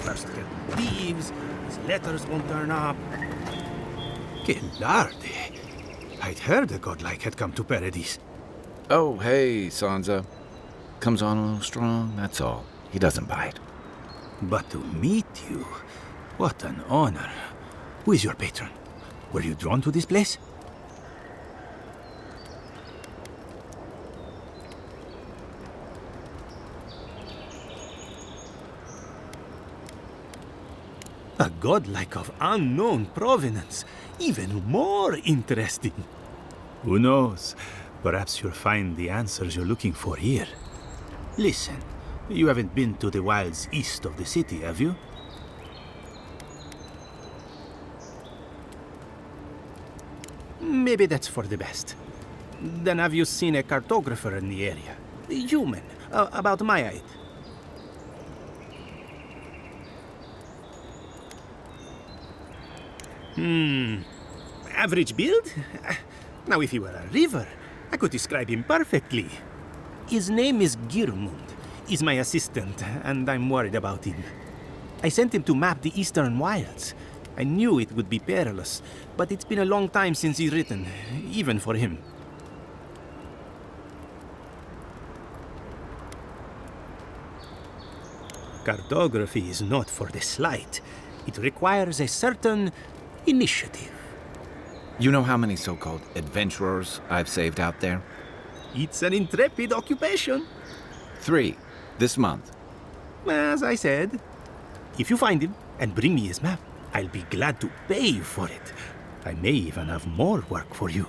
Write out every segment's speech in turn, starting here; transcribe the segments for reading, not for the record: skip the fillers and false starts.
First get thieves, his letters won't turn up. Que larde. I'd heard a godlike had come to Paradise. Oh, hey, Sansa. Comes on a little strong, that's all. He doesn't bite. But to meet you, what an honor. Who is your patron? Were you drawn to this place? A godlike of unknown provenance. Even more interesting. Who knows? Perhaps you'll find the answers you're looking for here. Listen, you haven't been to the wilds east of the city, have you? Maybe that's for the best. Then have you seen a cartographer in the area? Human, about my height. Average build? Now, if he were a river, I could describe him perfectly. His name is Girmund. He's my assistant, and I'm worried about him. I sent him to map the eastern wilds. I knew it would be perilous, but it's been a long time since he's written, even for him. Cartography is not for the slight. It requires a certain initiative. You know how many so-called adventurers I've saved out there? It's an intrepid occupation. 3, this month. As I said, if you find him and bring me his map, I'll be glad to pay you for it. I may even have more work for you.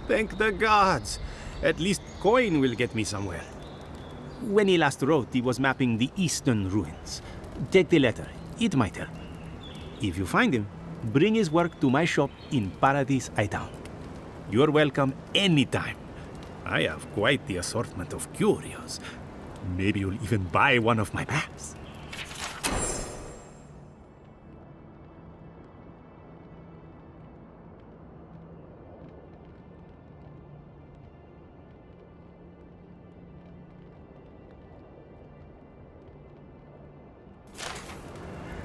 Thank the gods. At least coin will get me somewhere. When he last wrote, he was mapping the eastern ruins. Take the letter. It might help. If you find him, bring his work to my shop in Paradise Town. You're welcome anytime. I have quite the assortment of curios. Maybe you'll even buy one of my maps.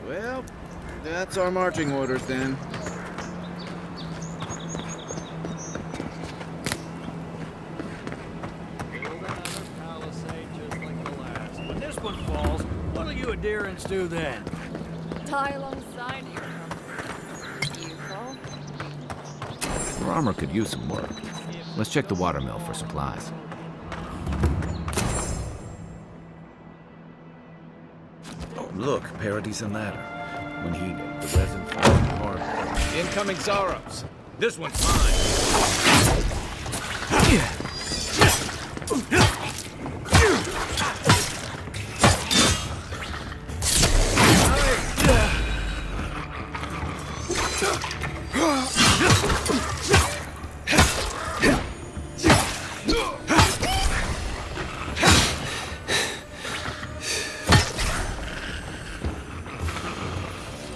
Well, that's our marching orders then. When this one falls, what'll you adherents do then? Die alongside you. Your armor could use some work. Let's check the watermill for supplies. Oh, look, Paradise and Ladder. When heated, the resin falls apart. Incoming Zaros. This one's mine.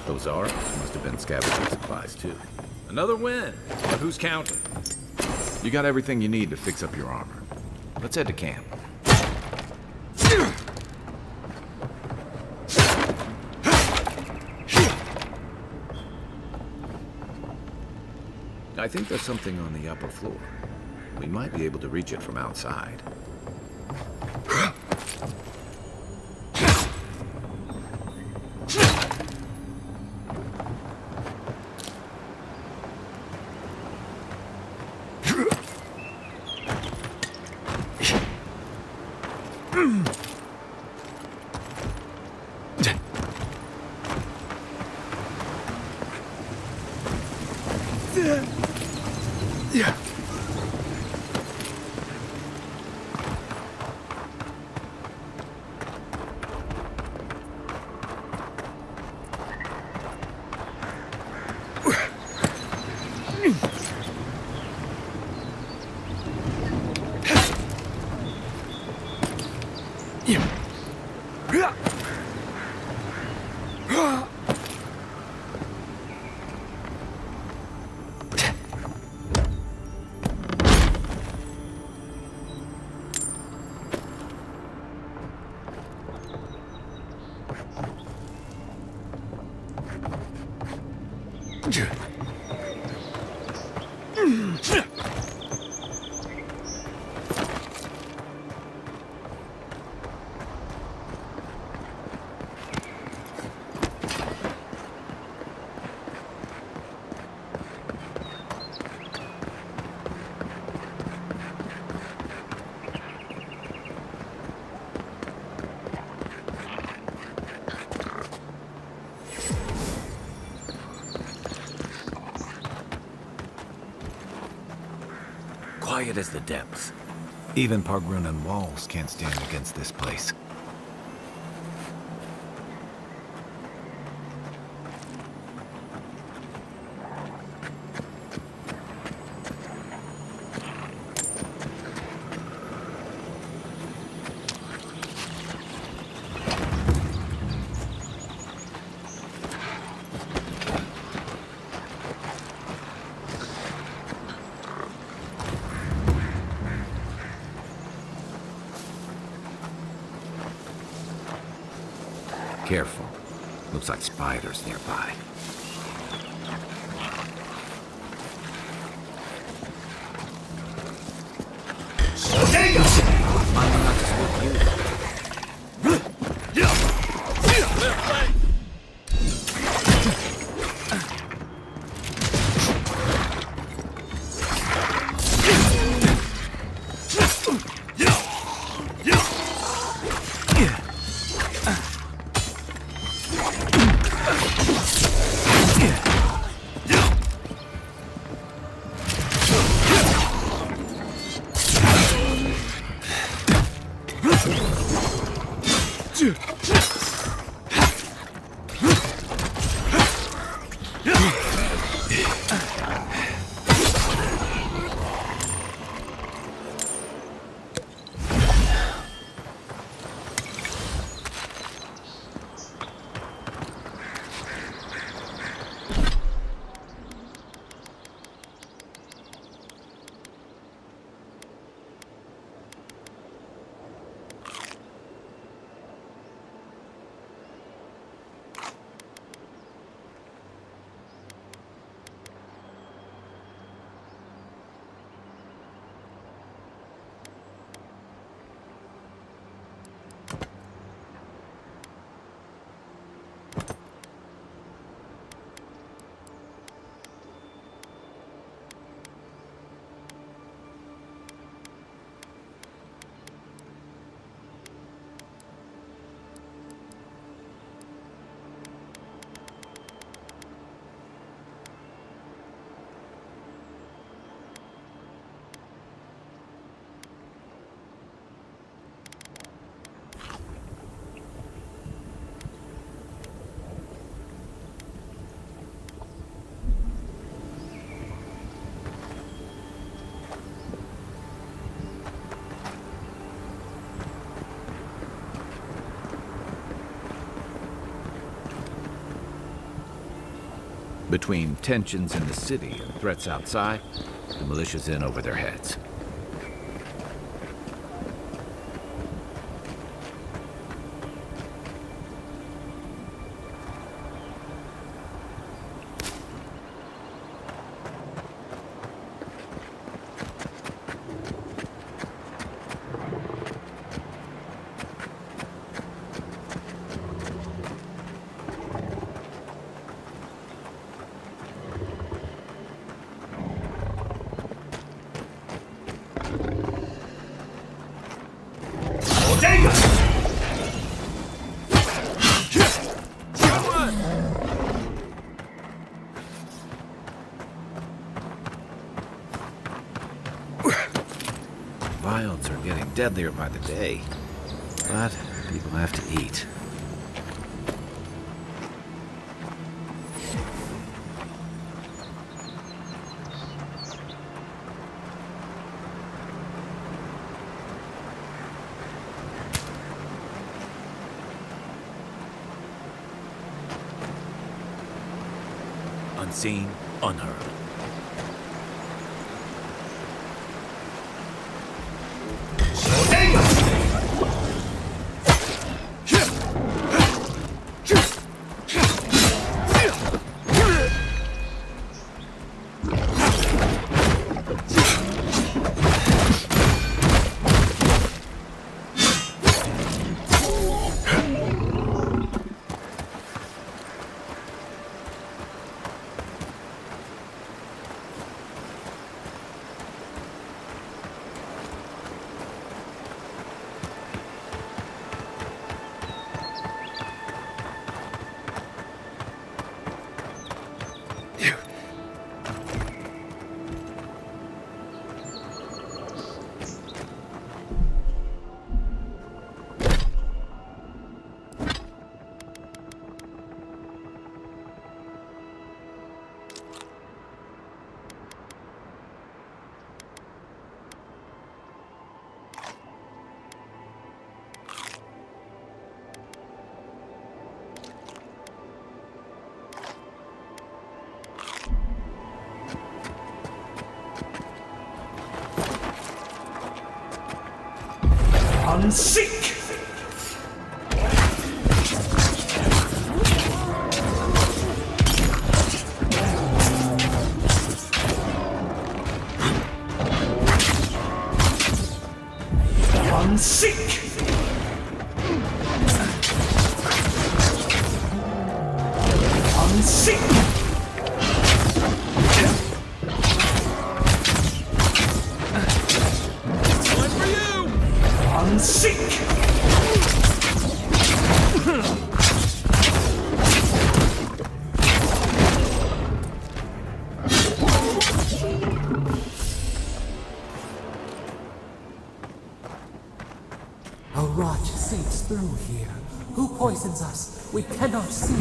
Those Zaros must have been scavenging supplies too. Another win. But who's counting? You got everything you need to fix up your armor. Let's head to camp. I think there's something on the upper floor. We might be able to reach it from outside. Quiet as the depths. Even Pargrunan walls can't stand against this place. Careful. Looks like spiders nearby. Mind not to spook you. Between tensions in the city and threats outside, the militia's in over their heads. Wilds are getting deadlier by the day, but people have to eat. Unseen, unheard. I'm sick! I'm sick! I'm sick! One for you! I'm sick! A rot seeps through here. Who poisons us? We cannot see.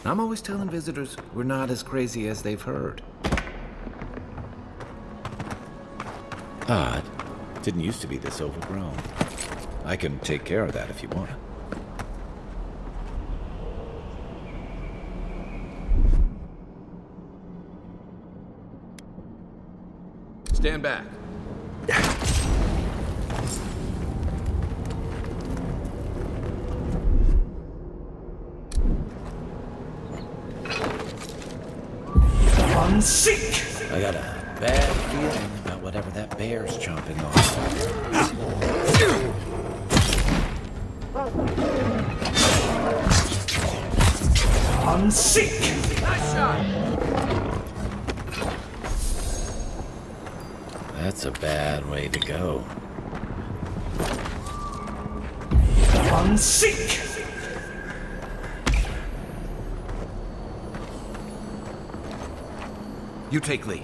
I'm always telling visitors we're not as crazy as they've heard. Odd. Didn't used to be this overgrown. I can take care of that if you want. Stand back. I'm sick! I got a bad feeling about whatever that bear's chomping on. I'm sick! That's a bad way to go. I'm sick! You take lead.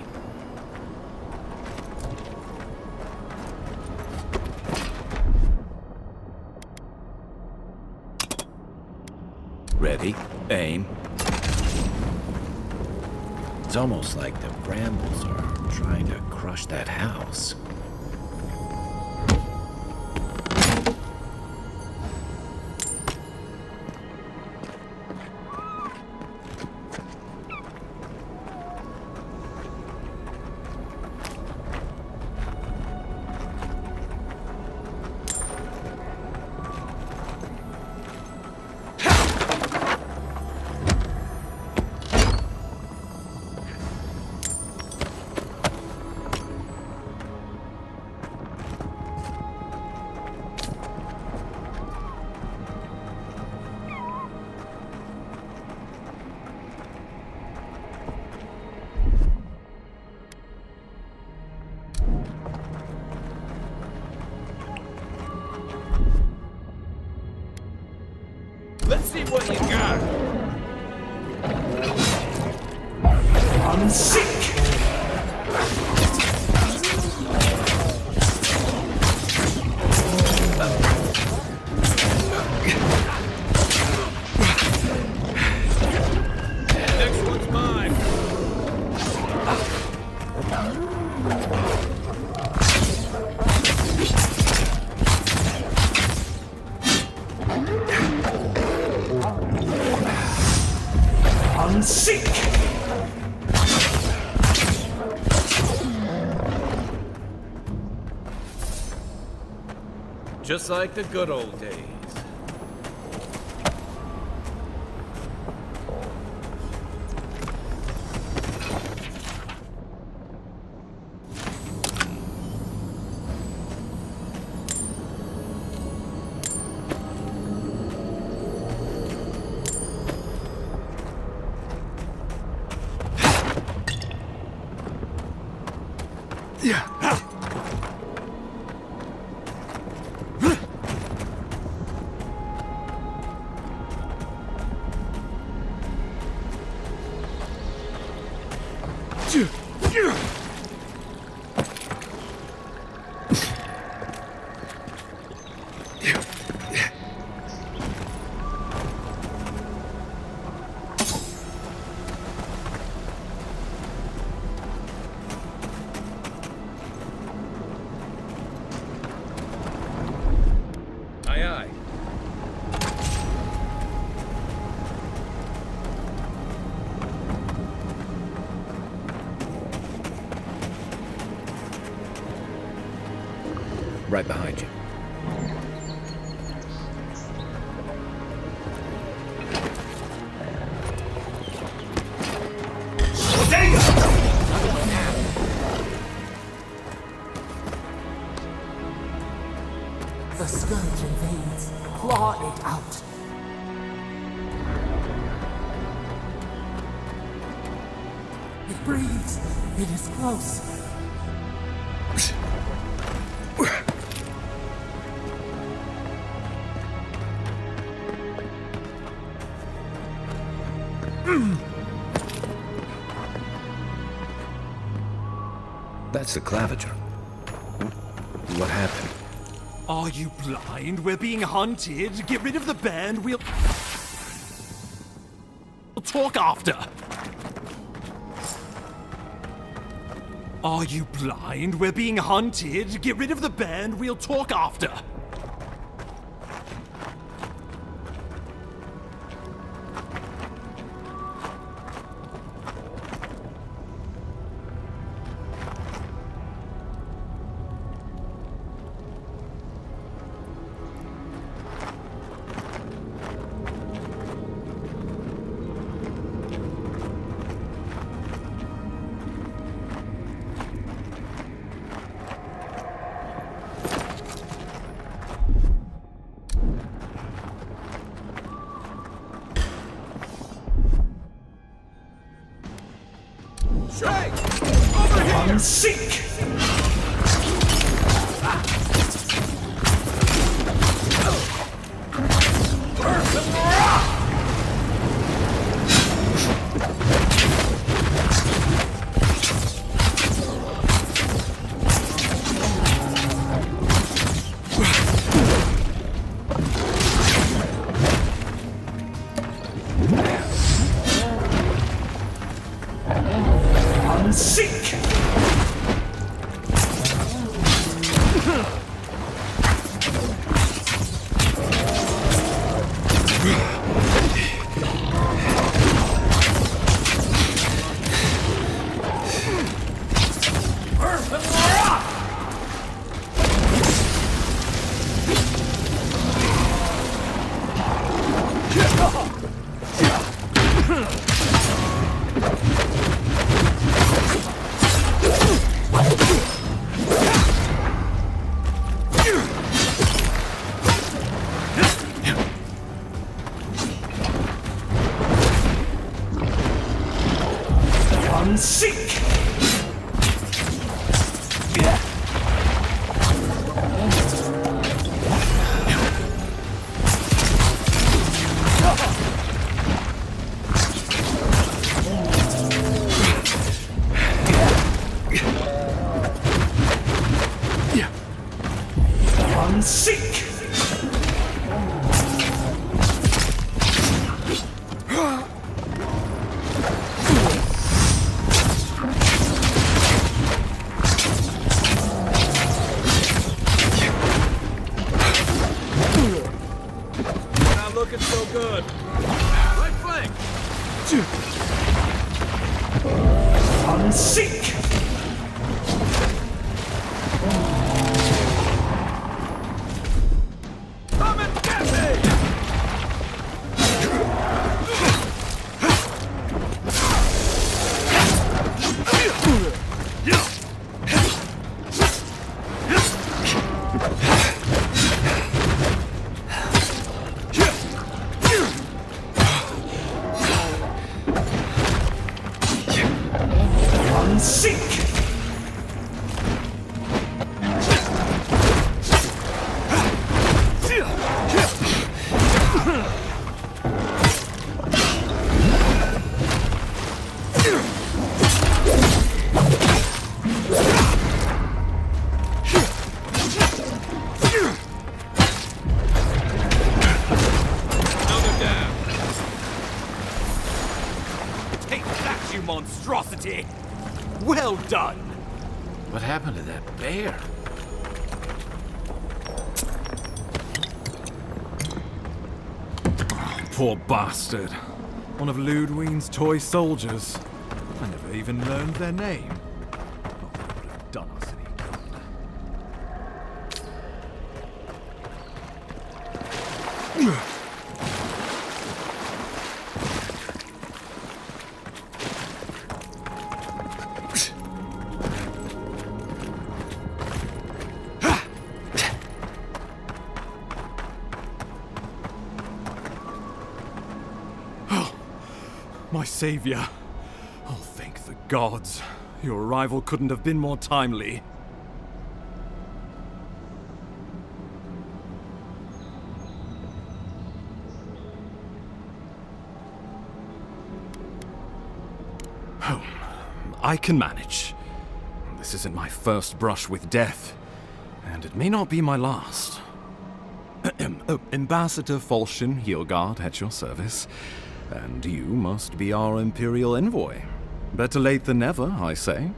Ready, aim. It's almost like the brambles are trying to crush that house. Let's see what you got. I'm sick! Next one's mine. I'm sick! Just like the good old days. Right behind you. The scourge invades. Claw it out. It breathes. It is close. That's the claviger. What happened? Are you blind? We're being hunted. Get rid of the band. We'll talk after. Are you blind? We're being hunted. Get rid of the band. We'll talk after. Seek! Seek! Seek! Seek! Not looking so good. Right flank! Seek! Come and get me! Seek! Take that, you monstrosity! Well done! What happened to that bear? Poor bastard. One of Ludwine's toy soldiers. I never even learned their name. Not that it would have done us any good. My savior. Oh, thank the gods. Your arrival couldn't have been more timely. Oh, I can manage. This isn't my first brush with death, and it may not be my last. Ambassador Falchion Heelguard at your service, and you must be our Imperial envoy. Better late than never, I say.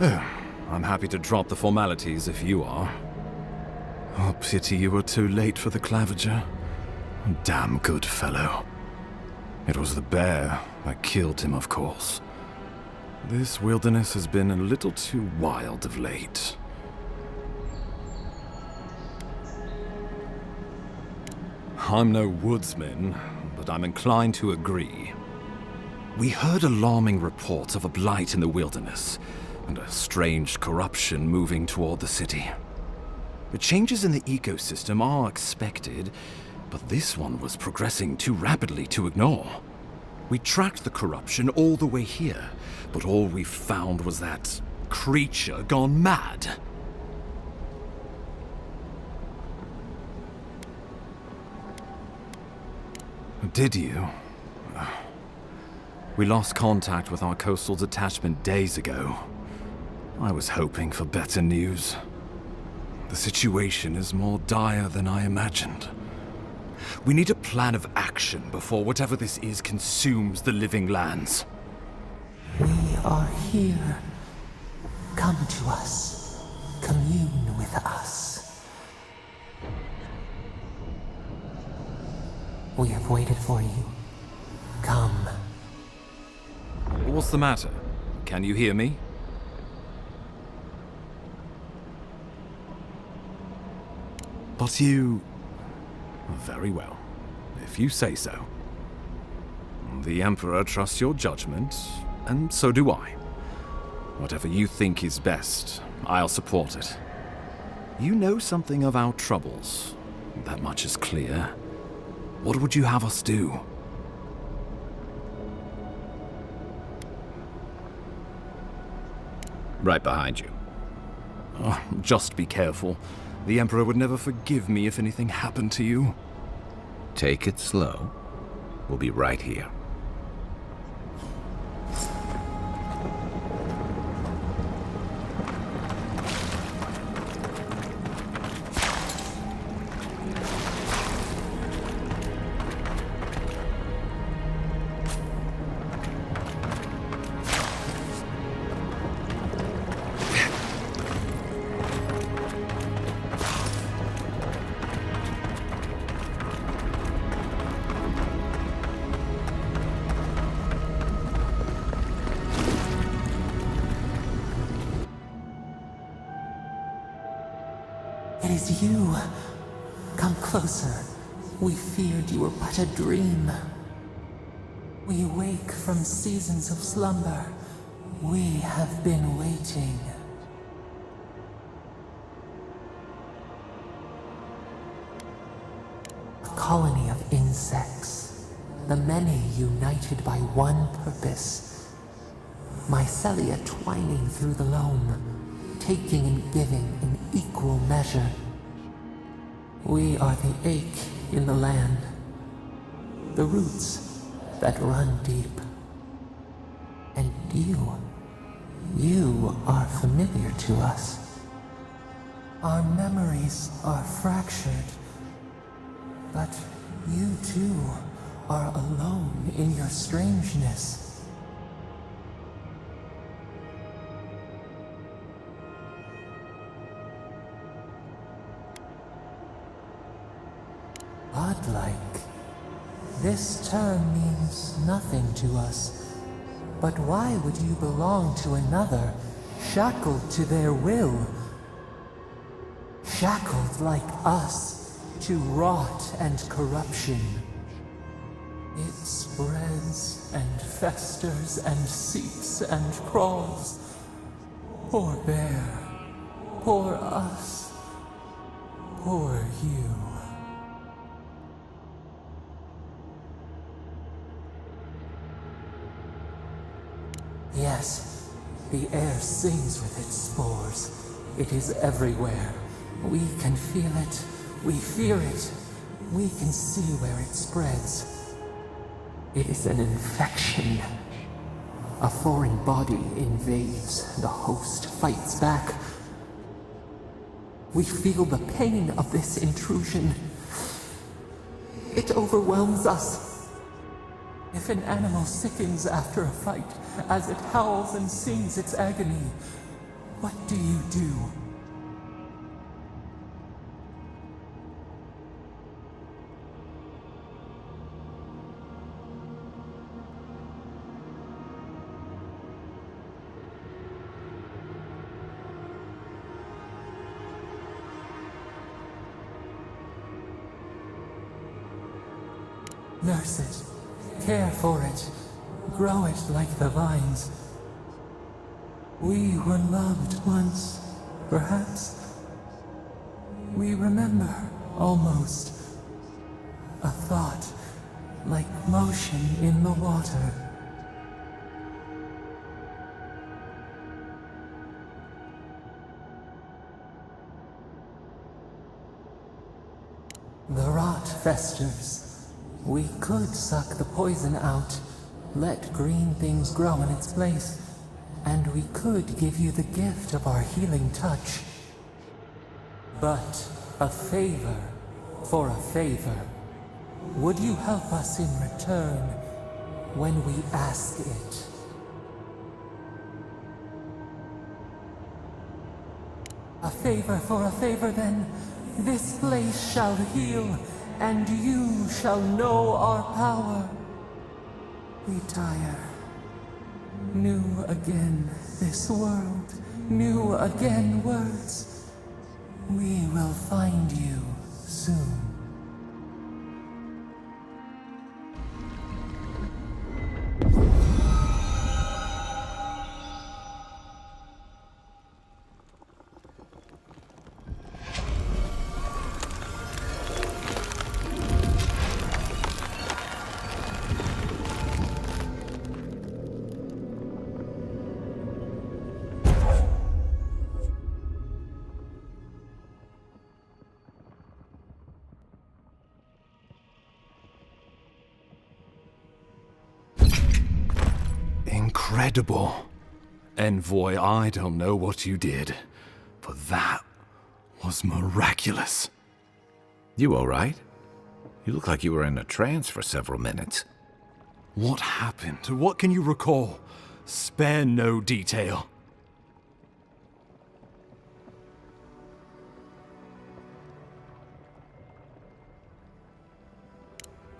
I'm happy to drop the formalities if you are. Oh, pity you were too late for the claviger. Damn good fellow. It was the bear that killed him, of course. This wilderness has been a little too wild of late. I'm no woodsman, but I'm inclined to agree. We heard alarming reports of a blight in the wilderness, and a strange corruption moving toward the city. The changes in the ecosystem are expected, but this one was progressing too rapidly to ignore. We tracked the corruption all the way here, but all we found was that creature gone mad. Did you? We lost contact with our coastal detachment days ago. I was hoping for better news. The situation is more dire than I imagined. We need a plan of action before whatever this is consumes the living lands. We are here. Come to us. Commune with us. We have waited for you. Come. What's the matter? Can you hear me? But you... Very well, if you say so. The Emperor trusts your judgment, and so do I. Whatever you think is best, I'll support it. You know something of our troubles. That much is clear. What would you have us do? Right behind you. Oh, just be careful. The Emperor would never forgive me if anything happened to you. Take it slow. We'll be right here. It is you. Come closer. We feared you were but a dream. We wake from seasons of slumber. We have been waiting. A colony of insects. The many united by one purpose. Mycelia twining through the loam. Taking and giving in equal measure. We are the ache in the land, the roots that run deep. And you are familiar to us. Our memories are fractured, but you too are alone in your strangeness. Godlike. This term means nothing to us. But why would you belong to another, shackled to their will? Shackled like us to rot and corruption. It spreads and festers and seeps and crawls. Poor bear, Poor us. Poor you. Yes, the air sings with its spores. It is everywhere. We can feel it. We fear it. We can see where it spreads. It is an infection. A foreign body invades. The host fights back. We feel the pain of this intrusion. It overwhelms us. If an animal sickens after a fight, as it howls and sings its agony, what do you do? Nurse it, care for it, grow it like the vines. We were loved once, perhaps. We remember, almost. A thought, like motion in the water. The rot festers. We could suck the poison out, let green things grow in its place, and we could give you the gift of our healing touch. But a favor for a favor. Would you help us in return when we ask it? A favor for a favor then. This place shall heal, and you shall know our power. Retire. New again this world, new again words. We will find you soon. Incredible. Envoy, I don't know what you did, but that was miraculous. You all right? You look like you were in a trance for several minutes. What happened? What can you recall? Spare no detail.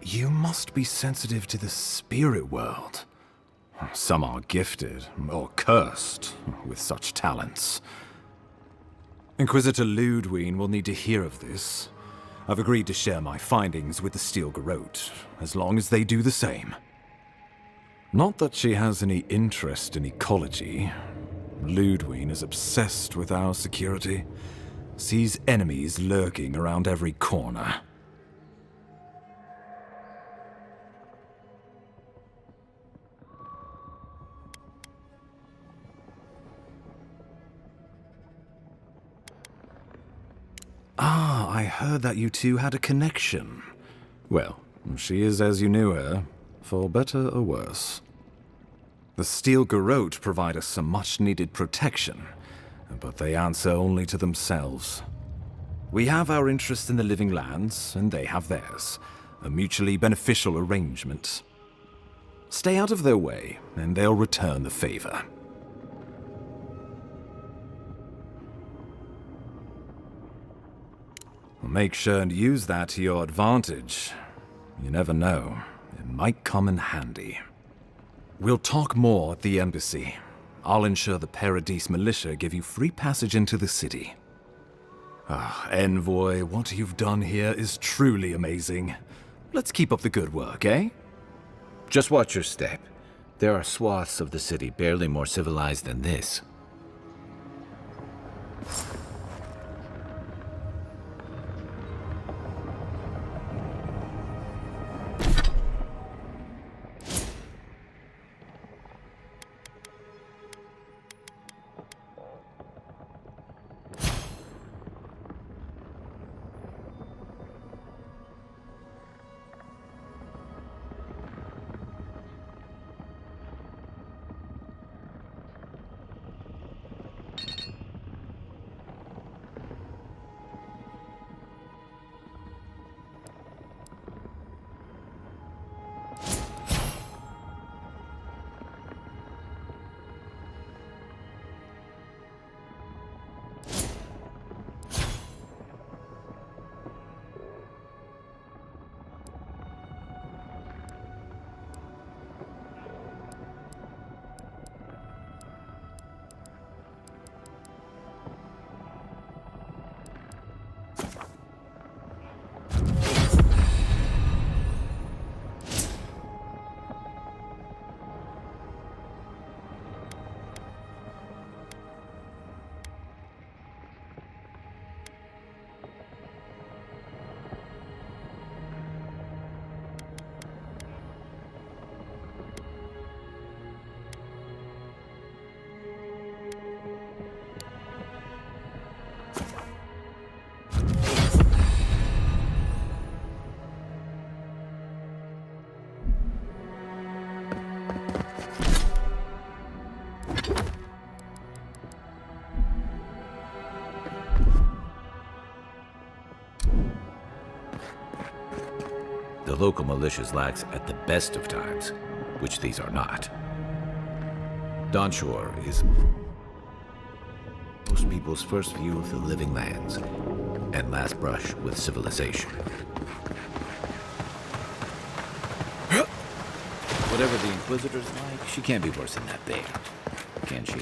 You must be sensitive to the spirit world. Some are gifted, or cursed, with such talents. Inquisitor Ludwig will need to hear of this. I've agreed to share my findings with the Steel Garrote, as long as they do the same. Not that she has any interest in ecology. Ludwig is obsessed with our security, sees enemies lurking around every corner. Ah, I heard that you two had a connection. Well, she is as you knew her, for better or worse. The Steel Garrote provide us some much-needed protection, but they answer only to themselves. We have our interest in the living lands, and they have theirs. A mutually beneficial arrangement. Stay out of their way, and they'll return the favor. Make sure and use that to your advantage. You never know. It might come in handy. We'll talk more at the embassy. I'll ensure the Paradise militia give you free passage into the city. Ah, Envoy, what you've done here is truly amazing. Let's keep up the good work, eh? Just watch your step. There are swaths of the city barely more civilized than this. the local militia's lax at the best of times, which these are not. Dawnshore is most people's first view of the living lands and last brush with civilization. Whatever the Inquisitor's like, she can't be worse than that bear, can she?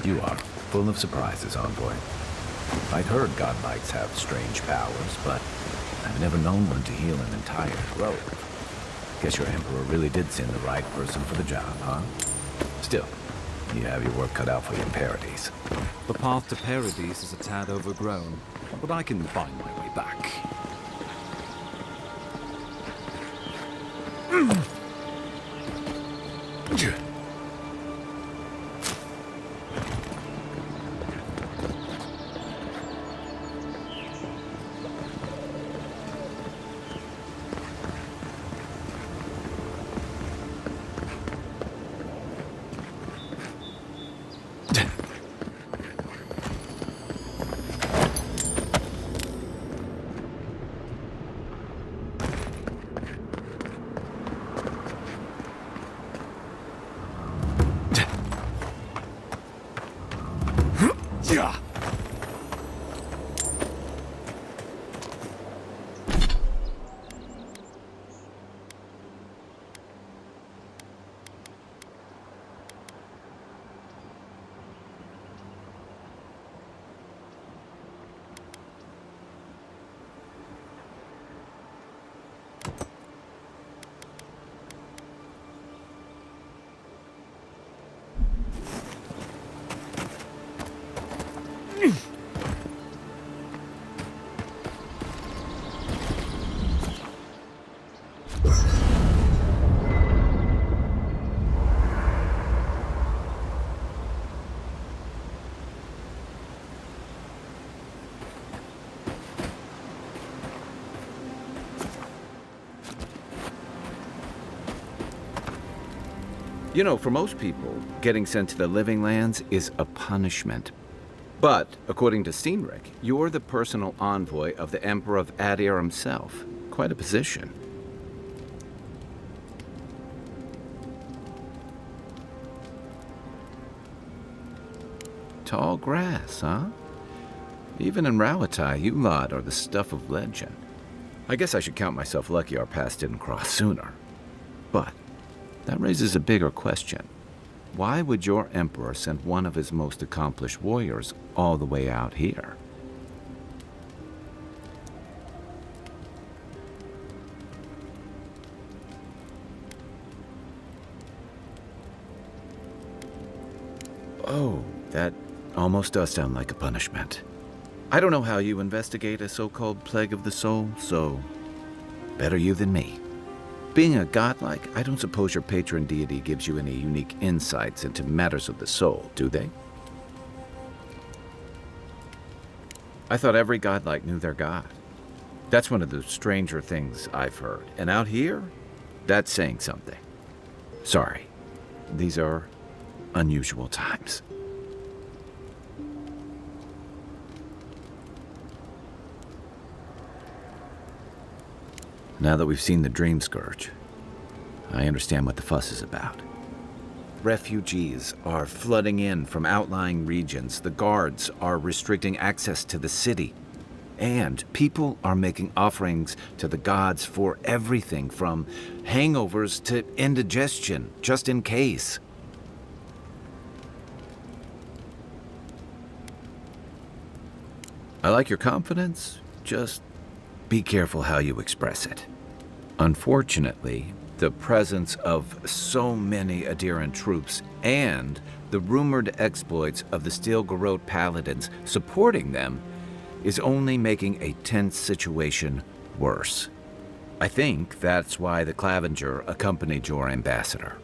You are full of surprises, Envoy. I'd heard godlikes have strange powers, but I've never known one to heal an entire throat. Guess your Emperor really did send the right person for the job, huh? Still, you have your work cut out for your parodies. The path to Paradise is a tad overgrown, but I can find my way back. You know, for most people, getting sent to the living lands is a punishment. But, according to Steenrick, you're the personal envoy of the Emperor of Adir himself. Quite a position. Tall grass, huh? Even in Rawatai, you lot are the stuff of legend. I guess I should count myself lucky our paths didn't cross sooner. But that raises a bigger question. Why would your Emperor send one of his most accomplished warriors all the way out here? Oh, that almost does sound like a punishment. I don't know how you investigate a so-called plague of the soul, so better you than me. Being a godlike, I don't suppose your patron deity gives you any unique insights into matters of the soul, do they? I thought every godlike knew their god. That's one of the stranger things I've heard. And out here, that's saying something. Sorry, these are unusual times. Now that we've seen the Dream Scourge, I understand what the fuss is about. Refugees are flooding in from outlying regions. The guards are restricting access to the city. And people are making offerings to the gods for everything from hangovers to indigestion, just in case. I like your confidence, just be careful how you express it. Unfortunately, The presence of so many Adiran troops and the rumored exploits of the Steel Garrote paladins supporting them is only making a tense situation worse. I think that's why the Clavenger accompanied your ambassador.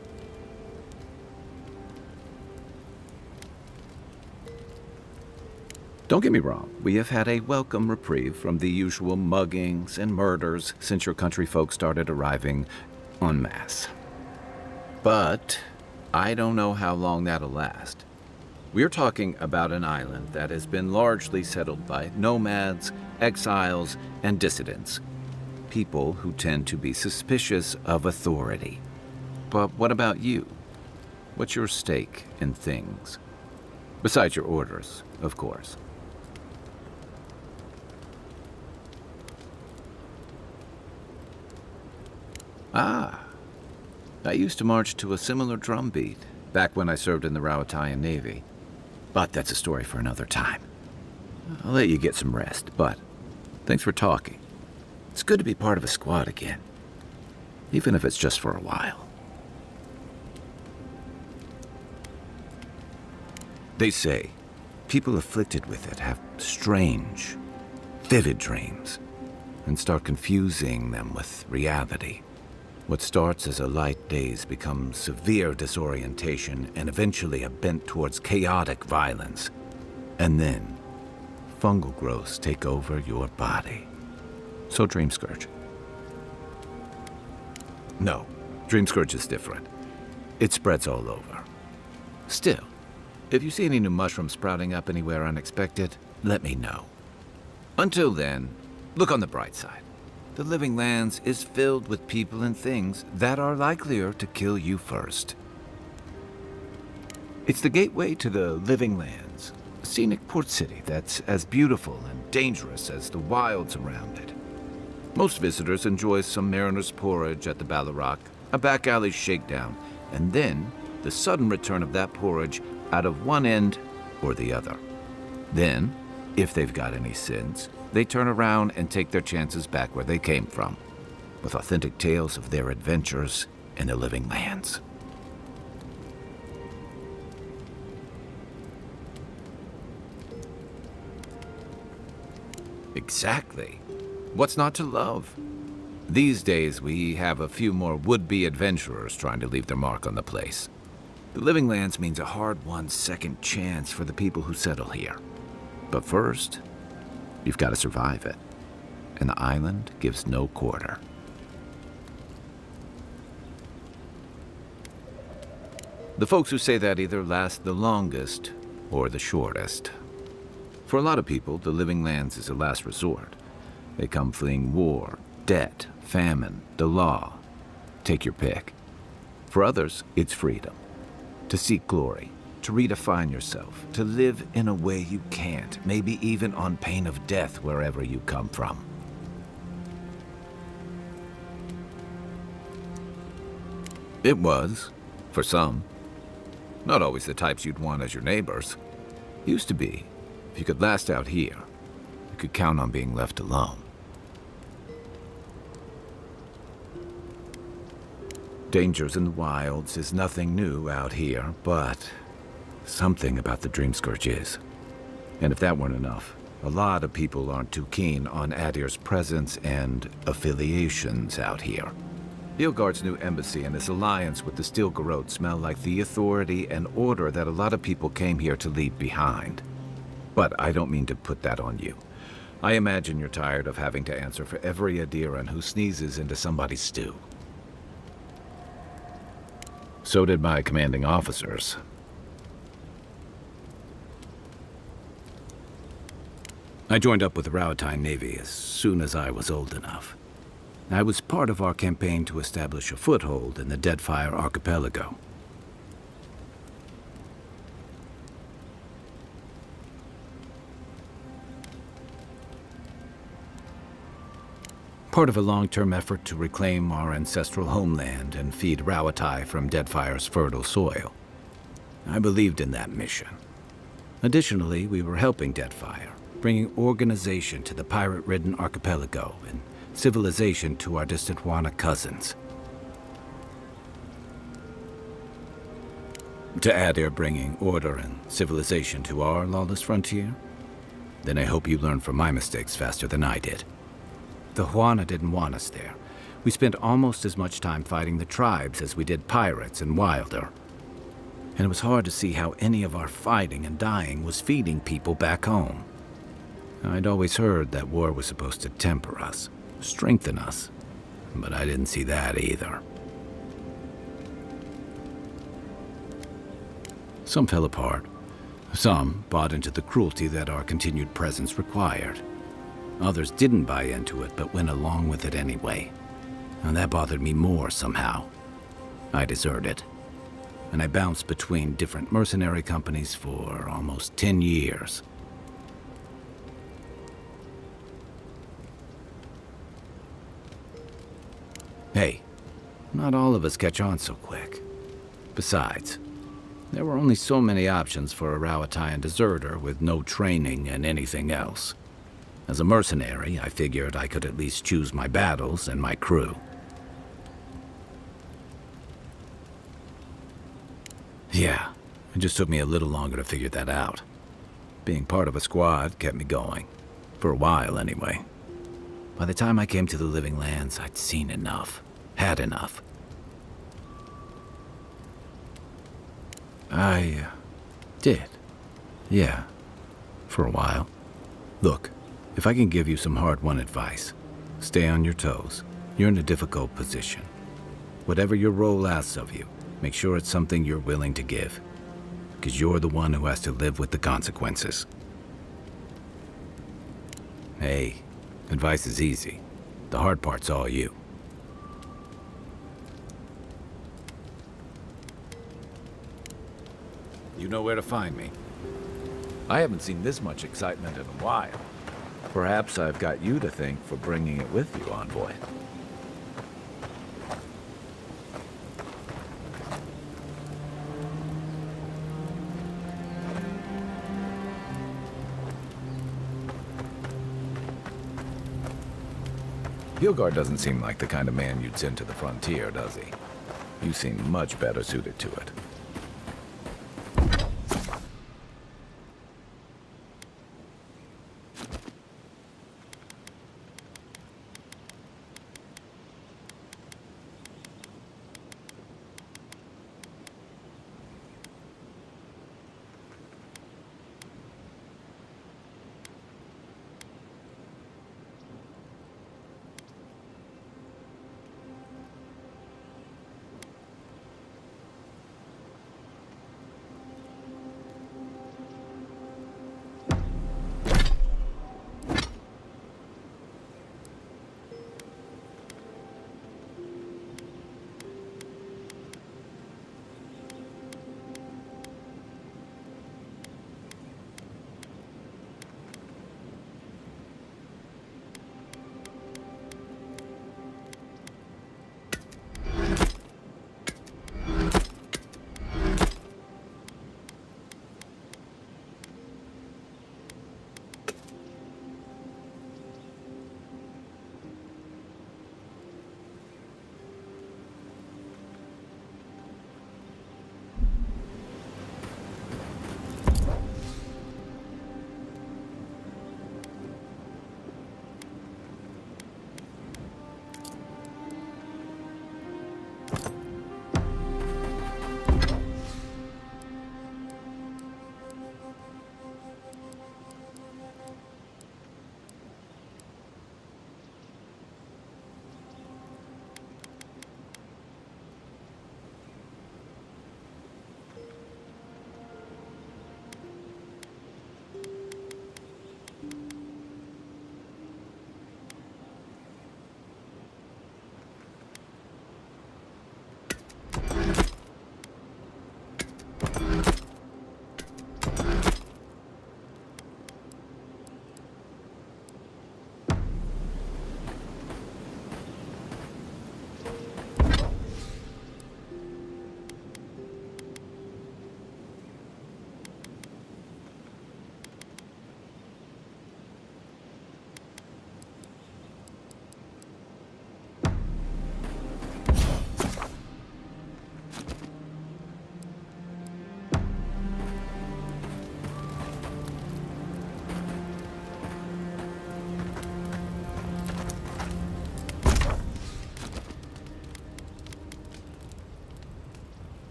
Don't get me wrong, we have had a welcome reprieve from the usual muggings and murders since your country folk started arriving en masse. But I don't know how long that'll last. We're talking about an island that has been largely settled by nomads, exiles, and dissidents. People who tend to be suspicious of authority. But what about you? What's your stake in things? Besides your orders, of course. Ah, I used to march to a similar drumbeat back when I served in the Rawatayan Navy. But that's a story for another time. I'll let you get some rest, but thanks for talking. It's good to be part of a squad again, even if it's just for a while. They say people afflicted with it have strange, vivid dreams and start confusing them with reality. What starts as a light daze becomes severe disorientation and eventually a bent towards chaotic violence. And then, fungal growths take over your body. So Dream Scourge. No, Dream Scourge is different. It spreads all over. Still, if you see any new mushrooms sprouting up anywhere unexpected, let me know. Until then, look on the bright side. The Living Lands is filled with people and things that are likelier to kill you first. It's the gateway to the Living Lands, a scenic port city that's as beautiful and dangerous as the wilds around it. Most visitors enjoy some mariner's porridge at the Ballarrock, a back alley shakedown, and then the sudden return of that porridge out of one end or the other. Then, if they've got any sins, they turn around and take their chances back where they came from, with authentic tales of their adventures in the Living Lands. Exactly. What's not to love? These days, we have a few more would-be adventurers trying to leave their mark on the place. The Living Lands means a hard-won second chance for the people who settle here. But first, you've got to survive it, and the island gives no quarter. The folks who say that either last the longest or the shortest. For a lot of people, the Living Lands is a last resort. They come fleeing war, debt, famine, the law. Take your pick. For others, it's freedom. To seek glory, to redefine yourself, to live in a way you can't, maybe even on pain of death wherever you come from. It was, for some. Not always the types you'd want as your neighbors. Used to be. If you could last out here, you could count on being left alone. Dangers in the wilds is nothing new out here, but something about the Dream Scourge is. And if that weren't enough, a lot of people aren't too keen on Adir's presence and affiliations out here. Nilfgaard's new embassy and his alliance with the Steel Garrote smell like the authority and order that a lot of people came here to leave behind. But I don't mean to put that on you. I imagine you're tired of having to answer for every Adiran who sneezes into somebody's stew. So did my commanding officers. I joined up with the Rawatayan Navy as soon as I was old enough. I was part of our campaign to establish a foothold in the Deadfire Archipelago. Part of a long-term effort to reclaim our ancestral homeland and feed Rawatai from Deadfire's fertile soil. I believed in that mission. Additionally, we were helping Deadfire, bringing organization to the pirate-ridden archipelago and civilization to our distant Wana cousins. To add you're bringing order and civilization to our lawless frontier? Then I hope you learn from my mistakes faster than I did. The Juana didn't want us there. We spent almost as much time fighting the tribes as we did pirates and Wilder. And it was hard to see how any of our fighting and dying was feeding people back home. I'd always heard that war was supposed to temper us, strengthen us, but I didn't see that either. Some fell apart. Some bought into the cruelty that our continued presence required. Others didn't buy into it, but went along with it anyway. And that bothered me more somehow. I deserted. And I bounced between different mercenary companies for almost 10 years. Hey, not all of us catch on so quick. Besides, there were only so many options for a Rowatayan deserter with no training and anything else. As a mercenary, I figured I could at least choose my battles and my crew. Yeah, it just took me a little longer to figure that out. Being part of a squad kept me going. For a while, anyway. By the time I came to the Living Lands, I'd seen enough. Had enough. I did. Yeah. For a while. Look, if I can give you some hard-won advice, stay on your toes. You're in a difficult position. Whatever your role asks of you, make sure it's something you're willing to give. Because you're the one who has to live with the consequences. Hey, advice is easy. The hard part's all you. You know where to find me. I haven't seen this much excitement in a while. Perhaps I've got you to thank for bringing it with you, Envoy. Hilgard doesn't seem like the kind of man you'd send to the frontier, does he? You seem much better suited to it.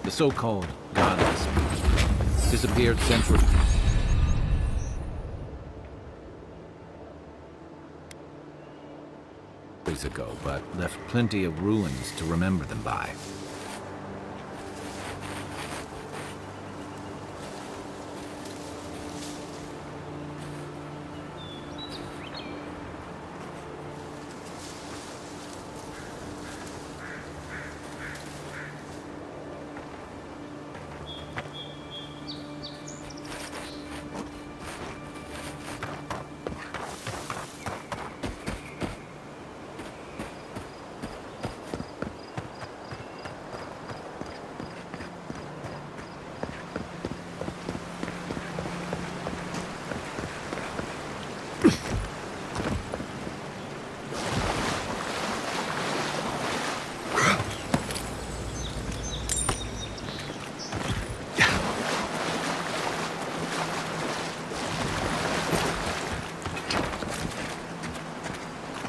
The so-called goddess disappeared centuries ago, but left plenty of ruins to remember them by.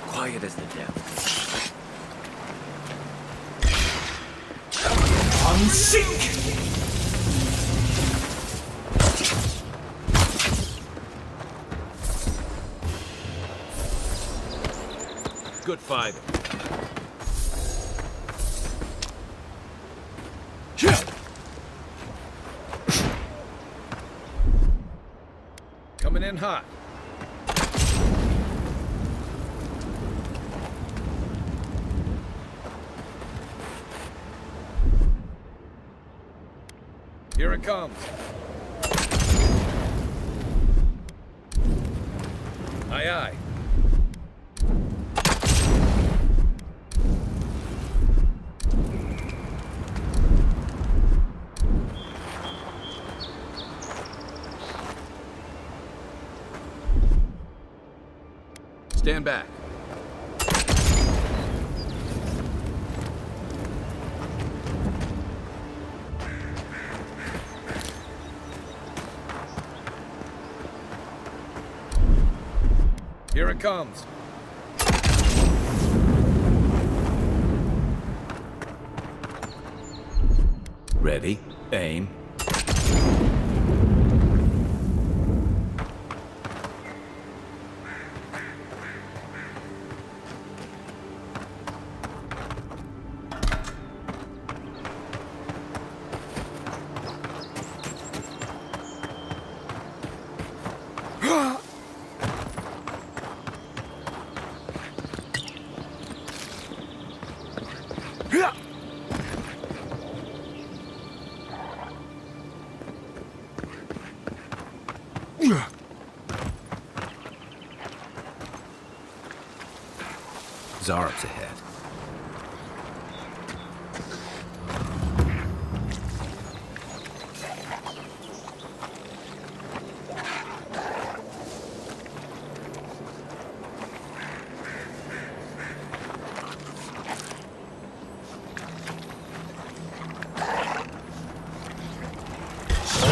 Quiet as the devil. Unsink! Good fight. Coming in hot. Here it comes. Aye, aye. Stand back. Here it comes. Ready, aim. Zarab's ahead.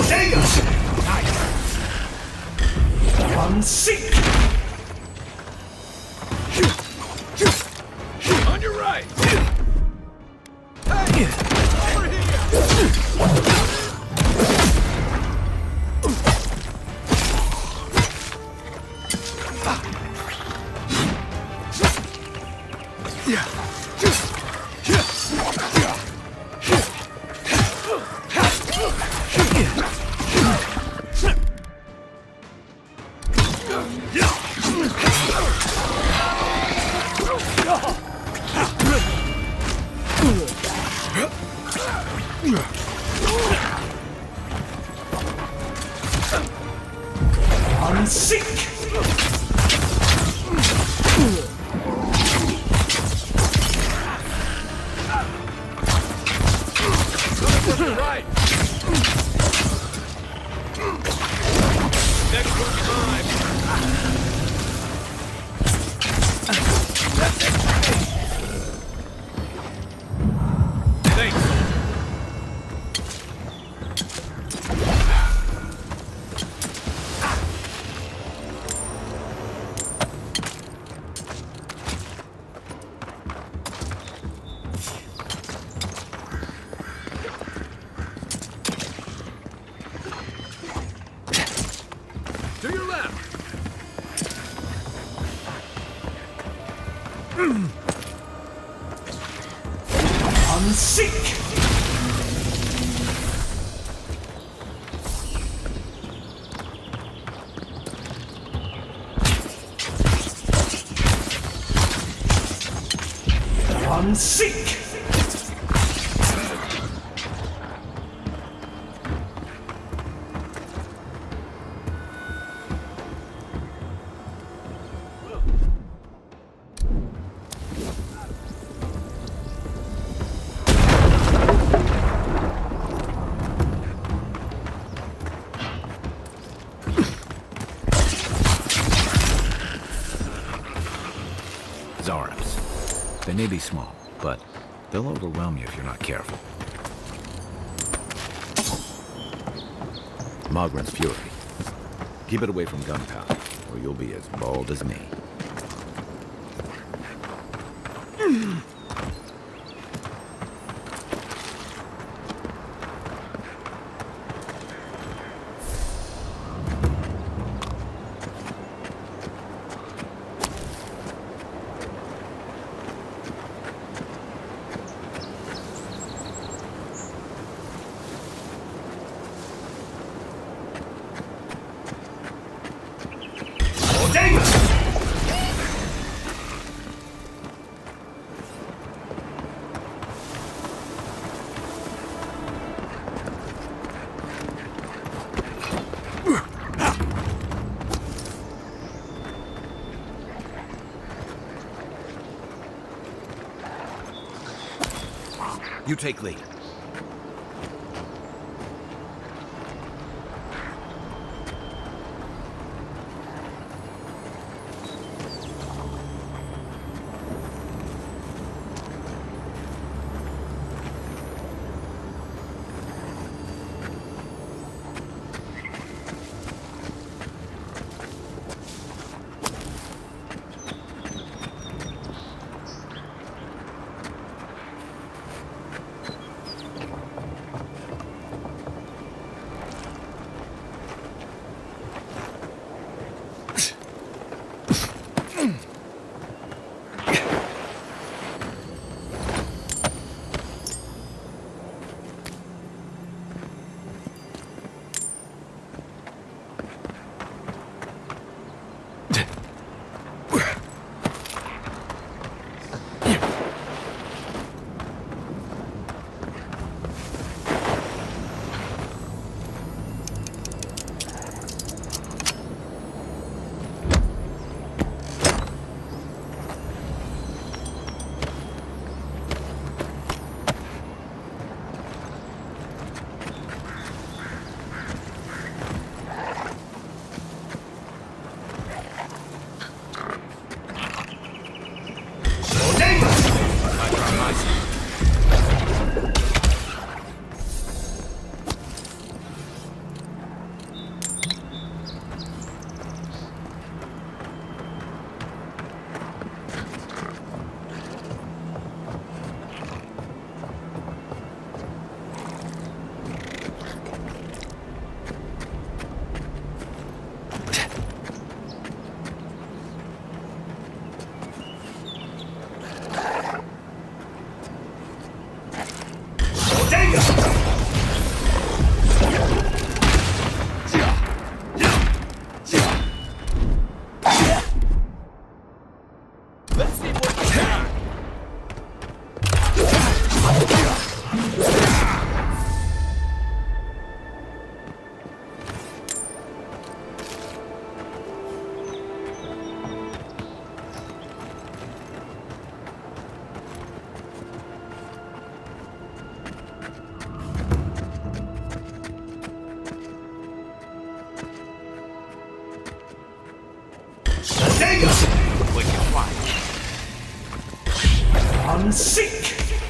Dagger! Nice! Unsink! On your right! Hey! Over here! Unsink! Right! Next one's mine! Thanks! Unsink! Unsink! Zarabs. They may be small, but they'll overwhelm you if you're not careful. Mogren's Fury. Keep it away from gunpowder, or you'll be as bald as me. You take lead. Unsink!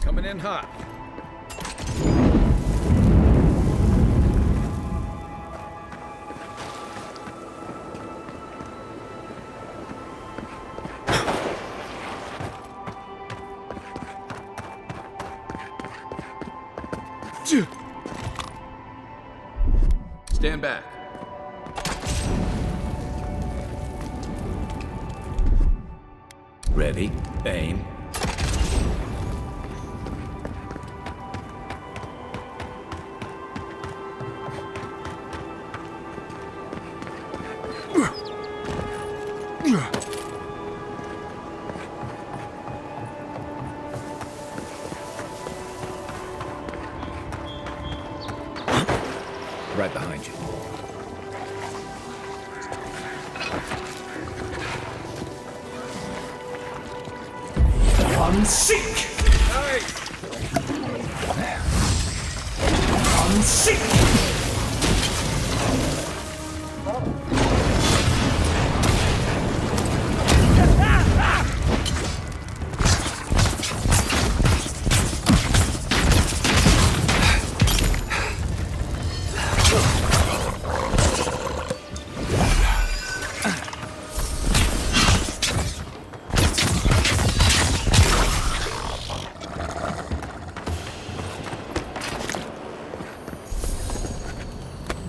Coming in hot. Stand back. Ready, aim. Right behind you. Unseek! Unseek!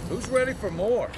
Who's ready for more?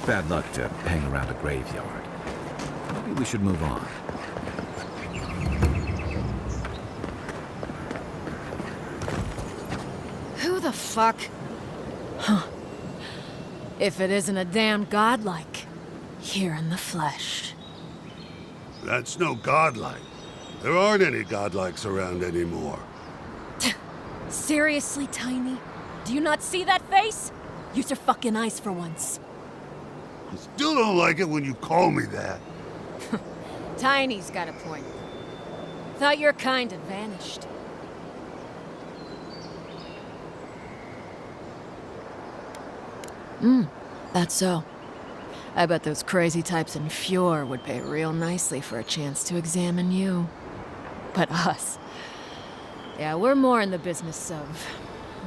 Bad luck to hang around a graveyard. Maybe we should move on. Who the fuck? Huh. If it isn't a damn godlike, here in the flesh. That's no godlike. There aren't any godlikes around anymore. Seriously, Tiny? Do you not see that face? Use your fucking eyes for once. I still don't like it when you call me that. Tiny's got a point. Thought your kind had vanished. That's so. I bet those crazy types in Fjord would pay real nicely for a chance to examine you. But us... yeah, we're more in the business of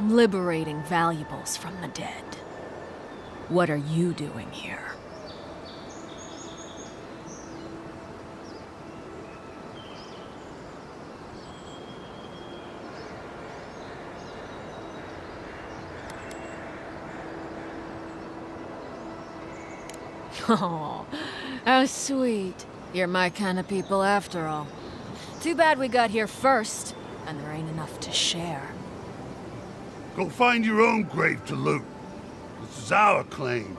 liberating valuables from the dead. What are you doing here? Oh, how sweet. You're my kind of people after all. Too bad we got here first, and there ain't enough to share. Go find your own grave to loot. This is our claim.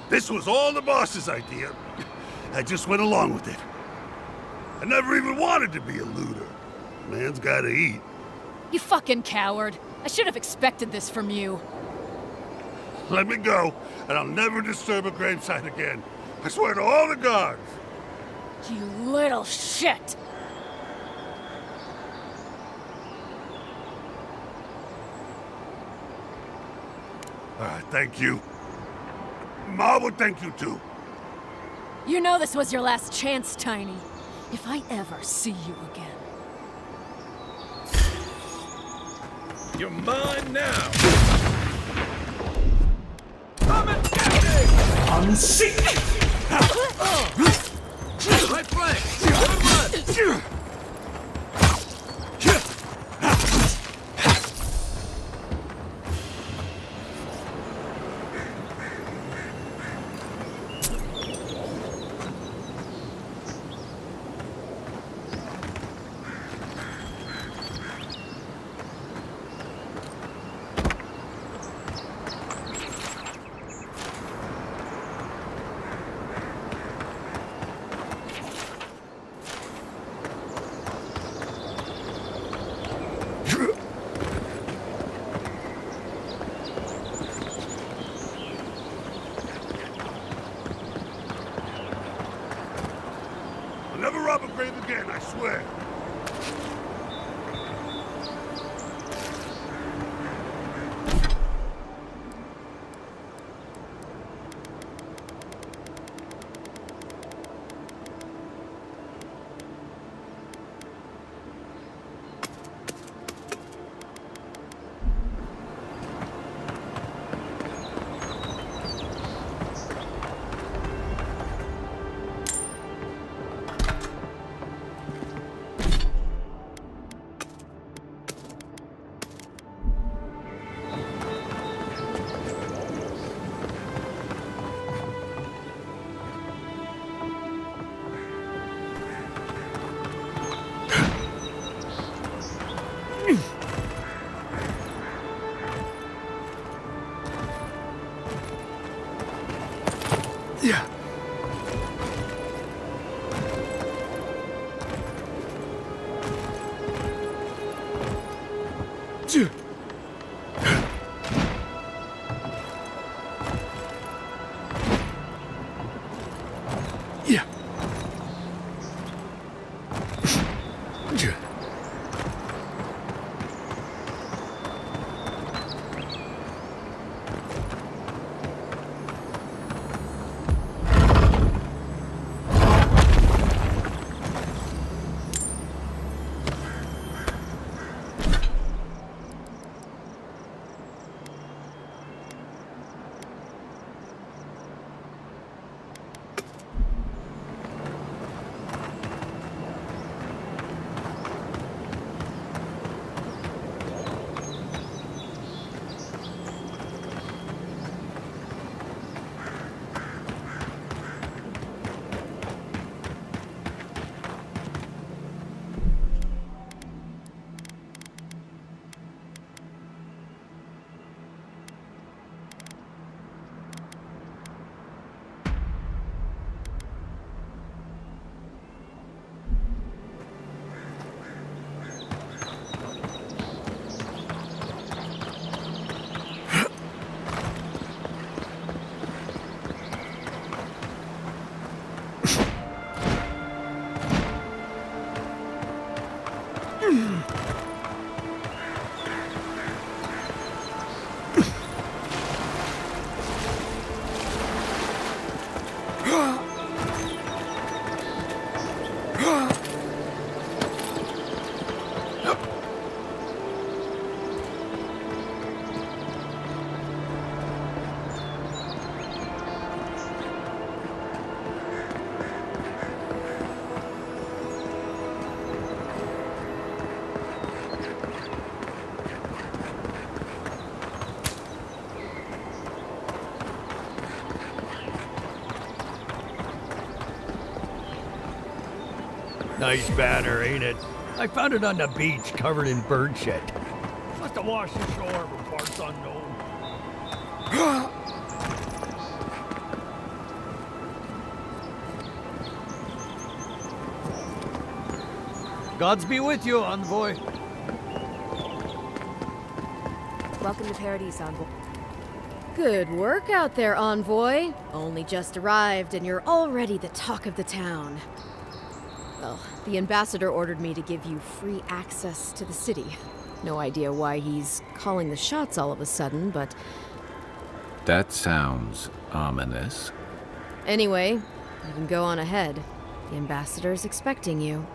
This was all the boss's idea. I just went along with it. I never even wanted to be a looter. Man's gotta eat. You fucking coward. I should have expected this from you. Let me go, and I'll never disturb a gravesite again. I swear to all the gods. You little shit! Thank you. Ma would thank you too. You know this was your last chance, Tiny. If I ever see you again. You're mine now! Unseek! Right flank! Good run! I'll never rob a grave again, I swear. Yeah. Yeah. Nice banner, ain't it? I found it on the beach, covered in bird shit. Must have washed ashore from parts unknown. Gods be with you, envoy. Welcome to Paradise, Envoy. Good work out there, Envoy. Only just arrived, and you're already the talk of the town. Well, the ambassador ordered me to give you free access to the city. No idea why he's calling the shots all of a sudden, but... That sounds ominous. Anyway, you can go on ahead. The ambassador's expecting you.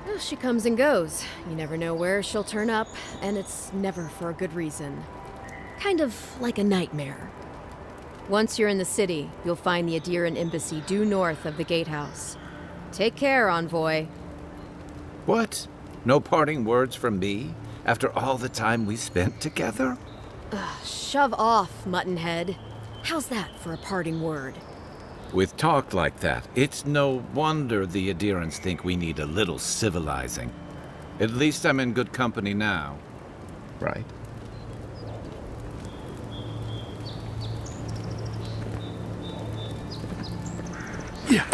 Well, she comes and goes. You never know where she'll turn up, and it's never for a good reason. Kind of like a nightmare. Once you're in the city, you'll find the Adiran embassy due north of the gatehouse. Take care, Envoy. What? No parting words from me? After all the time we spent together? Shove off, Muttonhead. How's that for a parting word? With talk like that, it's no wonder the Adirans think we need a little civilizing. At least I'm in good company now. Right? Yeah.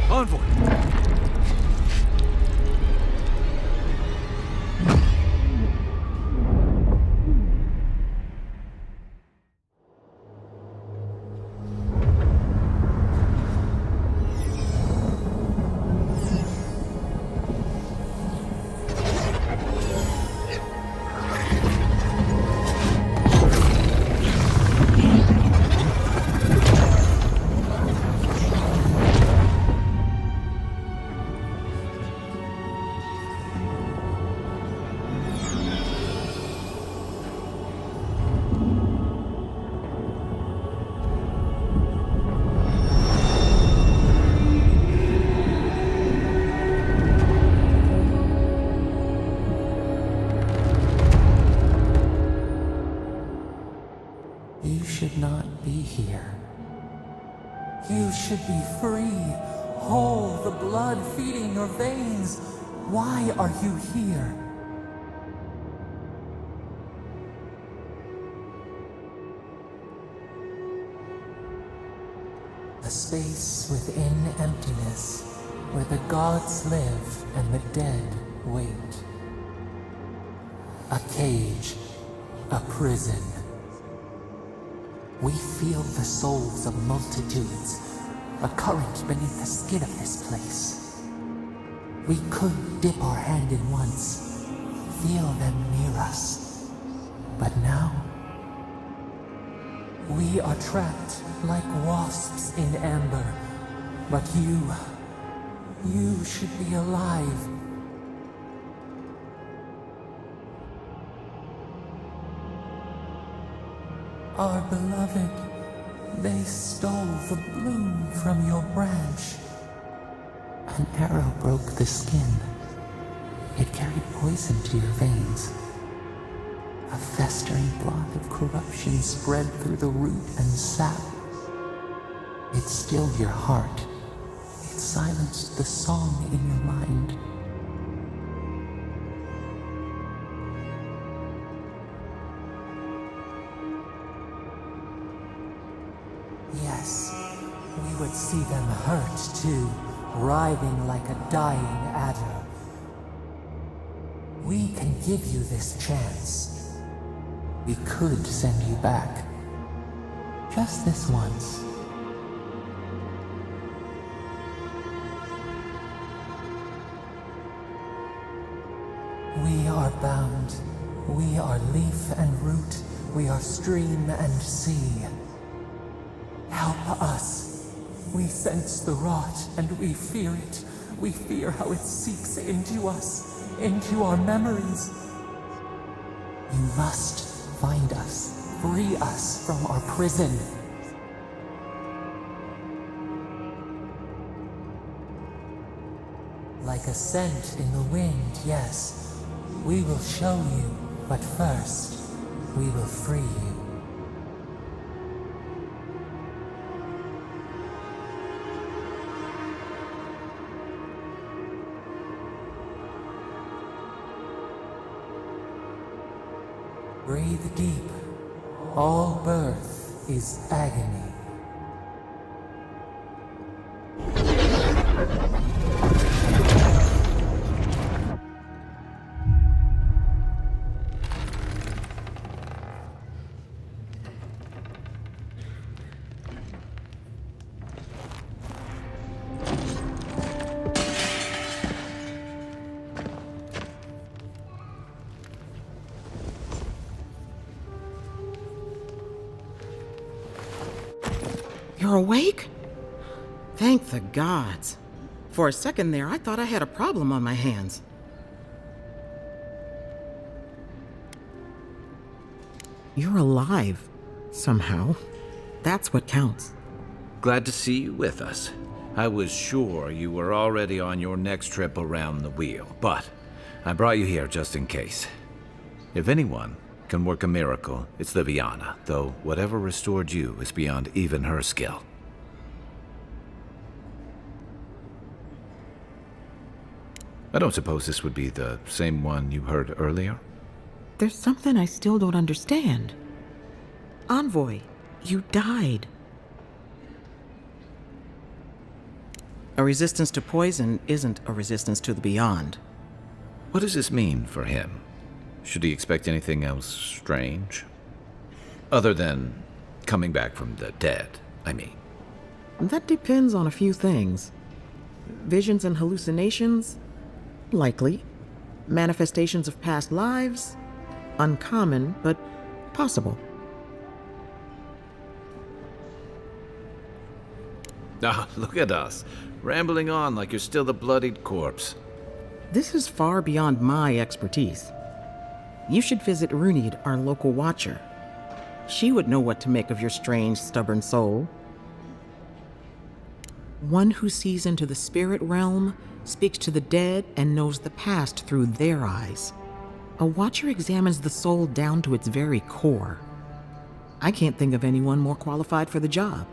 Envoy! You should not be here. You should be free, whole, the blood feeding your veins. Why are you here? A space within emptiness, where the gods live and the dead wait. A cage, a prison. We feel the souls of multitudes, a current beneath the skin of this place. We could dip our hand in once, feel them near us. But now, we are trapped like wasps in amber. But you should be alive. Our beloved, they stole the bloom from your branch. An arrow broke the skin. It carried poison to your veins. A festering blot of corruption spread through the root and sap. It stilled your heart. It silenced the song in your mind. Yes, we would see them hurt too, writhing like a dying adder. We can give you this chance. We could send you back. Just this once. We are bound. We are leaf and root. We are stream and sea. Help us. We sense the rot, and we fear it. We fear how it seeps into us, into our memories. You must find us, free us from our prison. Like a scent in the wind, yes. We will show you, but first, we will free you. Breathe deep. All birth is agony. You're awake? Thank the gods. For a second there, I thought I had a problem on my hands. You're alive, somehow. That's what counts. Glad to see you with us. I was sure you were already on your next trip around the wheel, but I brought you here just in case. If anyone can work a miracle, it's Liviana, though whatever restored you is beyond even her skill. I don't suppose this would be the same one you heard earlier? There's something I still don't understand. Envoy, you died. A resistance to poison isn't a resistance to the beyond. What does this mean for him? Should he expect anything else strange? Other than coming back from the dead, I mean. That depends on a few things. Visions and hallucinations? Likely. Manifestations of past lives? Uncommon, but possible. Ah, look at us, rambling on like you're still the bloodied corpse. This is far beyond my expertise. You should visit Runid, our local watcher. She would know what to make of your strange, stubborn soul. One who sees into the spirit realm, speaks to the dead, and knows the past through their eyes. A watcher examines the soul down to its very core. I can't think of anyone more qualified for the job.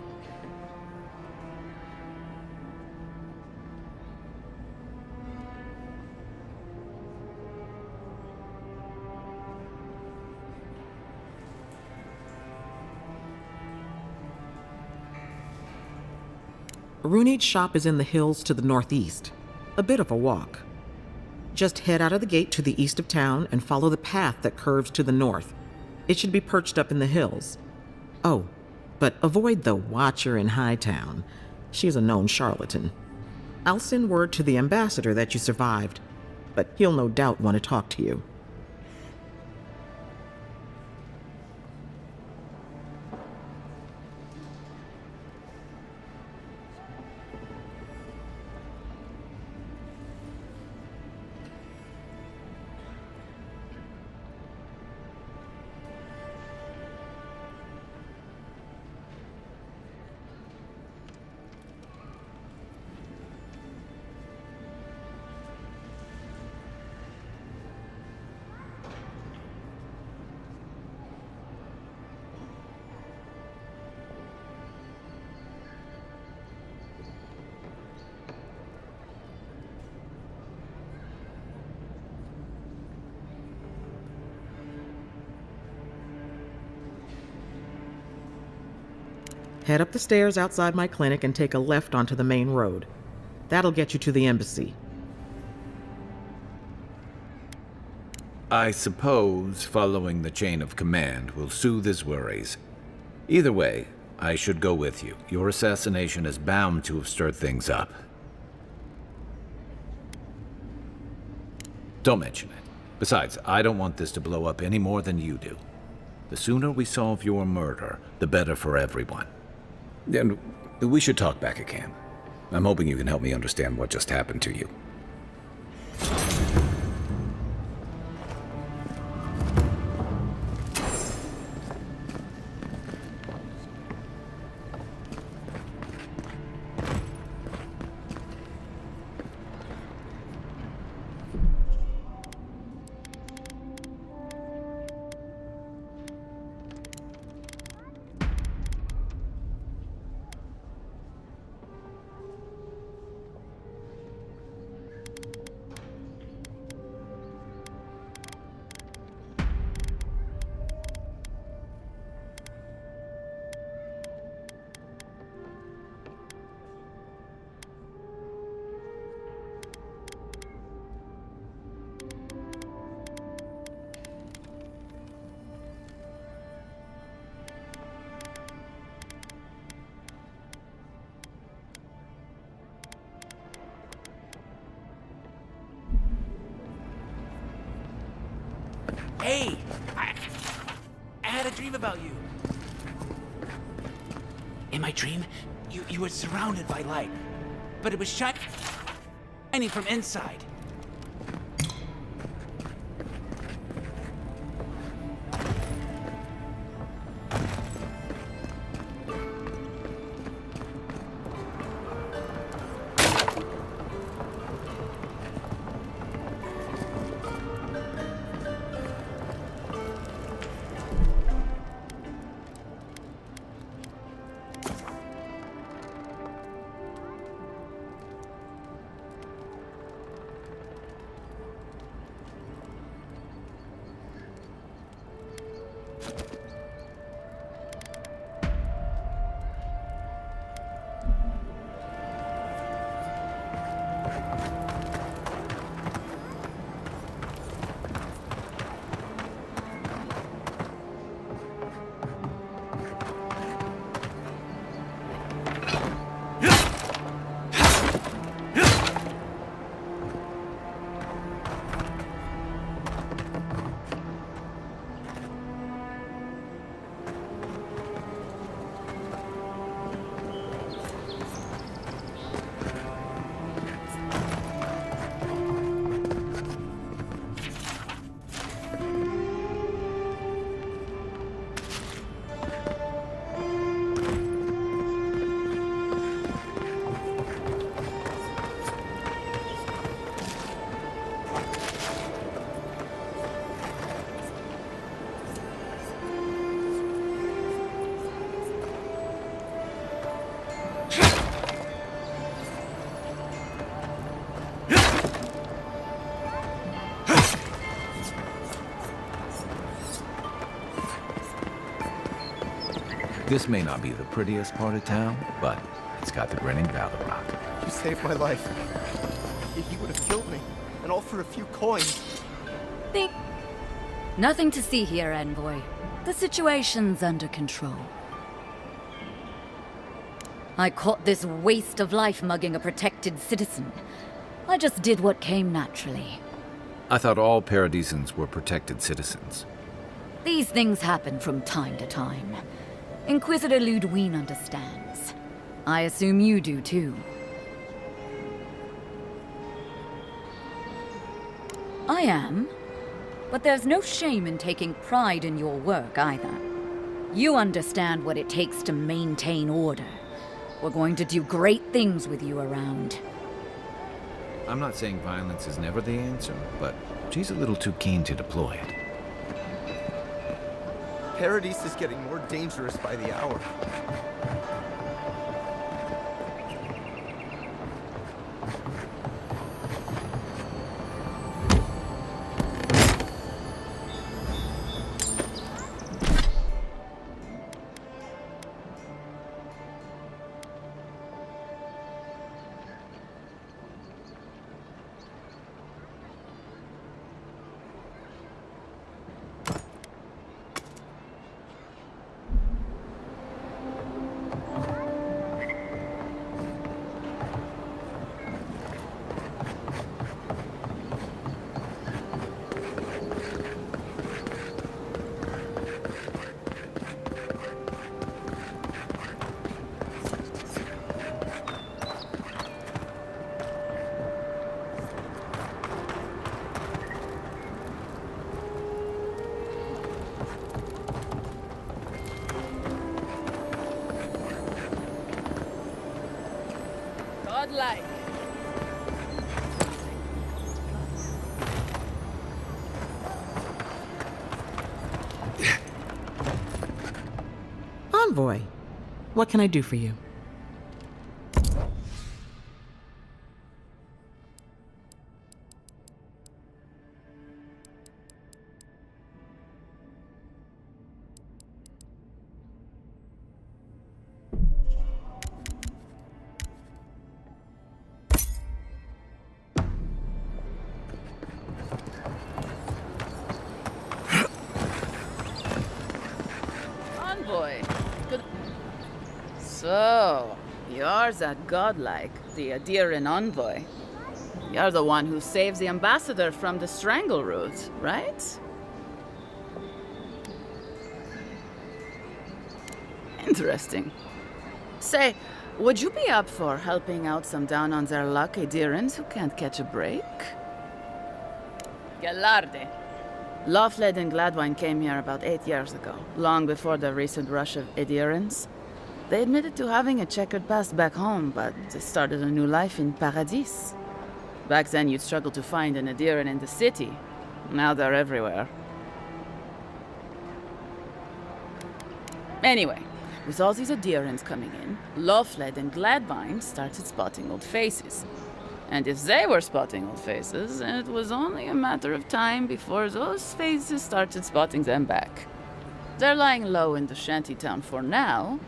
Runid's shop is in the hills to the northeast. A bit of a walk. Just head out of the gate to the east of town and follow the path that curves to the north. It should be perched up in the hills. Oh, but avoid the Watcher in Hightown. She's a known charlatan. I'll send word to the ambassador that you survived, but he'll no doubt want to talk to you. Head up the stairs outside my clinic and take a left onto the main road. That'll get you to the embassy. I suppose following the chain of command will soothe his worries. Either way, I should go with you. Your assassination is bound to have stirred things up. Don't mention it. Besides, I don't want this to blow up any more than you do. The sooner we solve your murder, the better for everyone. And We should talk back at camp. I'm hoping you can help me understand what just happened to you. Hey! I had a dream about you. In my dream, you were surrounded by light, but it was shining from inside. This may not be the prettiest part of town, but it's got the grinning valley rock. You saved my life. He would have killed me, and all for a few coins. Nothing to see here, Envoy. The situation's under control. I caught this waste of life mugging a protected citizen. I just did what came naturally. I thought all Paradisans were protected citizens. These things happen from time to time. Inquisitor Ludwine understands. I assume you do too. I am. But there's no shame in taking pride in your work either. You understand what it takes to maintain order. We're going to do great things with you around. I'm not saying violence is never the answer, but she's a little too keen to deploy it. Paradis is getting more dangerous by the hour. Envoy, what can I do for you? Envoy. Good. So, you're that godlike, the Adirran envoy. You're the one who saves the ambassador from the strangle root, right? Interesting. Say, would you be up for helping out some down-on-their-luck Adirrans who can't catch a break? Galarde. Lofled and Gladwine came here about 8 years ago, long before the recent rush of Adirrans. They admitted to having a checkered past back home, but they started a new life in Paradis. Back then, you'd struggle to find an Adirran in the city. Now they're everywhere. Anyway, with all these Adirrans coming in, Lofled and Gladwine started spotting old faces. And if they were spotting old faces, it was only a matter of time before those faces started spotting them back. They're lying low in the shantytown for now,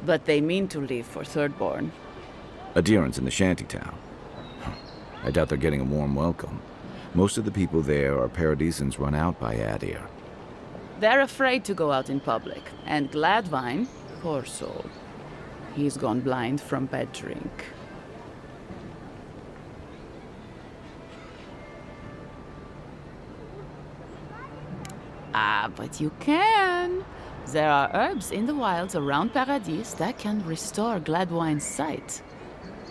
but they mean to leave for Thirdborn. Adirrans in the shantytown. I doubt they're getting a warm welcome. Most of the people there are Paradisans run out by Adir. They're afraid to go out in public, and Gladwine, poor soul, he's gone blind from bad drink. Ah, but you can. There are herbs in the wilds around Paradis that can restore Gladwine's sight.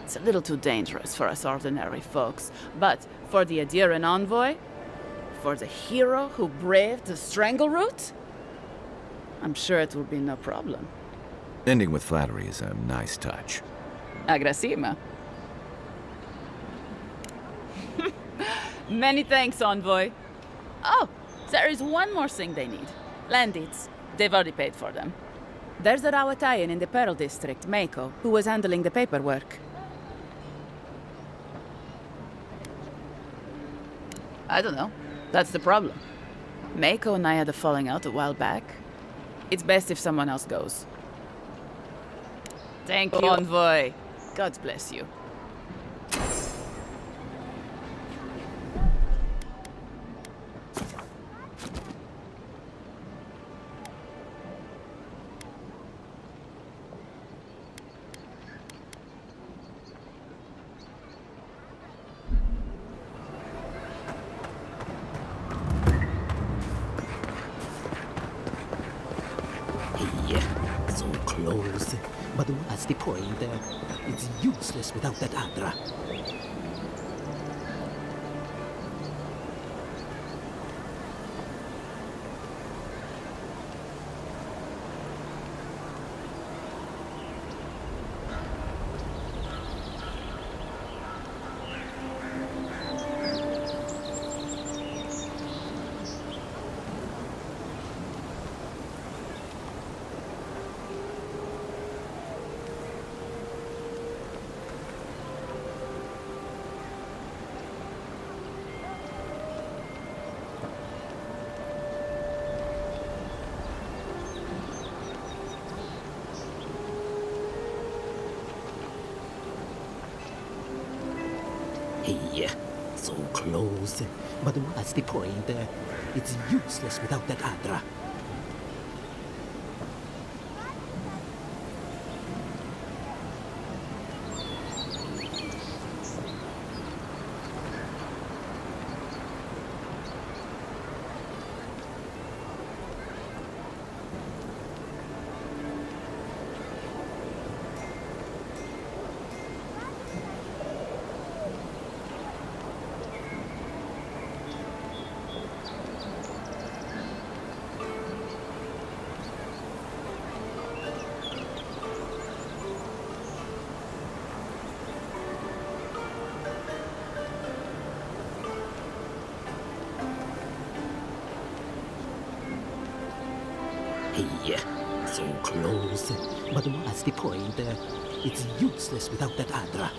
It's a little too dangerous for us ordinary folks, but for the Adirran envoy, for the hero who braved the strangle root, I'm sure it will be no problem. Ending with flattery is a nice touch. Agrasima. Many thanks, envoy. Oh, there is one more thing they need. Land deeds. They've already paid for them. There's a Rawatayan in the Pearl District, Mako, who was handling the paperwork. I don't know. That's the problem. Mako and I had a falling out a while back. It's best if someone else goes. Thank you, envoy. God bless you. So close. But what's the point? It's useless without that Adra. Hey, so close. But what's the point? It's useless without that Adra. Hey, So close. But what's the point? It's useless without that Adra.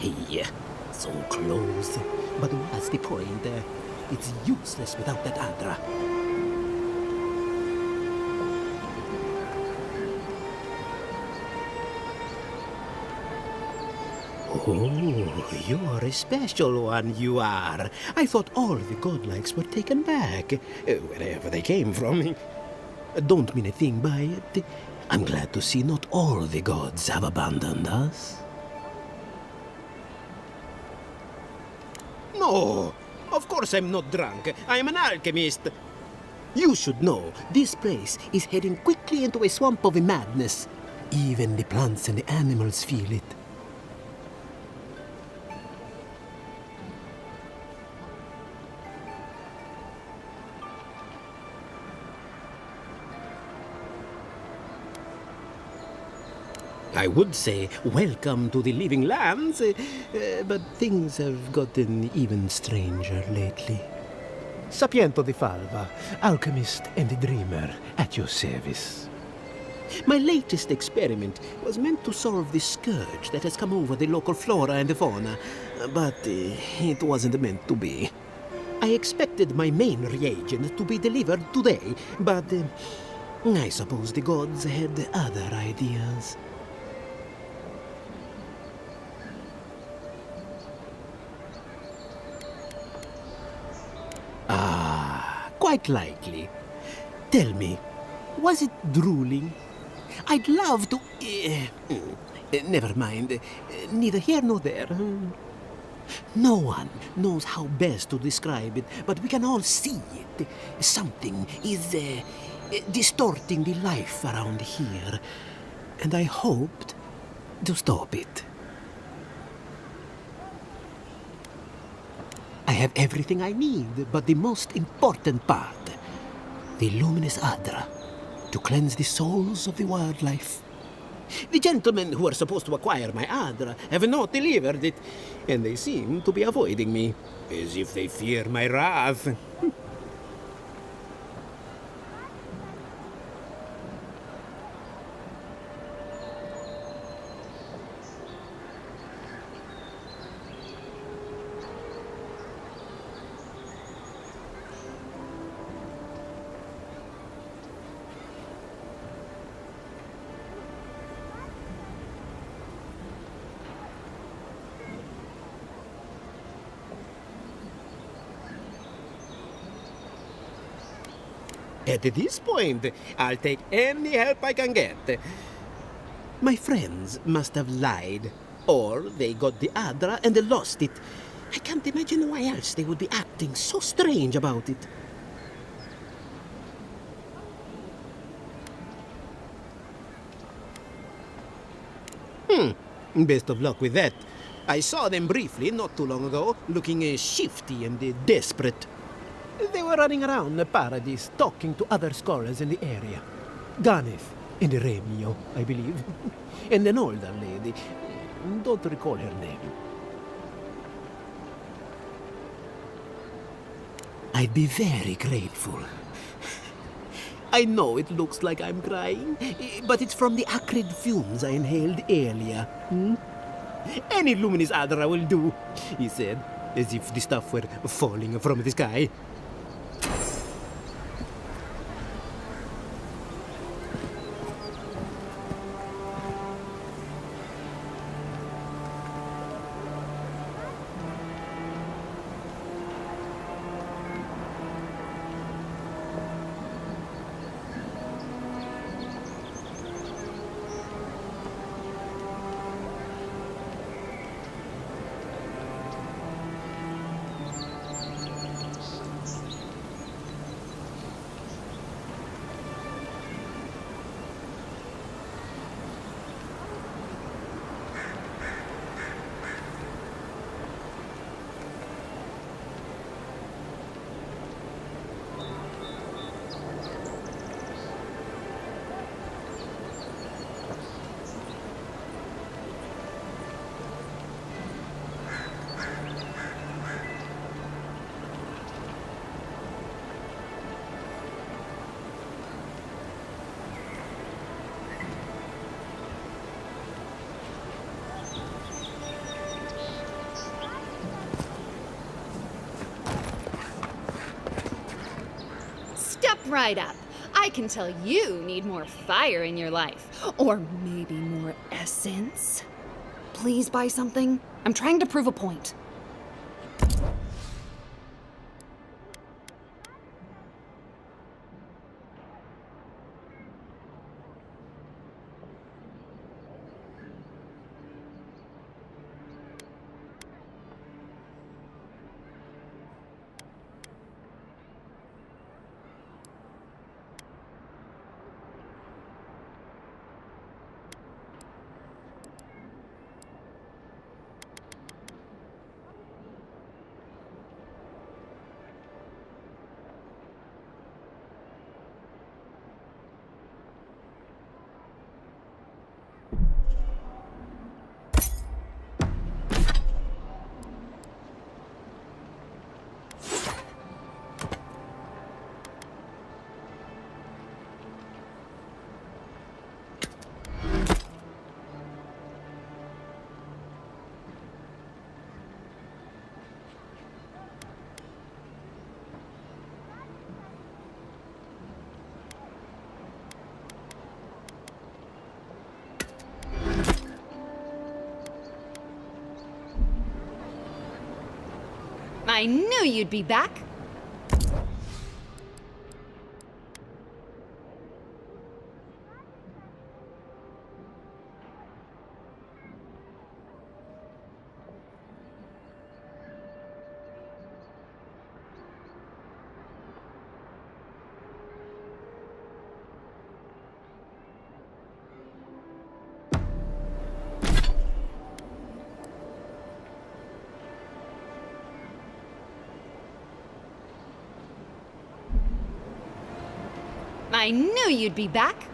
Hey, so close. But what's the point? It's useless without that Adra. Oh, you're a special one, you are. I thought all the godlikes were taken back, wherever they came from. Don't mean a thing by it. I'm glad to see not all the gods have abandoned us. No, of course I'm not drunk. I'm an alchemist. You should know, this place is heading quickly into a swamp of madness. Even the plants and the animals feel it. I would say welcome to the living lands, but things have gotten even stranger lately. Sapiento di Falva, alchemist and dreamer, at your service. My latest experiment was meant to solve the scourge that has come over the local flora and fauna, but it wasn't meant to be. I expected my main reagent to be delivered today, but I suppose the gods had other ideas. Quite likely. Tell me, was it drooling? I'd love to... never mind. Neither here nor there. No one knows how best to describe it, but we can all see it. Something is distorting the life around here, and I hoped to stop it. I have everything I need, but the most important part, the luminous Adra, to cleanse the souls of the wildlife. The gentlemen who are supposed to acquire my Adra have not delivered it, and they seem to be avoiding me, as if they fear my wrath. At this point, I'll take any help I can get. My friends must have lied, or they got the Adra and they lost it. I can't imagine why else they would be acting so strange about it. Best of luck with that. I saw them briefly not too long ago, looking shifty and desperate. They were running around the paradise, talking to other scholars in the area. Ganeth and Remio, I believe. And an older lady. Don't recall her name. I'd be very grateful. I know it looks like I'm crying, but it's from the acrid fumes I inhaled earlier. Any luminous Adra will do, he said, as if the stuff were falling from the sky. right up. I can tell you need more fire in your life. Or maybe more essence. Please buy something. I'm trying to prove a point. I knew you'd be back. I knew you'd be back.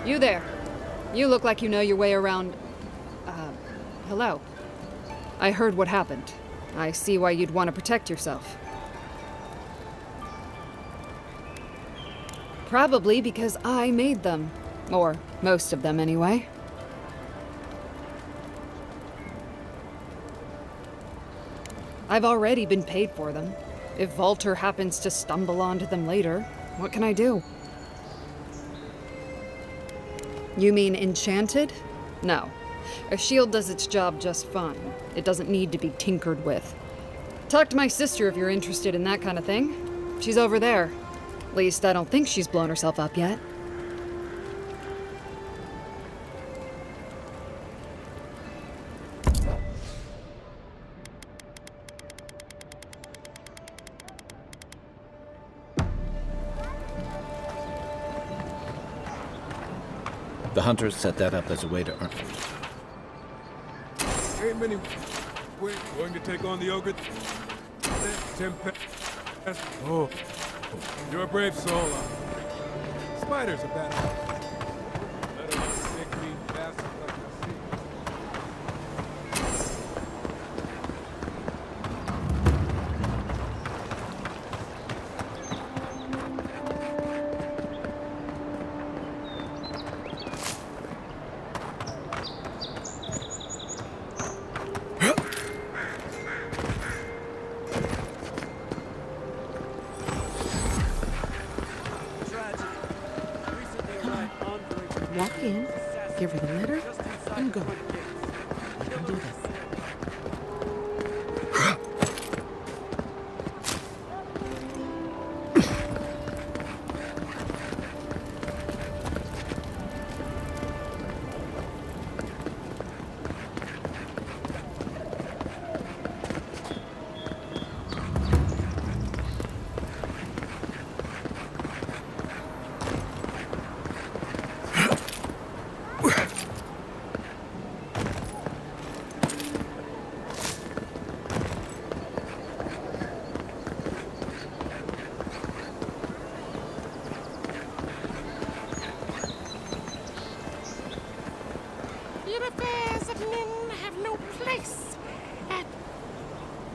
You there. You look like you know your way around... hello. I heard what happened. I see why you'd want to protect yourself. Probably because I made them. Or most of them, anyway. I've already been paid for them. If Volter happens to stumble onto them later, what can I do? You mean enchanted? No. A shield does its job just fine. It doesn't need to be tinkered with. Talk to my sister if you're interested in that kind of thing. She's over there. At least I don't think she's blown herself up yet. The hunters set that up as a way to earn... Ain't many... We're going to take on the ogre... Oh, you're a brave soul. Spiders are bad. Let alone sick, mean bastards like you Walk in, give her the letter, and go. We can do this.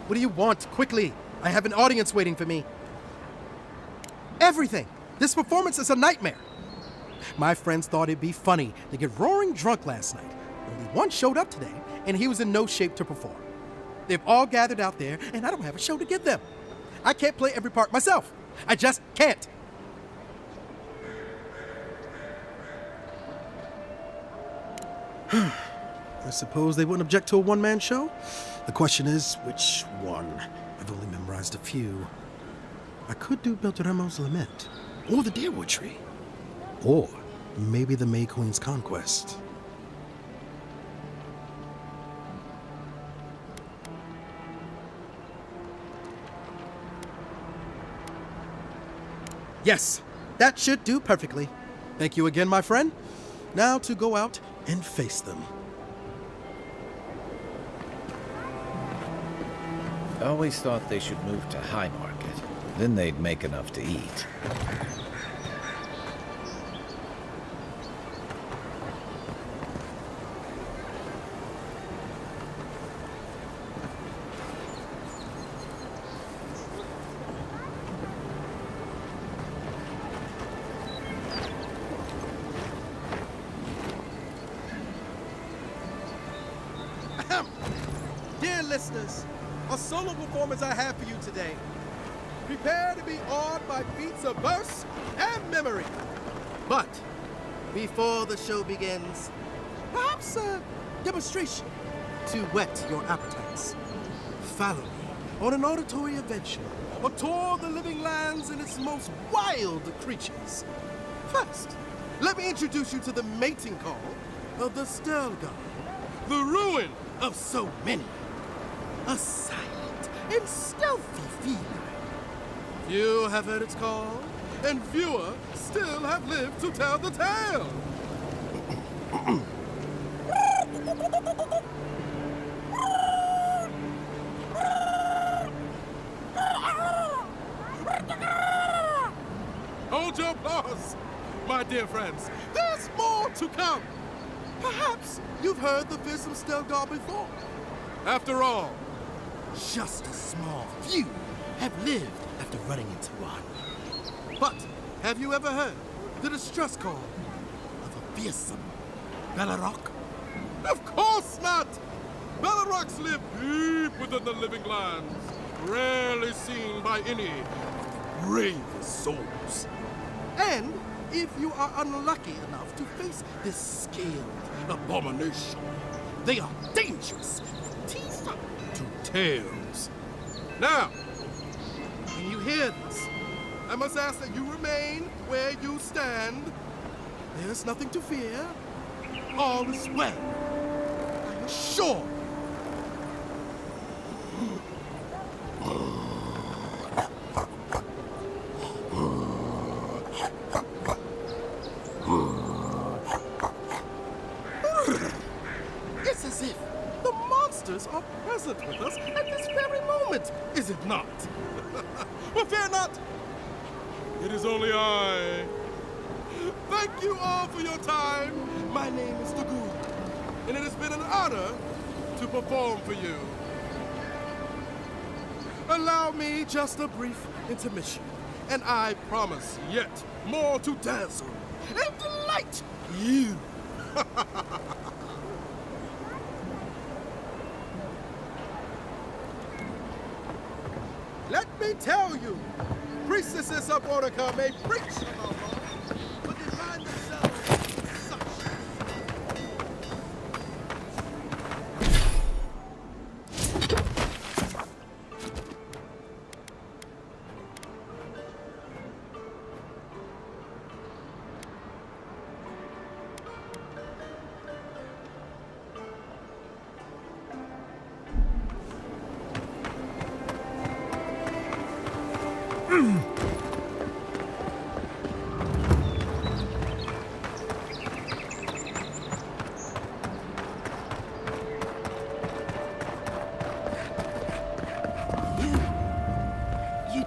What do you want? Quickly! I have an audience waiting for me. Everything! This performance is a nightmare! My friends thought it'd be funny to get roaring drunk last night. Only one showed up today, and he was in no shape to perform. They've all gathered out there, and I don't have a show to give them. I can't play every part myself. I just can't. I suppose they wouldn't object to a one-man show? The question is, which one? I've only memorized a few. I could do Beltramo's Lament, or the Deerwood Tree, or maybe the May Queen's Conquest. Yes, that should do perfectly. Thank you again, my friend. Now to go out and face them. I always thought they should move to High Market. Then they'd make enough to eat. Dear listeners, a solo performance I have for you today. Prepare to be awed by feats of verse and memory. But before the show begins, perhaps a demonstration to whet your appetites. Follow me on an auditory adventure, a tour of the living lands and its most wild creatures. First, let me introduce you to the mating call of the Stelgar, the ruin of so many. A silent and stealthy feline. Few have heard its call, and fewer still have lived to tell the tale. Hold your applause, my dear friends. There's more to come. Perhaps you've heard the fearsome Stelgar before. After all, just a small few have lived after running into one. But have you ever heard the distress call of a fearsome Bellarok? Of course not! Bellaroks live deep within the living lands, rarely seen by any of the bravest souls. And if you are unlucky enough to face this scaled abomination, they are dangerous from teeth to tails. Now, when you hear this, I must ask that you remain where you stand. There's nothing to fear. All is well. I assure you. present with us at this very moment, is it not? Well, fear not. It is only I. Thank you all for your time. My name is Dagoon, and it has been an honor to perform for you. Allow me just a brief intermission, and I promise yet more to dazzle and delight you. Let me tell you, priestesses of Orca may preach about law, but they find themselves such.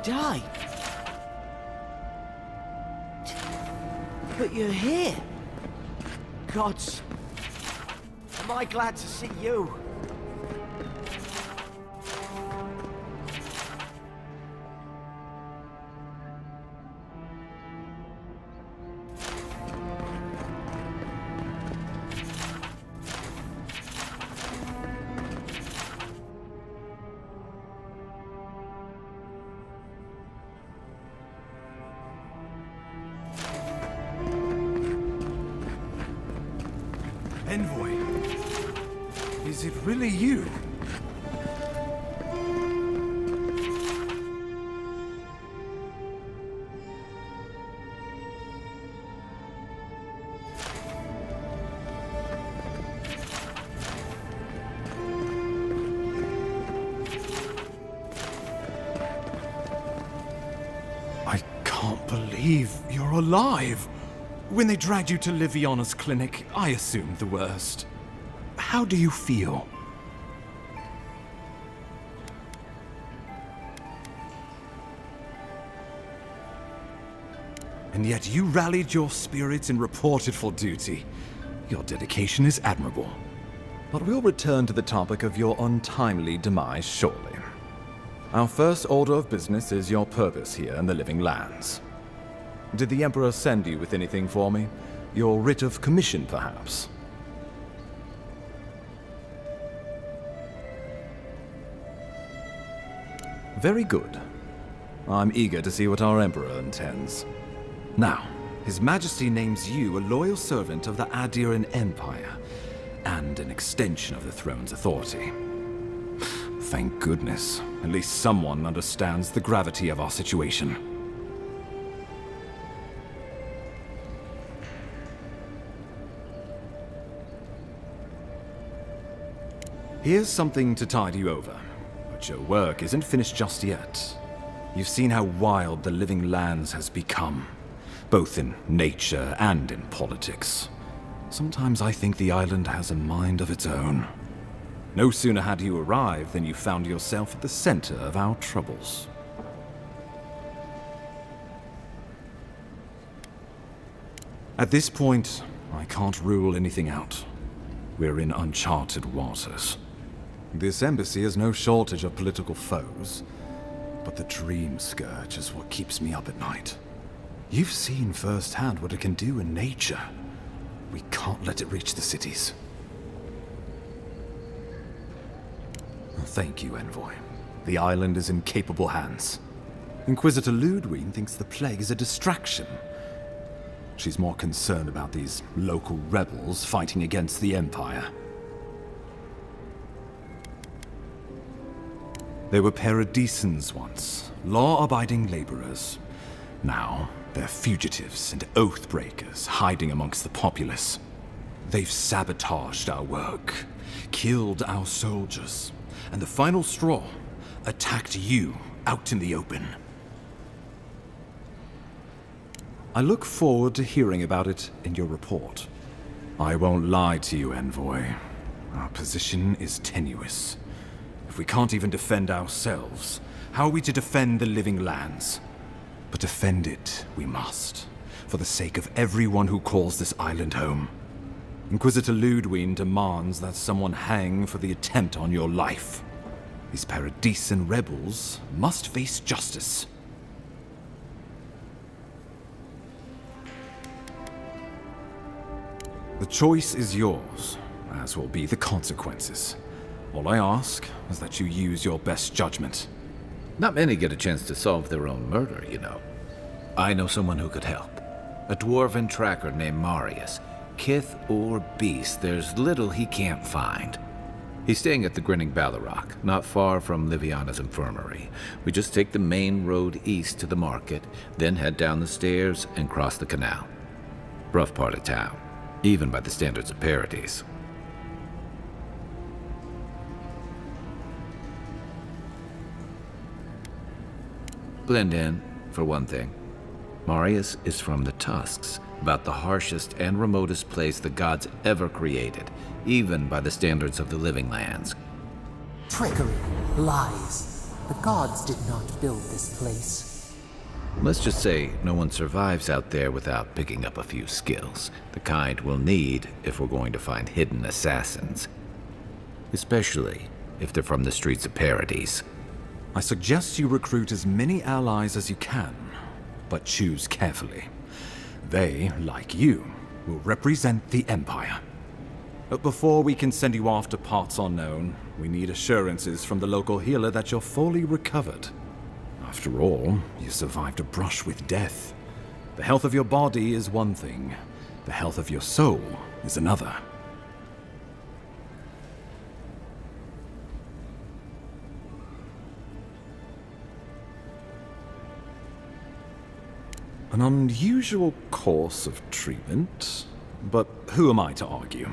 Die. But you're here. Gods. Am I glad to see you. Envoy, is it really you? I can't believe you're alive. When they dragged you to Liviona's clinic, I assumed the worst. How do you feel? And yet you rallied your spirits and reported for duty. Your dedication is admirable. But we'll return to the topic of your untimely demise shortly. Our first order of business is your purpose here in the Living Lands. Did the Emperor send you with anything for me? Your writ of commission, perhaps? Very good. I'm eager to see what our Emperor intends. Now, His Majesty names you a loyal servant of the Adiran Empire, and an extension of the throne's authority. Thank goodness. At least someone understands the gravity of our situation. Here's something to tide you over, but your work isn't finished just yet. You've seen how wild the Living Lands has become, both in nature and in politics. Sometimes I think the island has a mind of its own. No sooner had you arrived than you found yourself at the center of our troubles. At this point, I can't rule anything out. We're in uncharted waters. This embassy has no shortage of political foes, but the Dream Scourge is what keeps me up at night. You've seen firsthand what it can do in nature. We can't let it reach the cities. Thank you, Envoy. The island is in capable hands. Inquisitor Ludwig thinks the plague is a distraction. She's more concerned about these local rebels fighting against the Empire. They were paradisans once, law-abiding laborers. Now, they're fugitives and oath-breakers hiding amongst the populace. They've sabotaged our work, killed our soldiers, and the final straw, attacked you out in the open. I look forward to hearing about it in your report. I won't lie to you, Envoy. Our position is tenuous. If we can't even defend ourselves, how are we to defend the living lands? But defend it we must, for the sake of everyone who calls this island home. Inquisitor Ludwine demands that someone hang for the attempt on your life. These Paradisian rebels must face justice. The choice is yours, as will be the consequences. All I ask is that you use your best judgment. Not many get a chance to solve their own murder, you know. I know someone who could help. A dwarven tracker named Marius. Kith or beast, there's little he can't find. He's staying at the Grinning Ballarrock, not far from Liviana's infirmary. We just take the main road east to the market, then head down the stairs and cross the canal. Rough part of town, even by the standards of Paradis. Blend in, for one thing. Marius is from the Tusks, about the harshest and remotest place the gods ever created, even by the standards of the living lands. Trickery, lies. The gods did not build this place. Let's just say no one survives out there without picking up a few skills, the kind we'll need if we're going to find hidden assassins. Especially if they're from the streets of Paradis. I suggest you recruit as many allies as you can, but choose carefully. They, like you, will represent the Empire. But before we can send you off to parts unknown, we need assurances from the local healer that you're fully recovered. After all, you survived a brush with death. The health of your body is one thing. The health of your soul is another. An unusual course of treatment, but who am I to argue?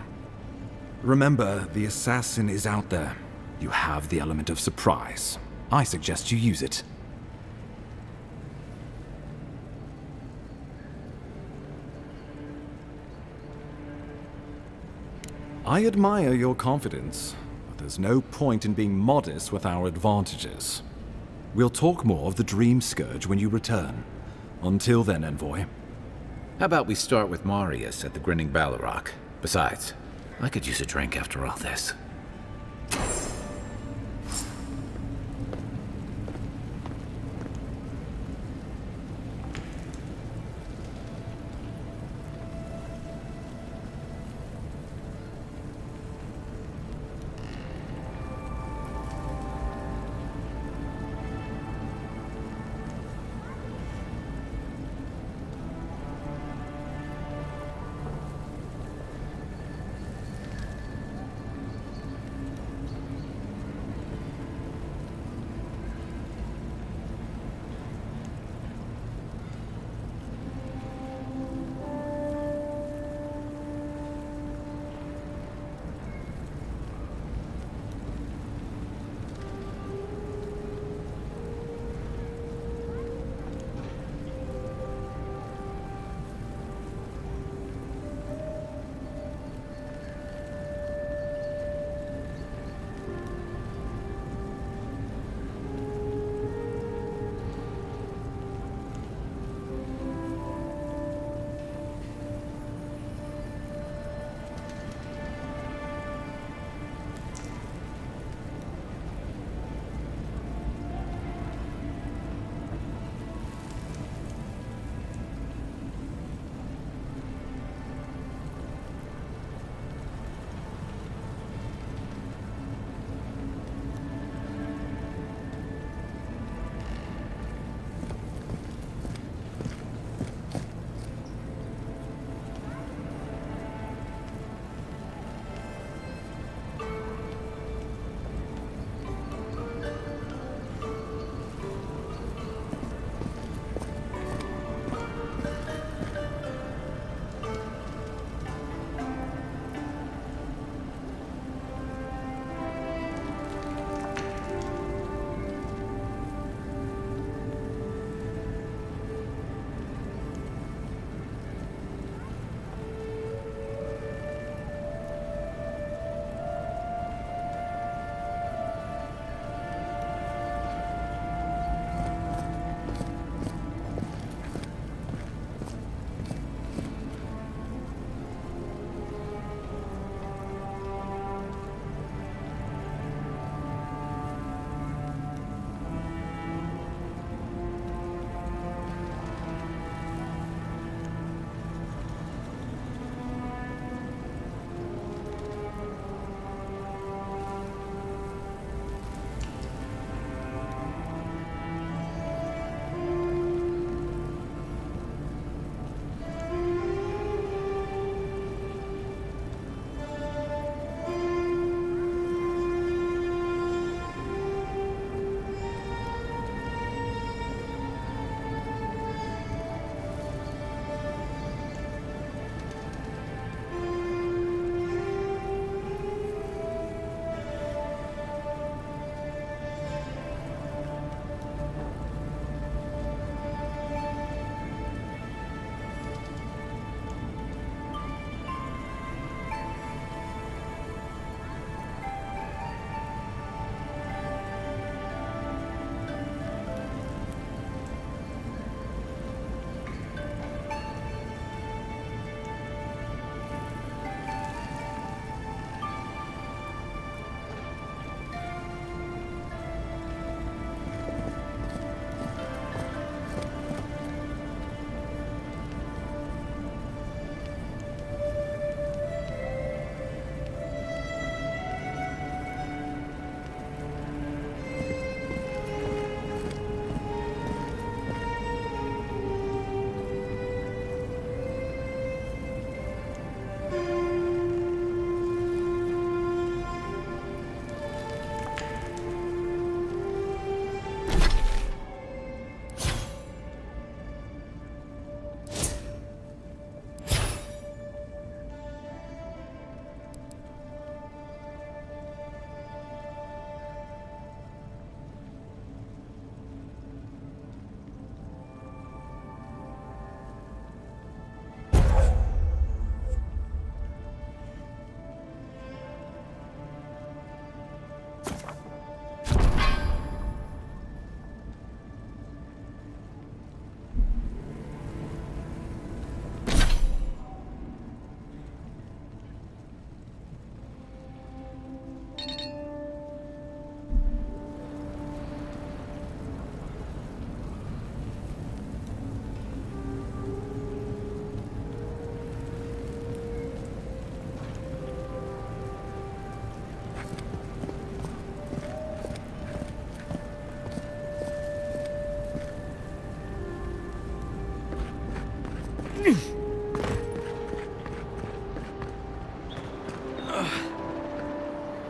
Remember, the assassin is out there. You have the element of surprise. I suggest you use it. I admire your confidence, but there's no point in being modest with our advantages. We'll talk more of the Dream Scourge when you return. Until then, Envoy. How about we start with Marius at the Grinning Ballarrock? Besides, I could use a drink after all this.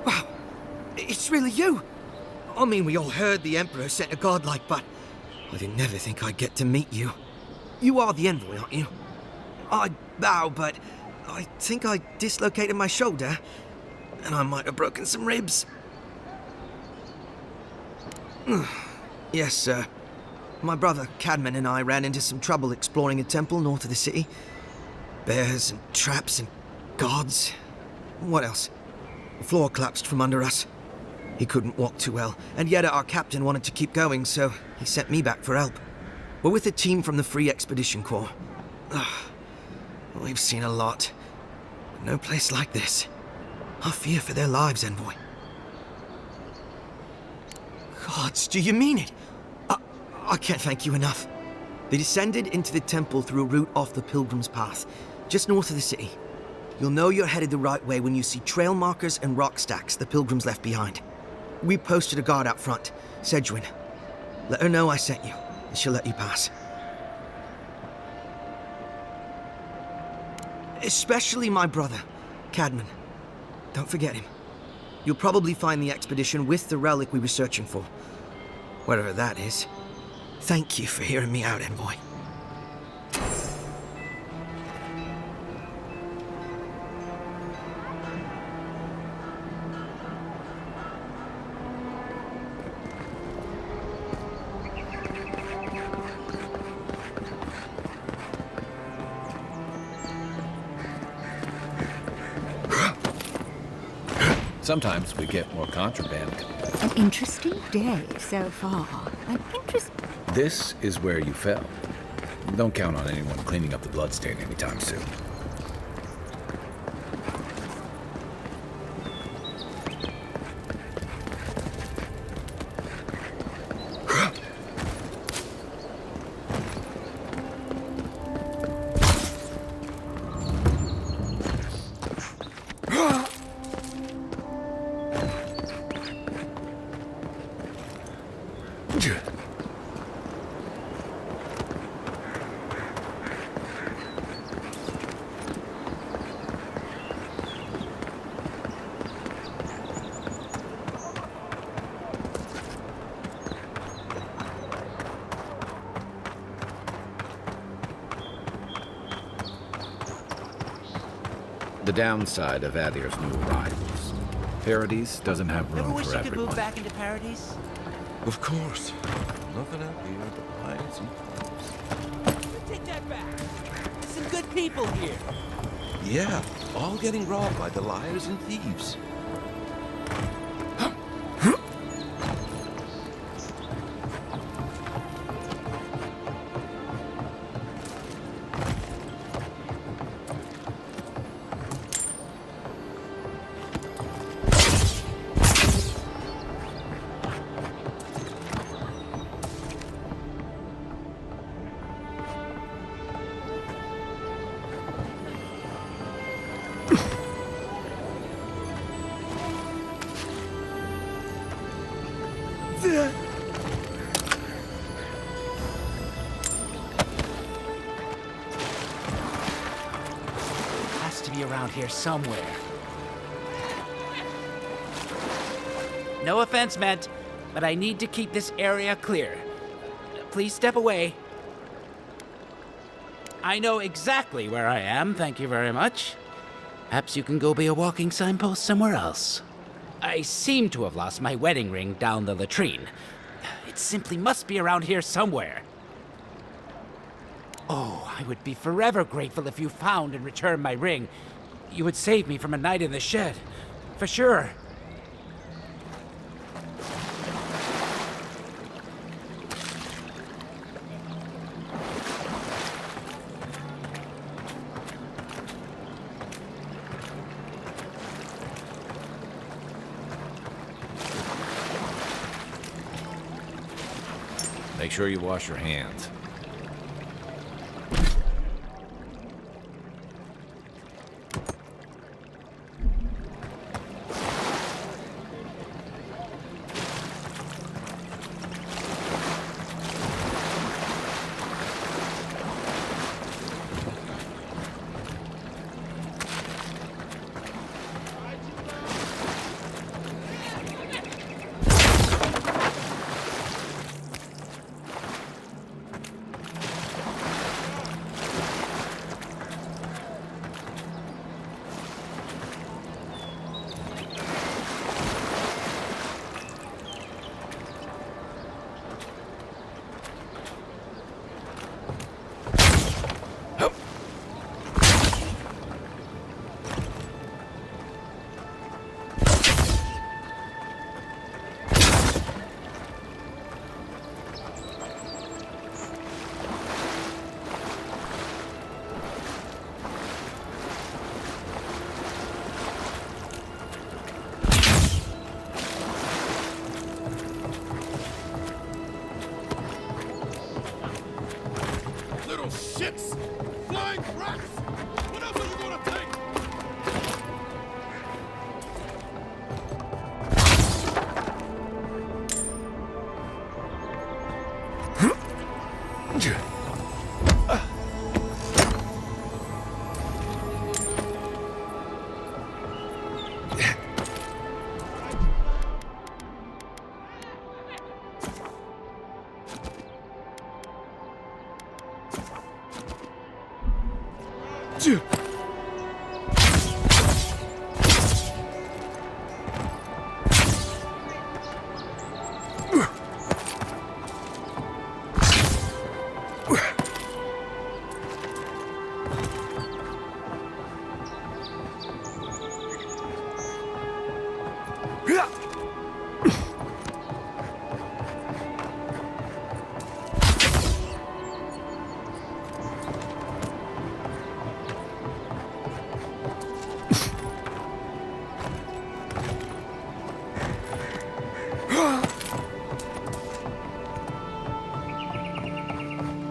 Wow, it's really you. I mean, we all heard the Emperor sent a godlike, but I didn't never think I'd get to meet you. You are the envoy, aren't you? I bow, but I think I dislocated my shoulder, and I might have broken some ribs. Yes, sir. My brother, Cadman, and I ran into some trouble exploring a temple north of the city. Bears and traps and guards. What else? The floor collapsed from under us. He couldn't walk too well, and yet our captain wanted to keep going, so he sent me back for help. We're with a team from the Free Expedition Corps. We've seen a lot. But no place like this. I fear for their lives, envoy. Gods, do you mean it? I can't thank you enough. They descended into the temple through a route off the Pilgrim's Path, just north of the city. You'll know you're headed the right way when you see trail markers and rock stacks the Pilgrims left behind. We posted a guard out front, Sedgwin. Let her know I sent you, and she'll let you pass. Especially my brother, Cadman. Don't forget him. You'll probably find the expedition with the relic we were searching for. Whatever that is. Thank you for hearing me out, envoy. Sometimes we get more contraband. An interesting day so far. This is where you fell. Don't count on anyone cleaning up the bloodstain anytime soon. The downside of Adhir's new arrivals. Paradise doesn't have room Ever wish for you could everyone. move back into Paradise? Of course. Nothing out here but lions and Take that back. There's some good people here. yeah, all getting robbed by the liars and thieves. Has to be around here somewhere. No offense meant, but I need to keep this area clear. Please step away. I know exactly where I am, thank you very much. Perhaps you can go be a walking signpost somewhere else. I seem to have lost my wedding ring down the latrine. It simply must be around here somewhere. Oh, I would be forever grateful if you found and returned my ring. You would save me from a night in the shed. For sure. Make sure you wash your hands. flying traps! What else are you gonna take?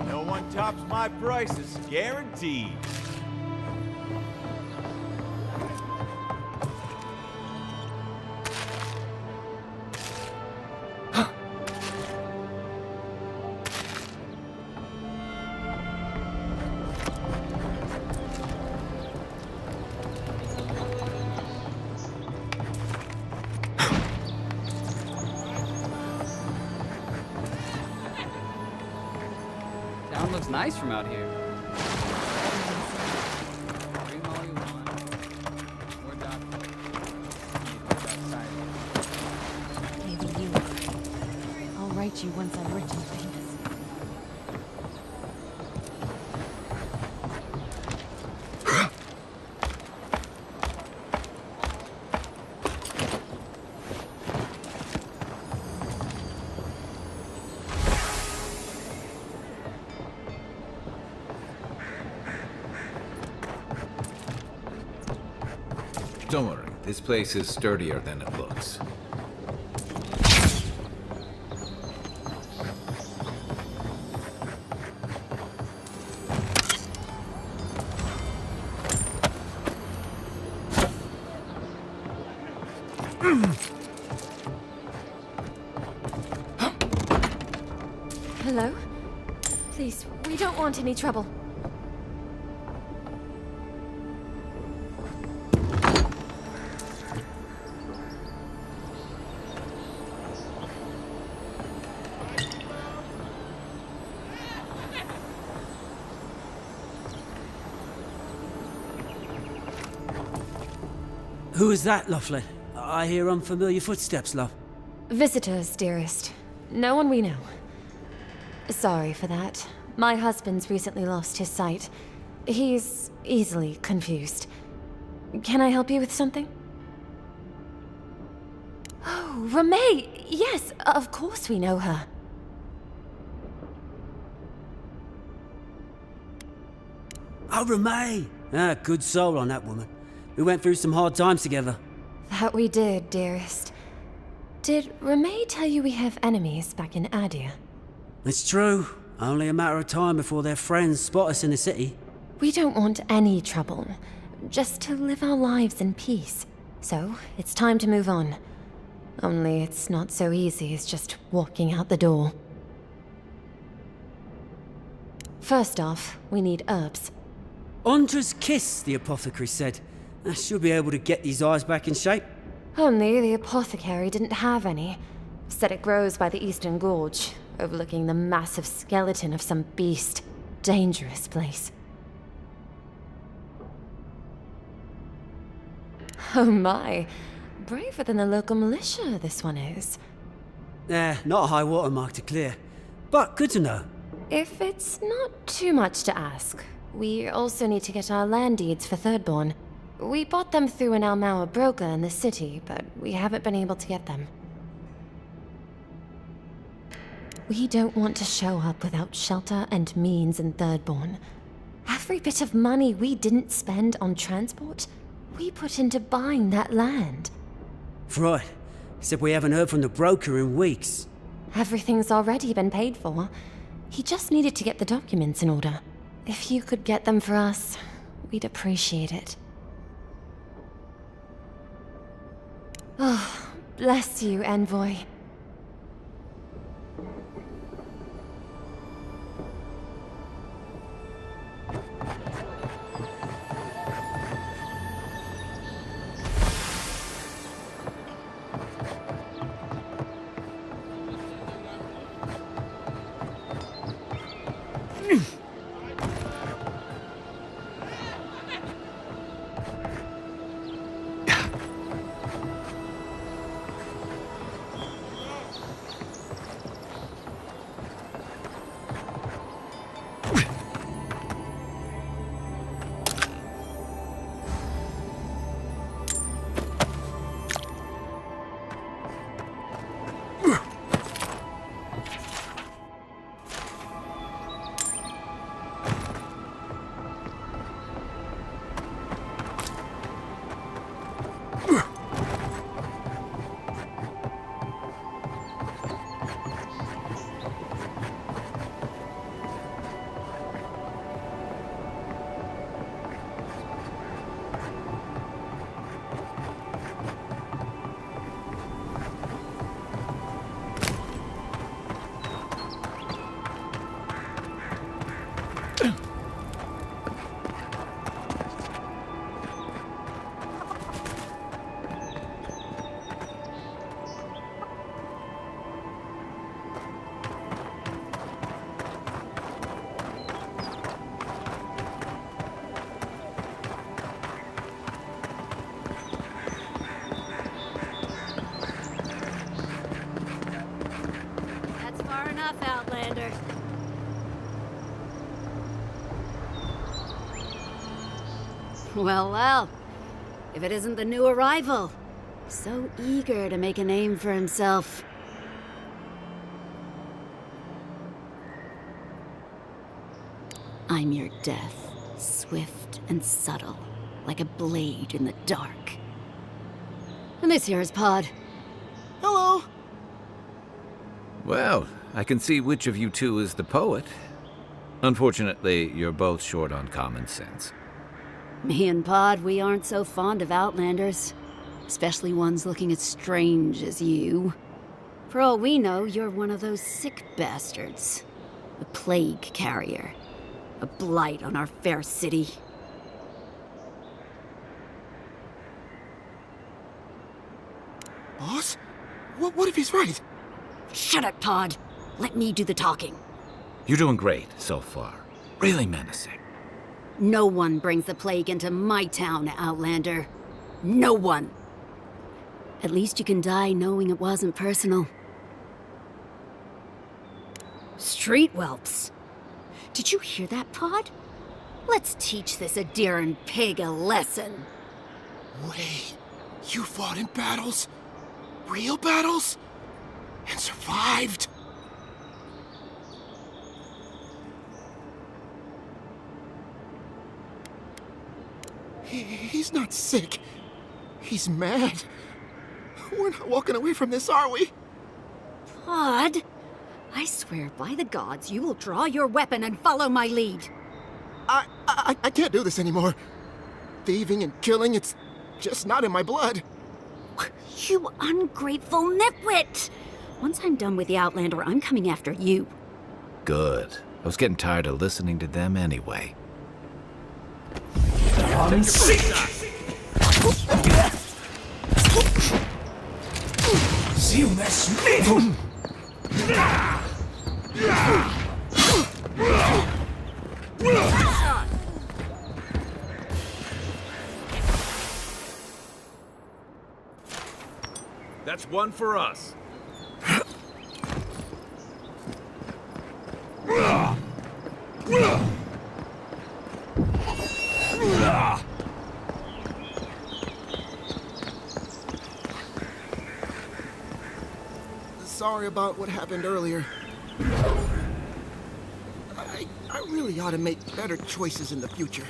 No one tops my prices, guaranteed. Town looks nice from out here. Dream all you want. Or not. Maybe you. I'll write you once I'm rich and famous. Don't worry, this place is sturdier than it looks. Hello? Please, we don't want any trouble. Who is that, Lovely? I hear unfamiliar footsteps, love. Visitors, dearest. No one we know. Sorry for that. My husband's recently lost his sight. He's easily confused. Can I help you with something? Oh, Ramay! Yes, of course we know her. Oh, Ramay! Ah, good soul on that woman. We went through some hard times together. That we did, dearest. Did Ramay tell you we have enemies back in Adia? It's true. Only a matter of time before their friends spot us in the city. We don't want any trouble. Just to live our lives in peace. So, it's time to move on. Only it's not so easy as just walking out the door. First off, we need herbs. Ondra's kiss, the apothecary said. She'll be able to get these eyes back in shape. Only the apothecary didn't have any. Said it grows by the Eastern Gorge, overlooking the massive skeleton of some beast. Dangerous place. Oh my. Braver than the local militia, this one is. Not a high water mark to clear. But good to know. If it's not too much to ask, we also need to get our land deeds for Thirdborn. We bought them through an Almaua broker in the city, but we haven't been able to get them. We don't want to show up without shelter and means in Thirdborn. Every bit of money we didn't spend on transport, we put into buying that land. Right. Except we haven't heard from the broker in weeks. Everything's already been paid for. He just needed to get the documents in order. If you could get them for us, we'd appreciate it. Oh, bless you, Envoy. Outlander. Well, well. If it isn't the new arrival. So eager to make a name for himself. I'm your death, swift and subtle, like a blade in the dark. And this here is Pod. Hello! Well, I can see which of you two is the poet. Unfortunately, you're both short on common sense. Me and Pod, we aren't so fond of Outlanders. Especially ones looking as strange as you. For all we know, you're one of those sick bastards. A plague carrier. A blight on our fair city. Boss? What if he's right? Shut up, Pod. Let me do the talking. You're doing great so far. Really menacing. No one brings the plague into my town, Outlander. No one. At least you can die knowing it wasn't personal. Street whelps. Did you hear that, Pod? Let's teach this Adiran pig a lesson. Wait, you fought in battles? Real battles? And survived? He's not sick. He's mad. We're not walking away from this, are we? Pod, I swear by the gods you will draw your weapon and follow my lead. I can't do this anymore. Thieving and killing, it's just not in my blood. You ungrateful nitwit! Once I'm done with the Outlander, I'm coming after you. Good. I was getting tired of listening to them anyway. That's one for us. Sorry about what happened earlier. I really ought to make better choices in the future.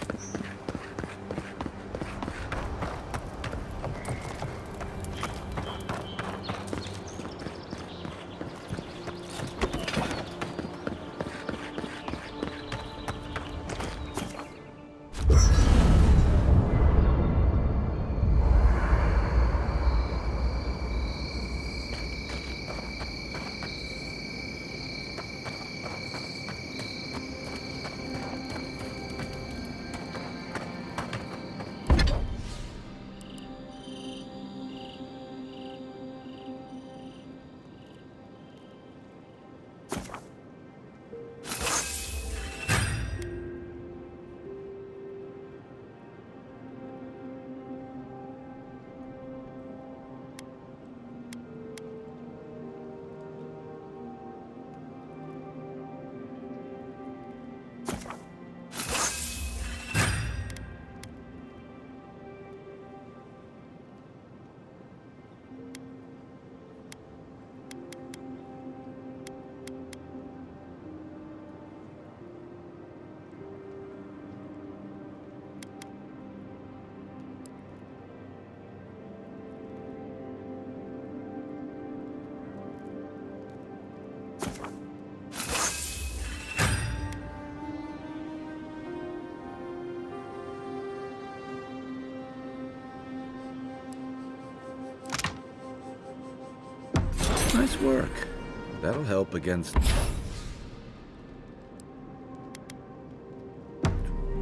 Nice work. That'll help against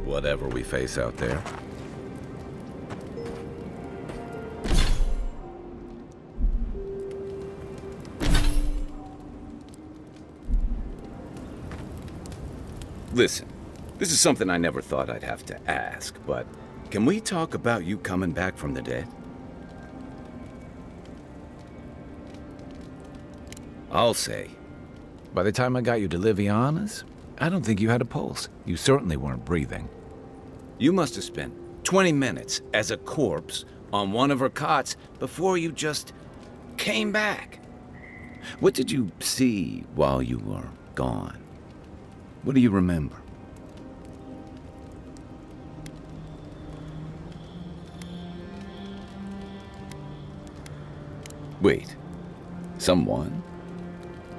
whatever we face out there. Listen, this is something I never thought I'd have to ask, but can we talk about you coming back from the dead? I'll say, by the time I got you to Liviana's, I don't think you had a pulse. You certainly weren't breathing. You must have spent 20 minutes as a corpse on one of her cots before you just came back. What did you see while you were gone? What do you remember? Wait, someone?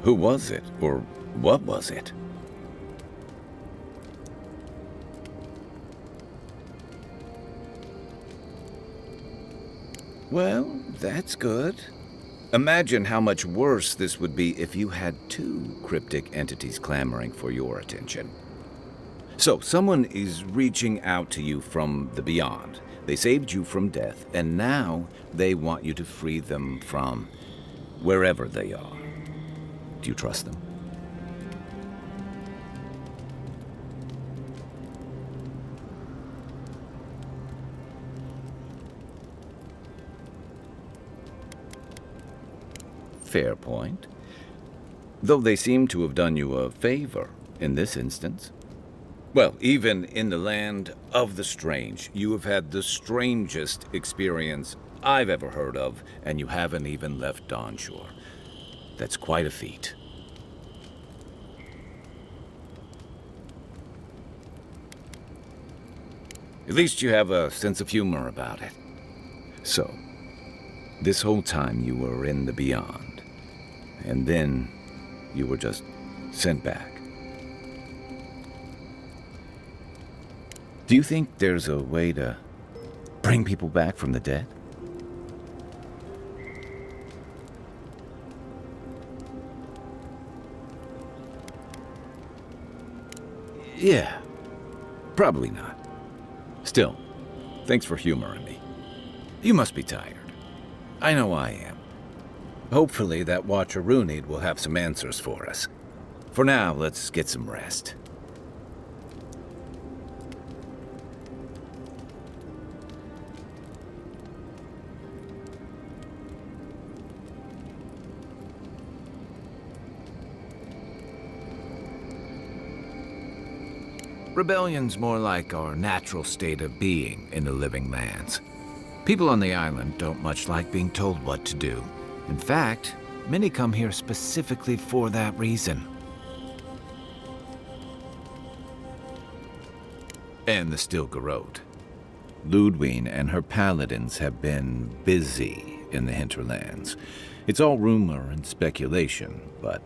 Who was it, or what was it? Well, that's good. Imagine how much worse this would be if you had two cryptic entities clamoring for your attention. So, someone is reaching out to you from the beyond. They saved you from death, and now they want you to free them from wherever they are. Do you trust them? Fair point. Though they seem to have done you a favor in this instance. Well, even in the land of the strange, you have had the strangest experience I've ever heard of, and you haven't even left Dawnshore. That's quite a feat. At least you have a sense of humor about it. So, this whole time you were in the beyond, and then you were just sent back. Do you think there's a way to bring people back from the dead? Yeah, probably not. Still, thanks for humoring me. You must be tired. I know I am. Hopefully that Watcher Runid will have some answers for us. For now, let's get some rest. Rebellion's more like our natural state of being in the living lands. People on the island don't much like being told what to do. In fact, many come here specifically for that reason. And the Stilgarrode. Ludwine and her paladins have been busy in the hinterlands. It's all rumor and speculation, but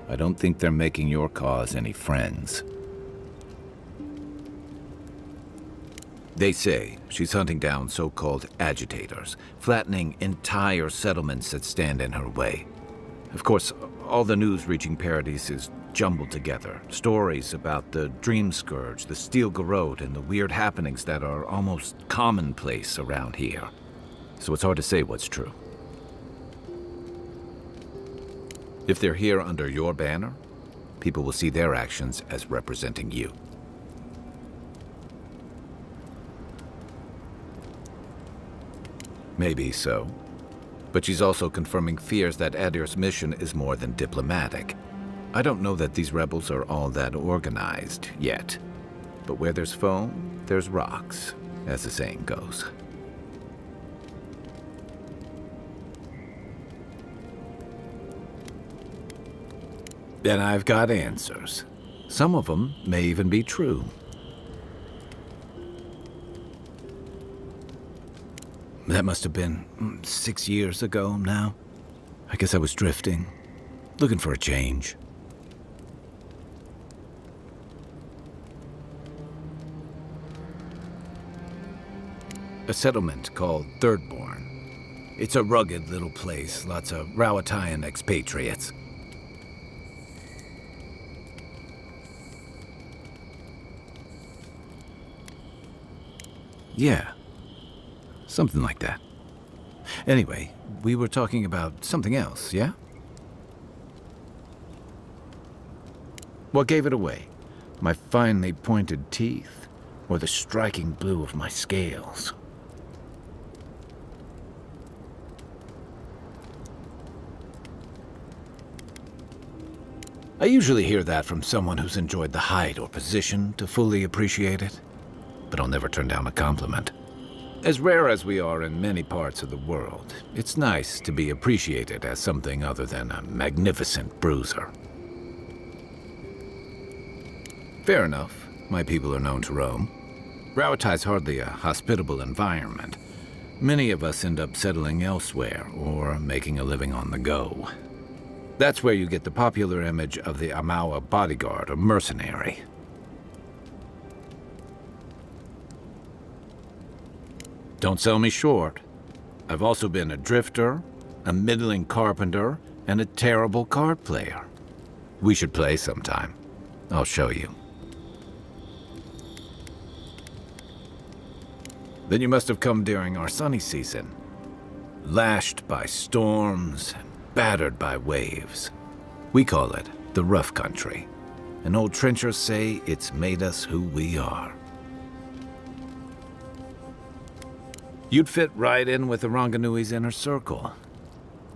I don't think they're making your cause any friends. They say she's hunting down so-called agitators, flattening entire settlements that stand in her way. Of course, all the news reaching Paradis is jumbled together. Stories about the Dream Scourge, the Stilgarrode, and the weird happenings that are almost commonplace around here. So it's hard to say what's true. If they're here under your banner, people will see their actions as representing you. Maybe so. But she's also confirming fears that Adir's mission is more than diplomatic. I don't know that these rebels are all that organized yet. But where there's foam, there's rocks, as the saying goes. And I've got answers. Some of them may even be true. That must have been 6 years ago now. I guess I was drifting, looking for a change. A settlement called Thirdborn. It's a rugged little place, lots of Rawatayan expatriates. Yeah, something like that. Anyway, we were talking about something else, yeah? What gave it away? My finely pointed teeth, or the striking blue of my scales? I usually hear that from someone who's enjoyed the height or position to fully appreciate it, but I'll never turn down a compliment. As rare as we are in many parts of the world, it's nice to be appreciated as something other than a magnificent bruiser. Fair enough. My people are known to roam. Rawatai's hardly a hospitable environment. Many of us end up settling elsewhere or making a living on the go. That's where you get the popular image of the Amawa bodyguard or mercenary. Don't sell me short. I've also been a drifter, a middling carpenter, and a terrible card player. We should play sometime. I'll show you. Then you must have come during our sunny season. Lashed by storms and battered by waves. We call it the rough country. And old trenchers say it's made us who we are. You'd fit right in with the Ranganui's inner circle.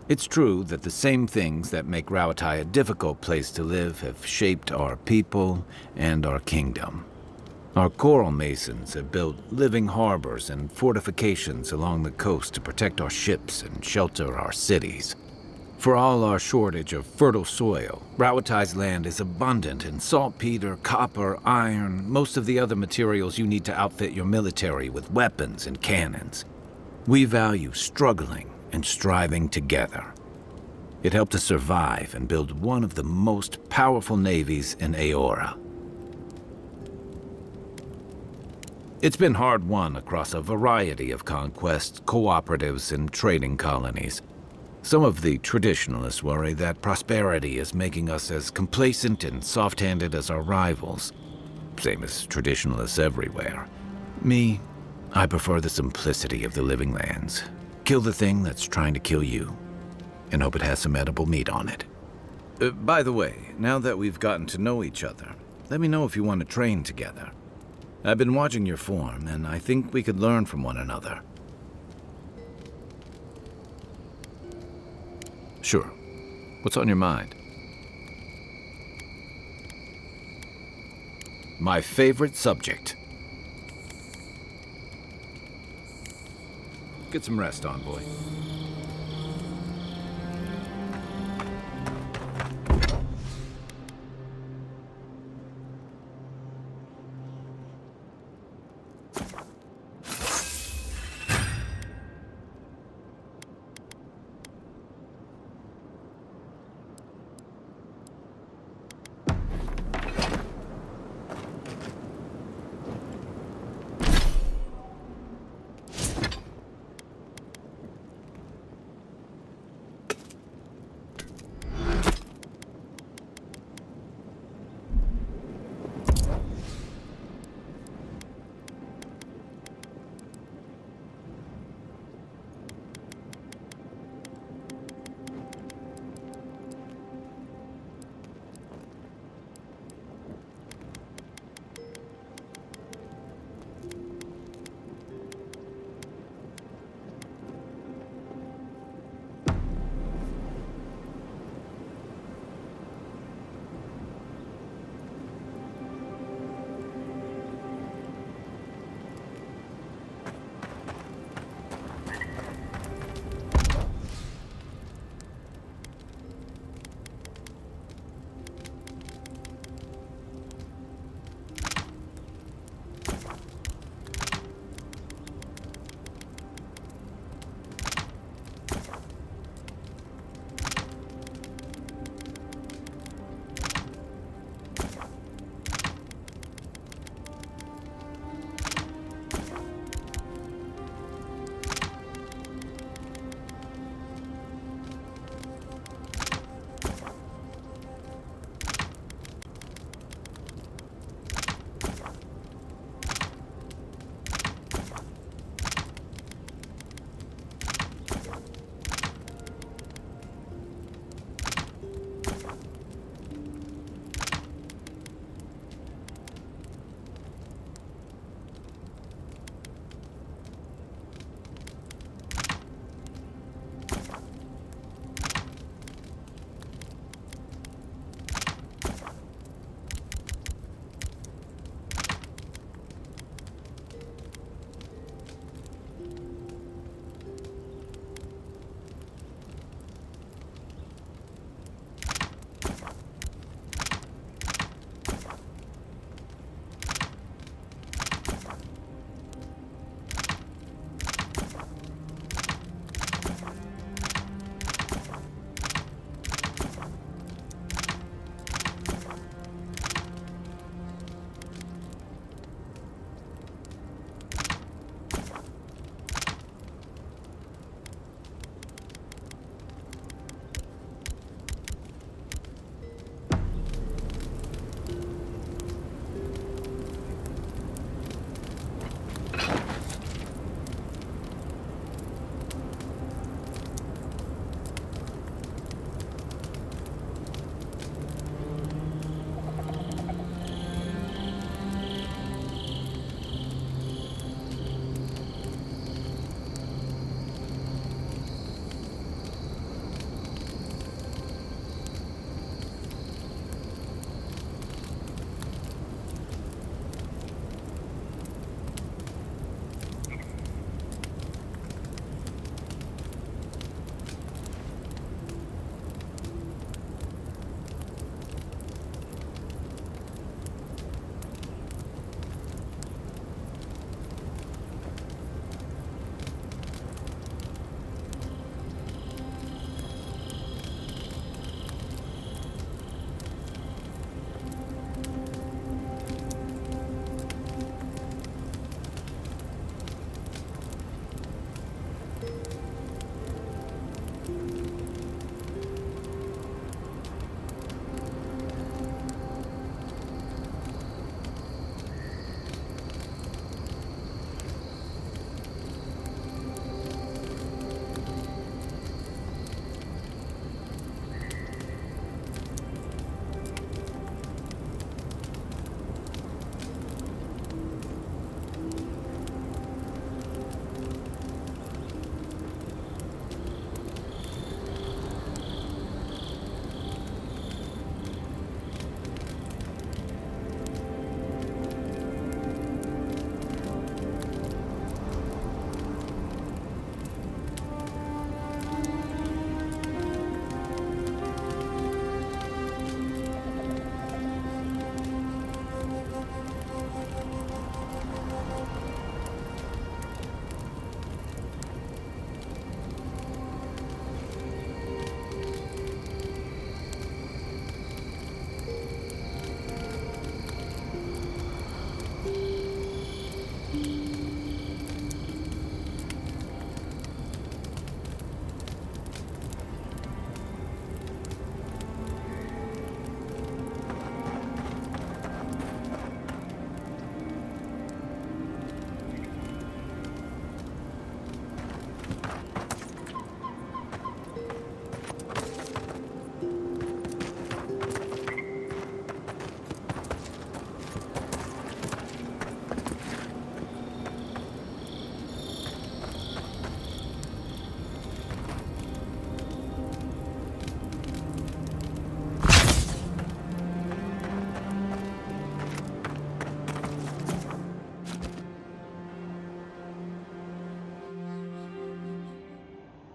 It's true that the same things that make Rawatai a difficult place to live have shaped our people and our kingdom. Our coral masons have built living harbors and fortifications along the coast to protect our ships and shelter our cities. For all our shortage of fertile soil, Rawatai's land is abundant in saltpeter, copper, iron, most of the other materials you need to outfit your military with weapons and cannons. We value struggling and striving together. It helped us survive and build one of the most powerful navies in Eora. It's been hard-won across a variety of conquests, cooperatives, and trading colonies. Some of the traditionalists worry that prosperity is making us as complacent and soft-handed as our rivals. Same as traditionalists everywhere. Me, I prefer the simplicity of the living lands. Kill the thing that's trying to kill you, and hope it has some edible meat on it. By the way, now that we've gotten to know each other, let me know if you want to train together. I've been watching your form, and I think we could learn from one another. Sure. What's on your mind? My favorite subject. Get some rest, envoy.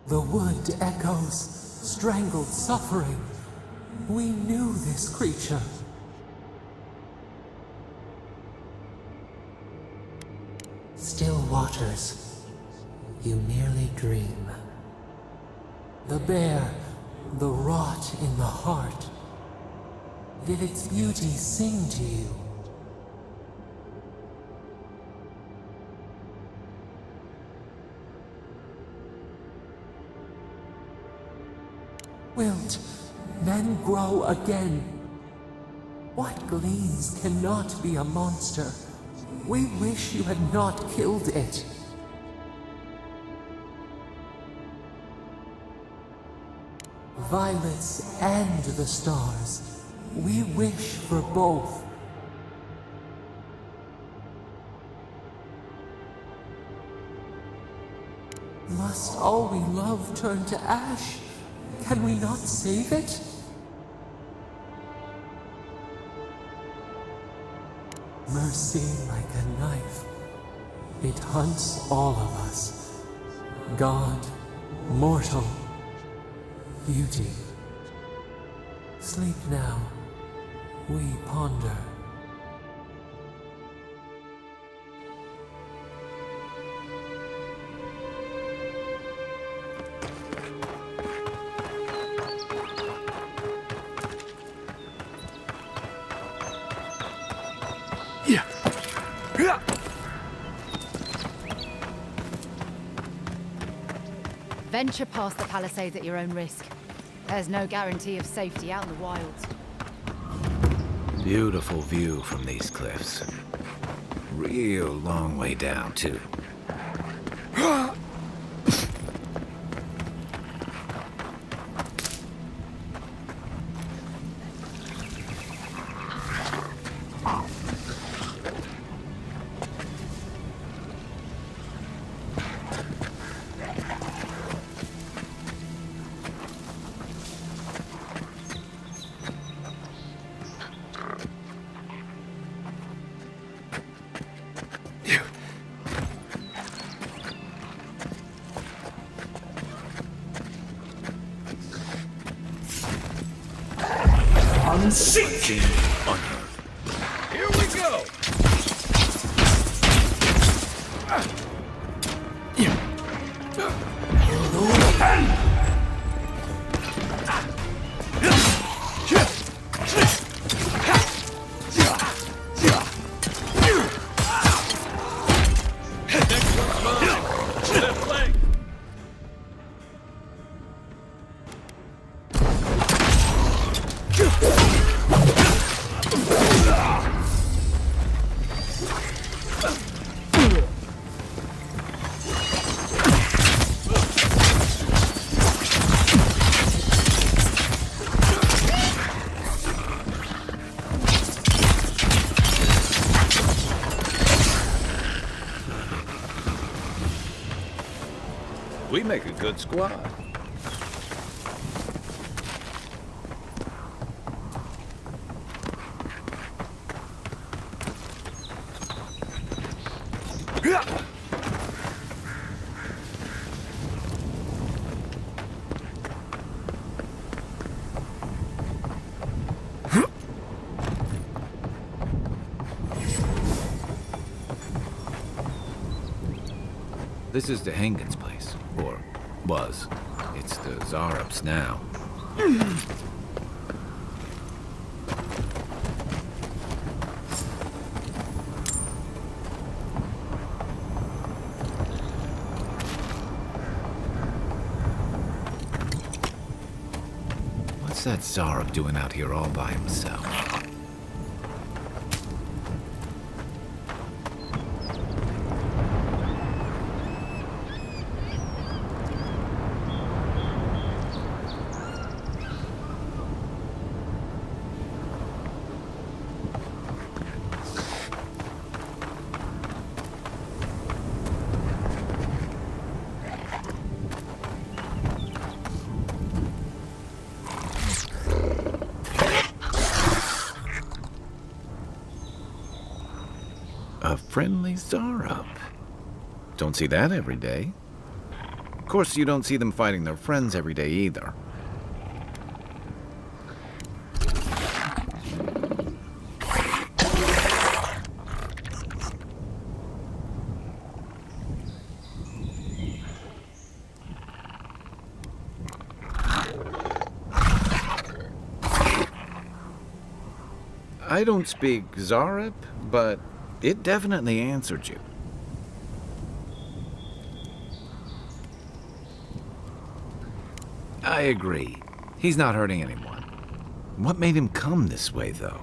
The wood echoes, strangled suffering. We knew this creature. Still waters, you merely dream. The bear, the rot in the heart. Did its beauty sing to you? Wilt, then grow again. What gleams cannot be a monster? We wish you had not killed it. Violets and the stars. We wish for both. Must all we love turn to ash? Can we not save it? Mercy like a knife. It hunts all of us. God, mortal, beauty. Sleep now. We ponder. Venture past the palisades at your own risk. There's no guarantee of safety out in the wilds. Beautiful view from these cliffs. Real long way down, too. Unseen. Here we go! We make a good squad. This is the Hengen's place, or was. It's the Zarup's now. What's that Zarup doing out here all by himself? A friendly Zarup. Don't see that every day. course, you don't see them fighting their friends every day either. I don't speak Zarep, but it definitely answered you. I agree. He's not hurting anyone. What made him come this way, though?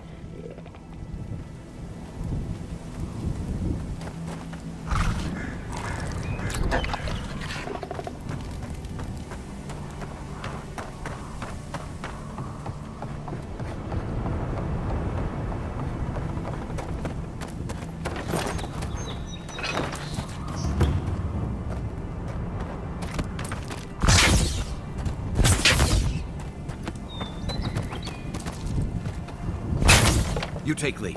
You take lead.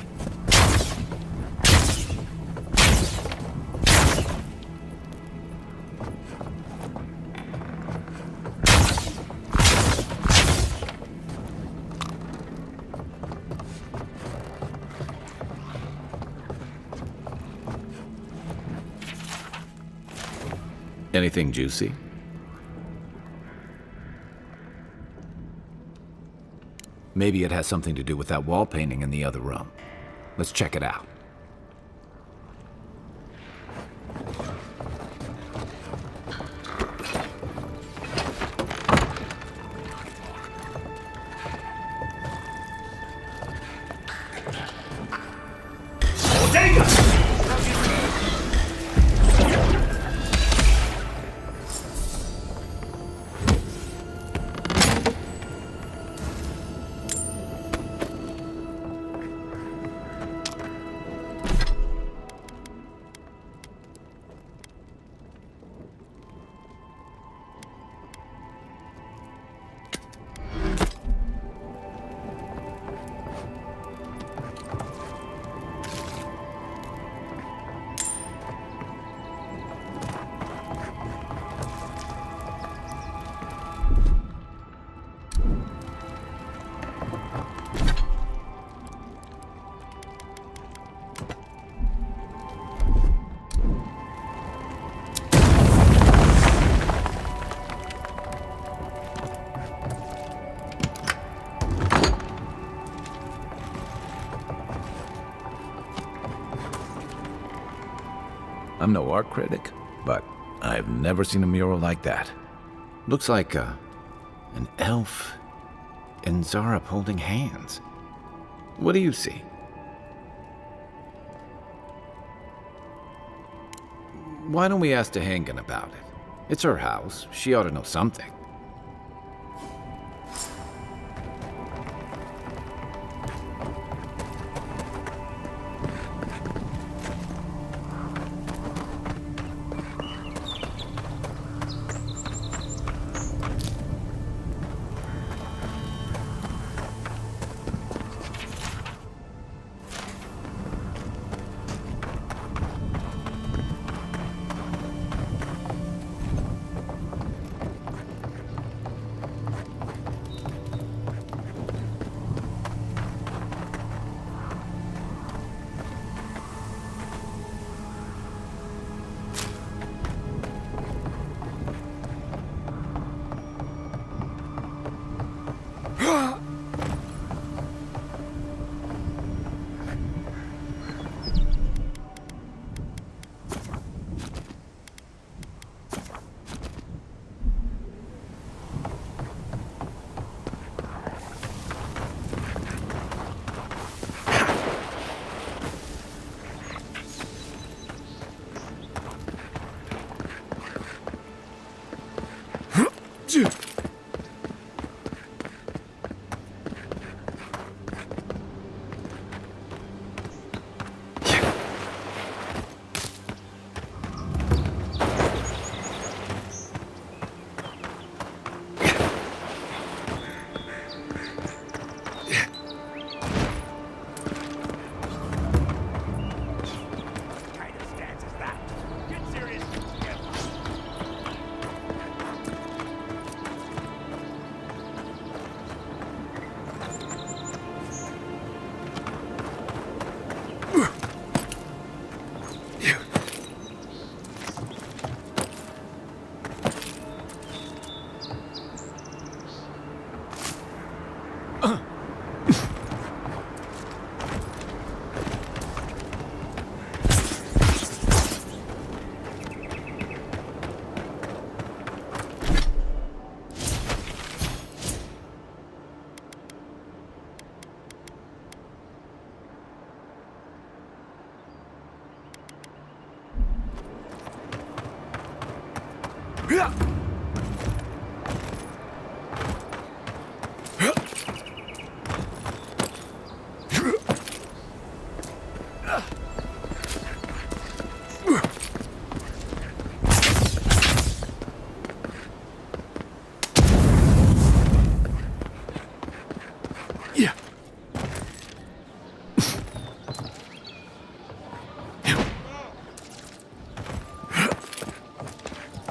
Anything juicy? Maybe it has something to do with that wall painting in the other room. Let's check it out. I'm no art critic, but I've never seen a mural like that. Looks like an elf and Zarep holding hands. What do you see? Why don't we ask Tehangan about it? It's her house. She ought to know something.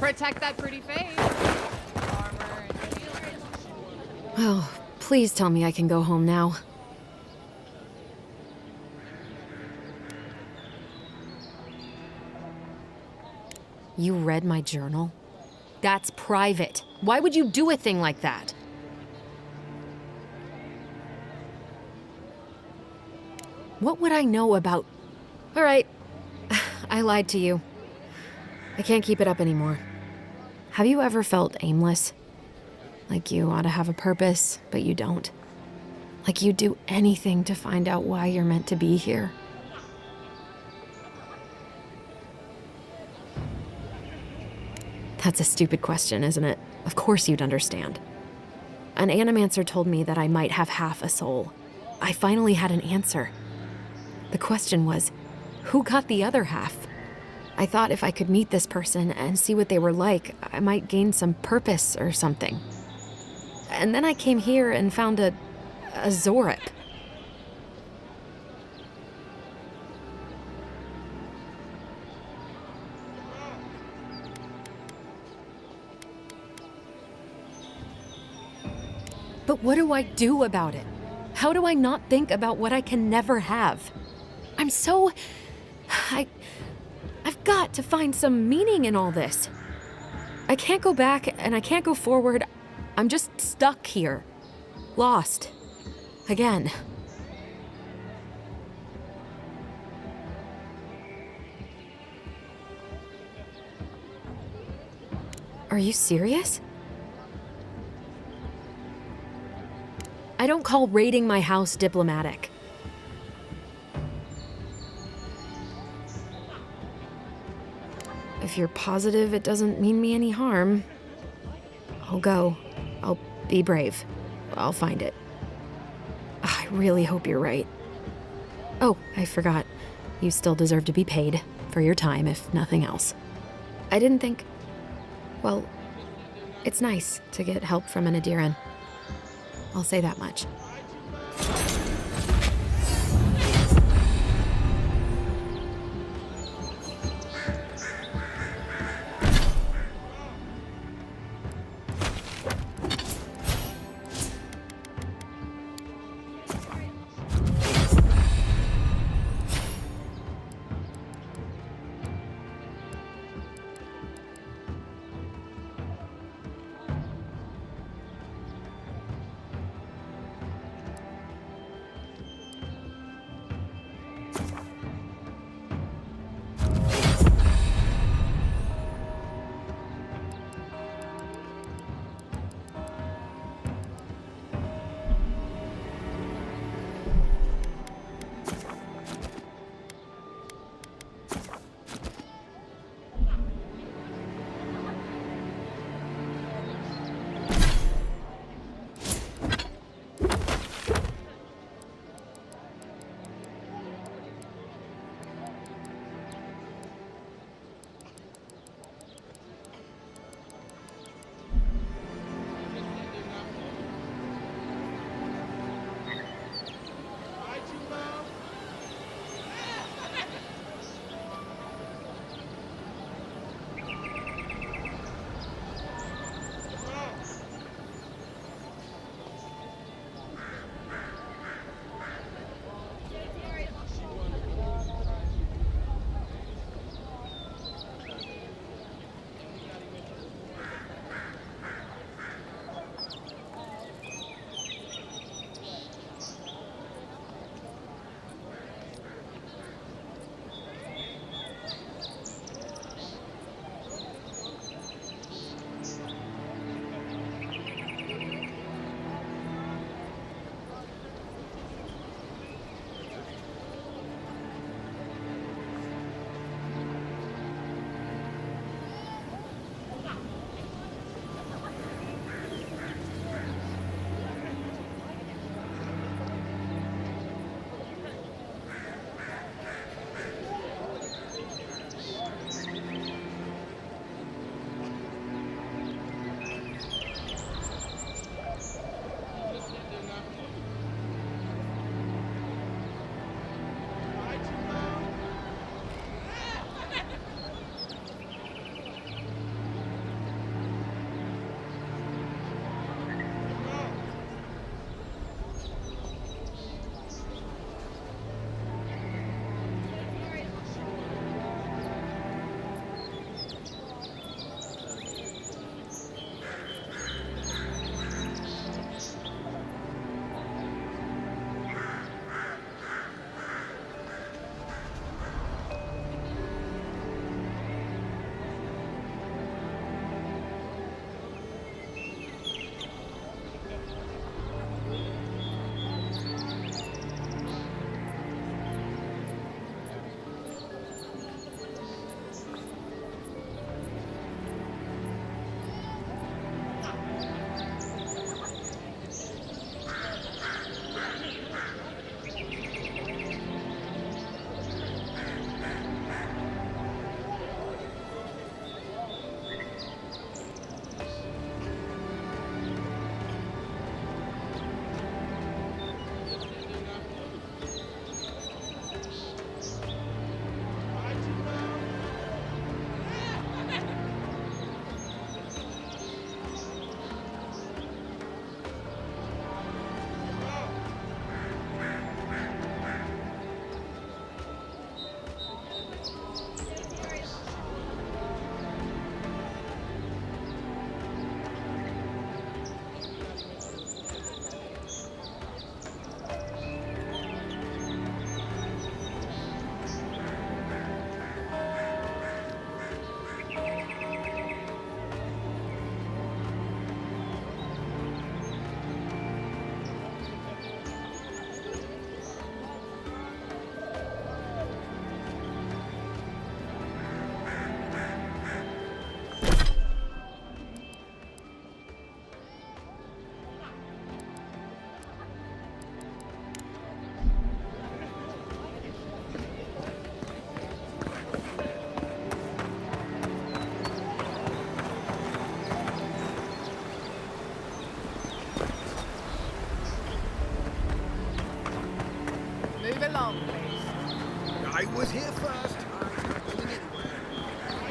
Protect that pretty face. Oh, please tell me I can go home now. You read my journal? That's private. Why would you do a thing like that? What would I know about... All right, I lied to you. I can't keep it up anymore. Have you ever felt aimless? Like you ought to have a purpose, but you don't? Like you'd do anything to find out why you're meant to be here? That's a stupid question, isn't it? Of course you'd understand. An animancer told me that I might have half a soul. I finally had an answer. The question was, who got the other half? I thought if I could meet this person and see what they were like, I might gain some purpose or something. And then I came here and found a Zorip. But what do I do about it? How do I not think about what I can never have? I'm so... I've got to find some meaning in all this. I can't go back and I can't go forward. I'm just stuck here. Lost. Again. Are you serious? I don't call raiding my house diplomatic. If you're positive it doesn't mean me any harm, I'll go. I'll be brave. I'll find it. I really hope you're right. Oh, I forgot. You still deserve to be paid for your time, if nothing else. I didn't think... Well, it's nice to get help from an Adiran. I'll say that much.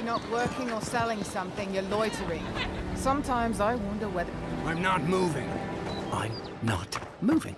not working or selling something, you're loitering. Sometimes I wonder whether... I'm not moving. I'm not moving.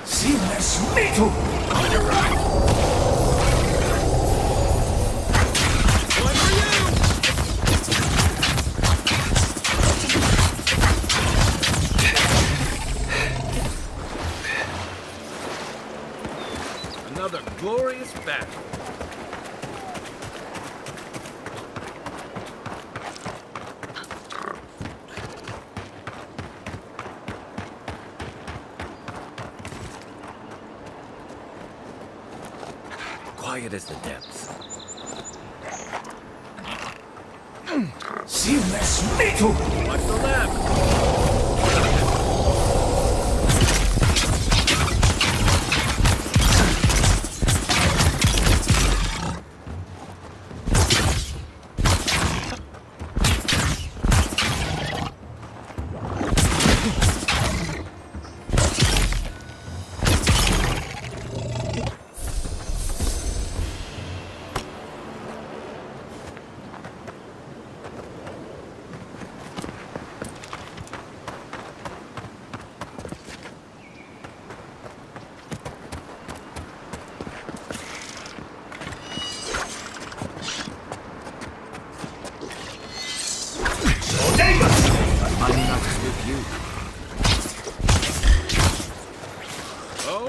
Seamless metal! On your right! One for you! Another glorious battle. Quiet as the depths. Seamless metal! Watch the left!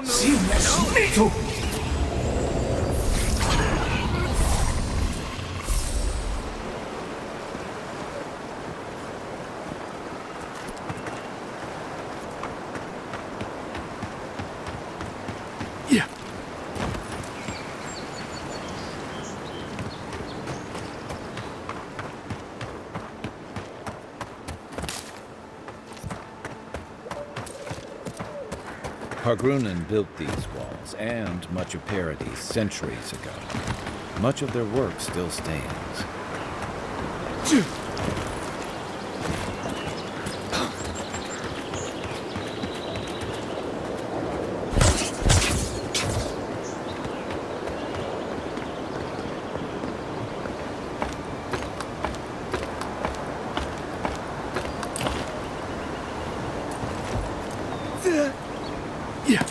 Seamless metal! Yeah. Hargrunnen built these walls, and much of Paradis centuries ago. Much of their work still stands. Yeah.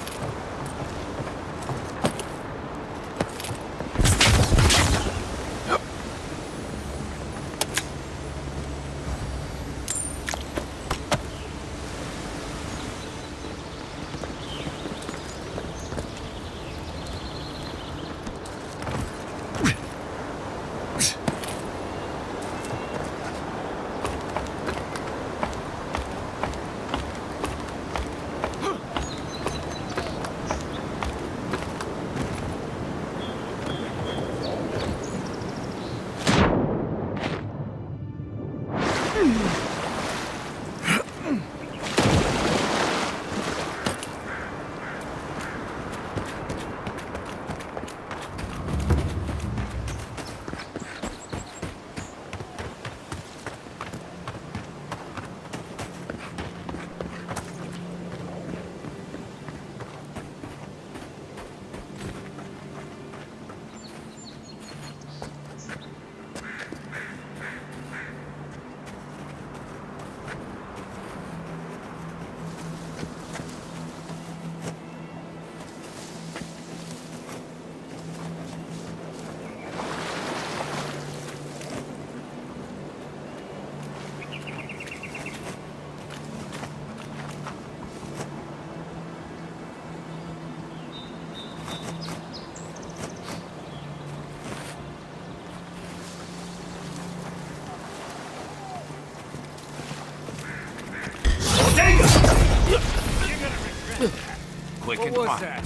can What was find. that?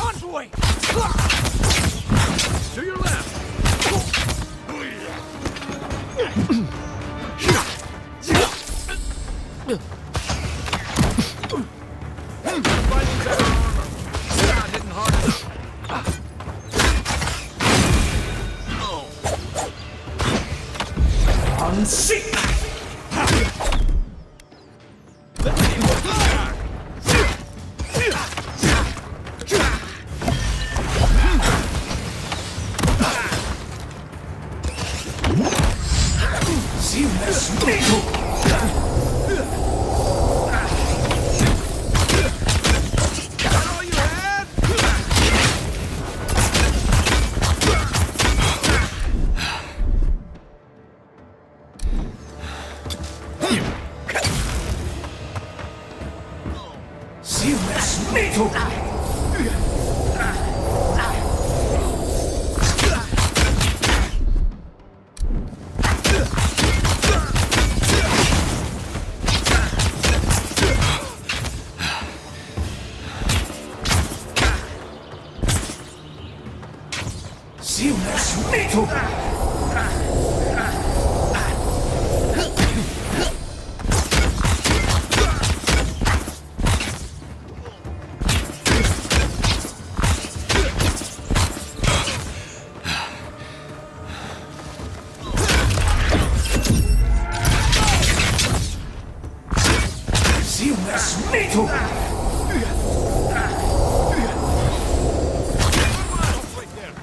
On, boy! To your left. Fighting better armor. Not hitting hard enough. Unseat!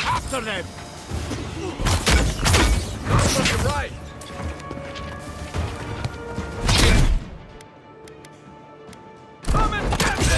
After them! From the right! Come and get me!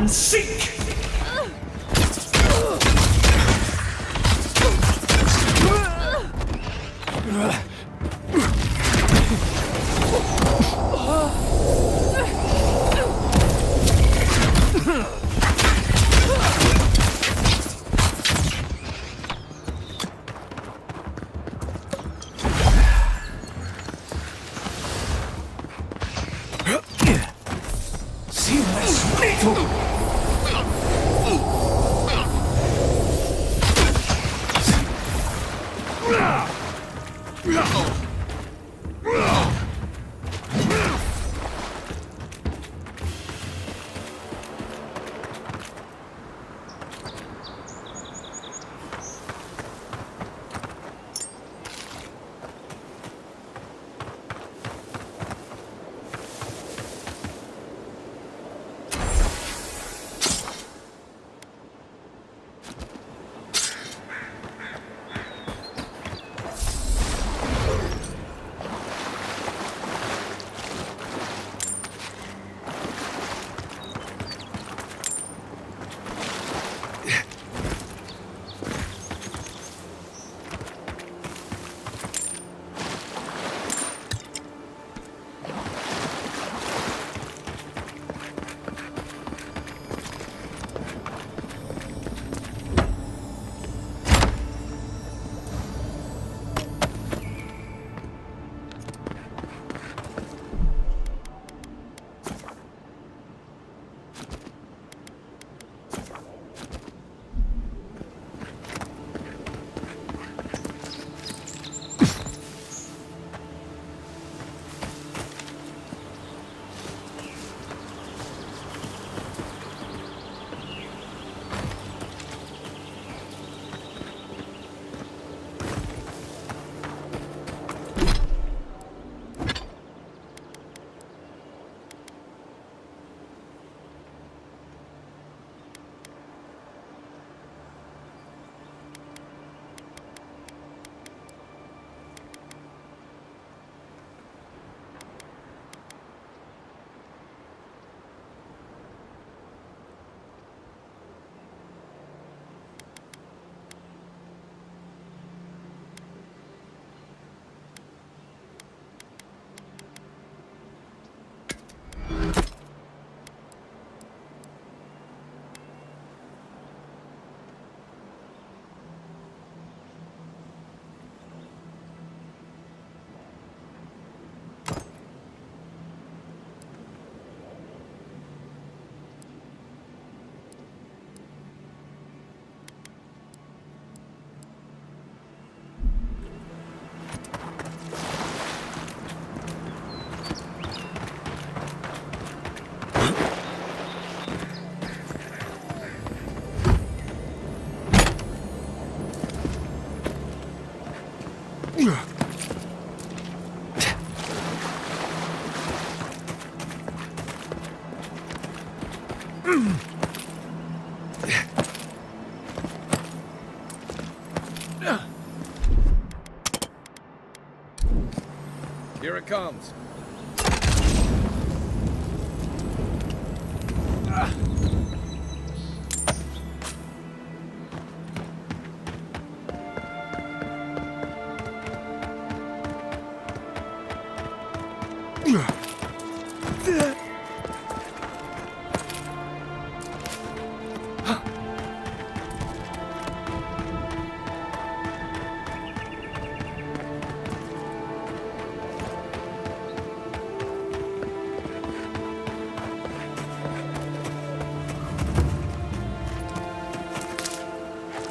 Seek! Here it comes.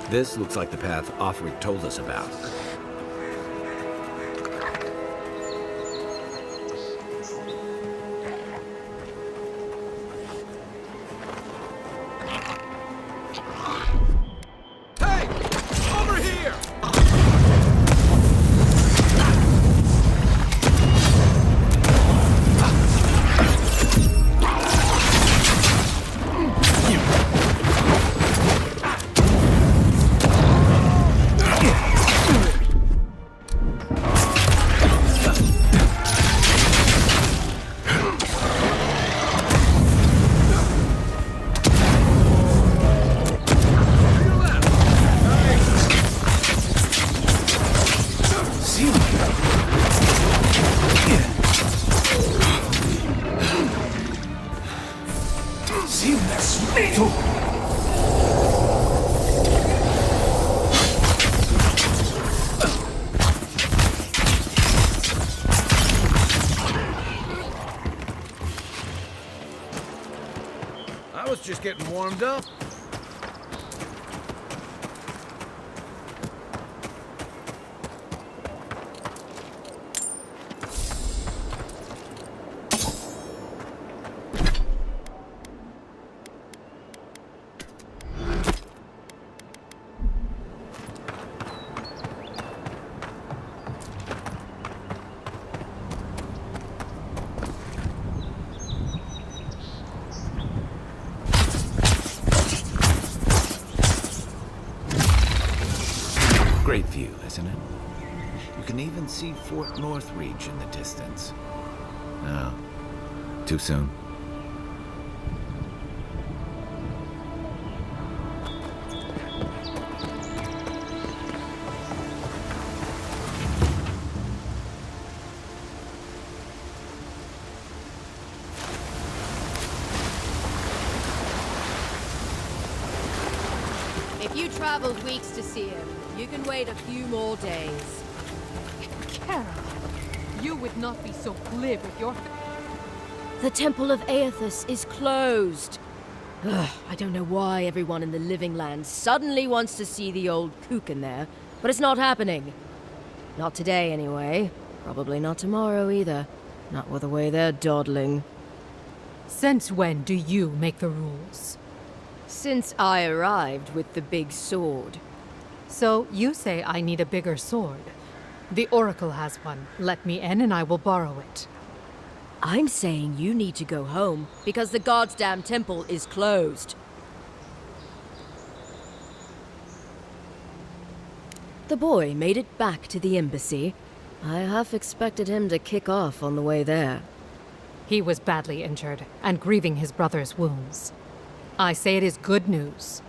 This looks like the path Offric told us about. Hey! Over here! I was just getting warmed up. Great view, isn't it? You can even see Fort Northreach in the distance. No, too soon. If you traveled weeks to see him, you can wait a few more days. Carol, you would not be so glib with your... The Temple of Aethys is closed. Ugh, I don't know why everyone in the Living Land suddenly wants to see the old kook in there, but it's not happening. Not today, anyway. Probably not tomorrow, either. Not with the way they're dawdling. Since when do you make the rules? Since I arrived with the big sword. So you say I need a bigger sword. The Oracle has one. Let me in and I will borrow it. I'm saying you need to go home because the goddamn temple is closed. The boy made it back to the embassy. I half expected him to kick off on the way there. He was badly injured and grieving his brother's wounds. I say it is good news.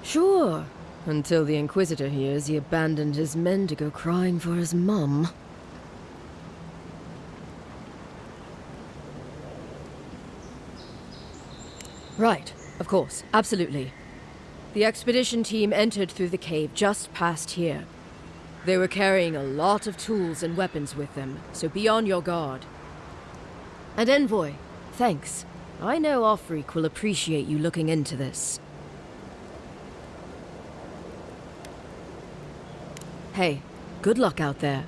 Sure. Until the Inquisitor hears he abandoned his men to go crying for his mum. Right, of course, absolutely. The expedition team entered through the cave just past here. They were carrying a lot of tools and weapons with them, so be on your guard. And Envoy, thanks. I know Offric will appreciate you looking into this. Hey, good luck out there.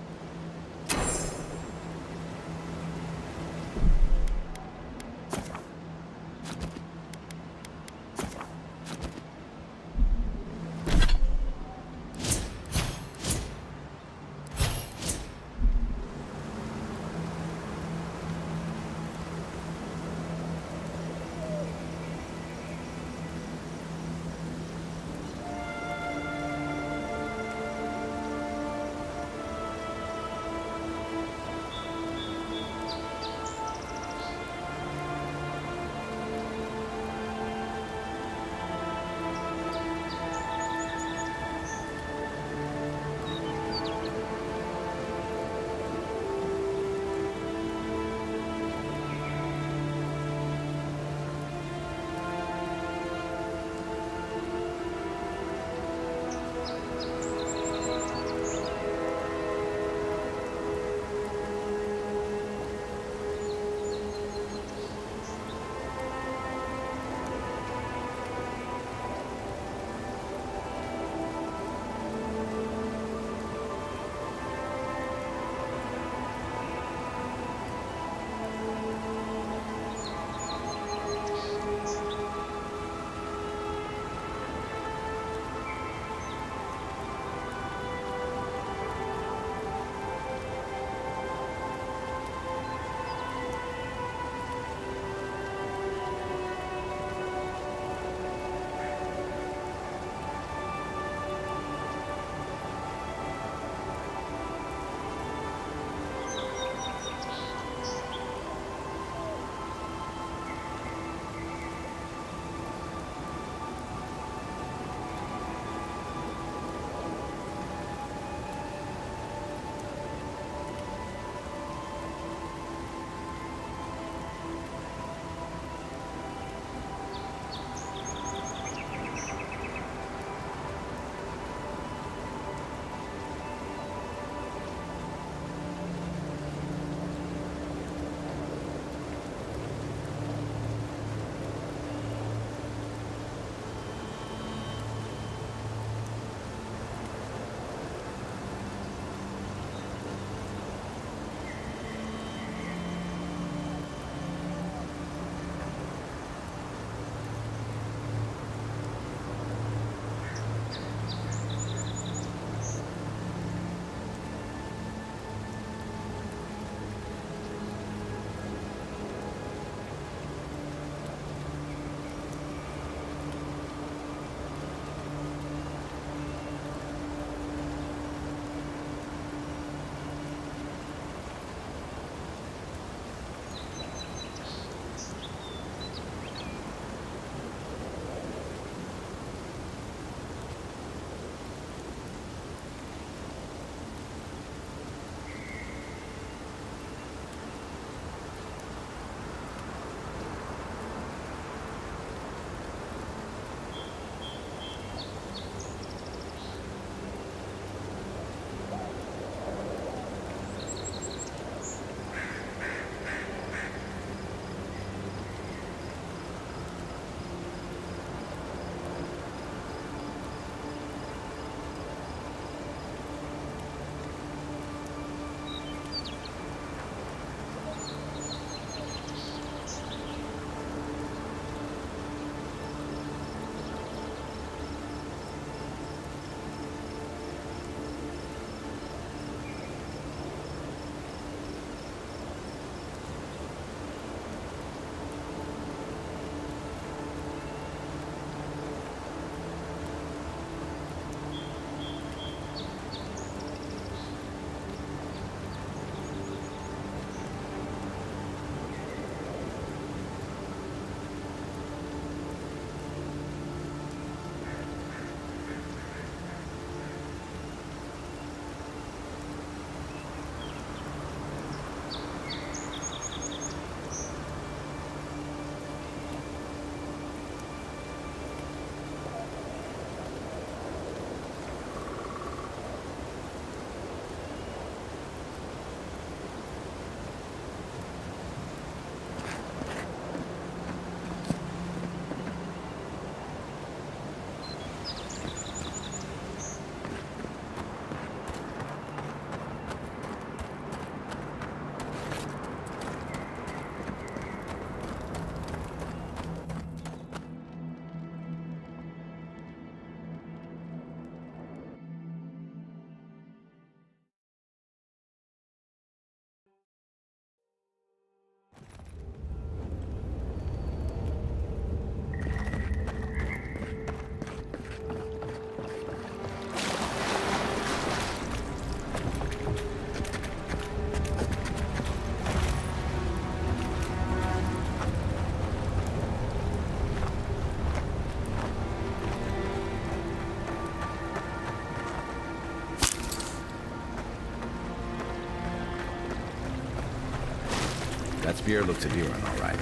That spear looks enduring, all right.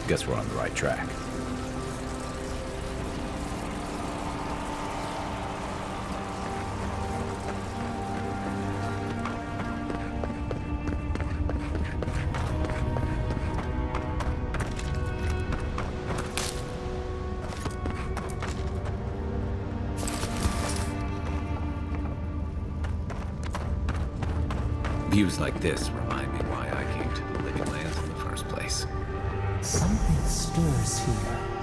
Guess we're on the right track. Views like this remind me why I came to the Living Lands in the first place. Something stirs here.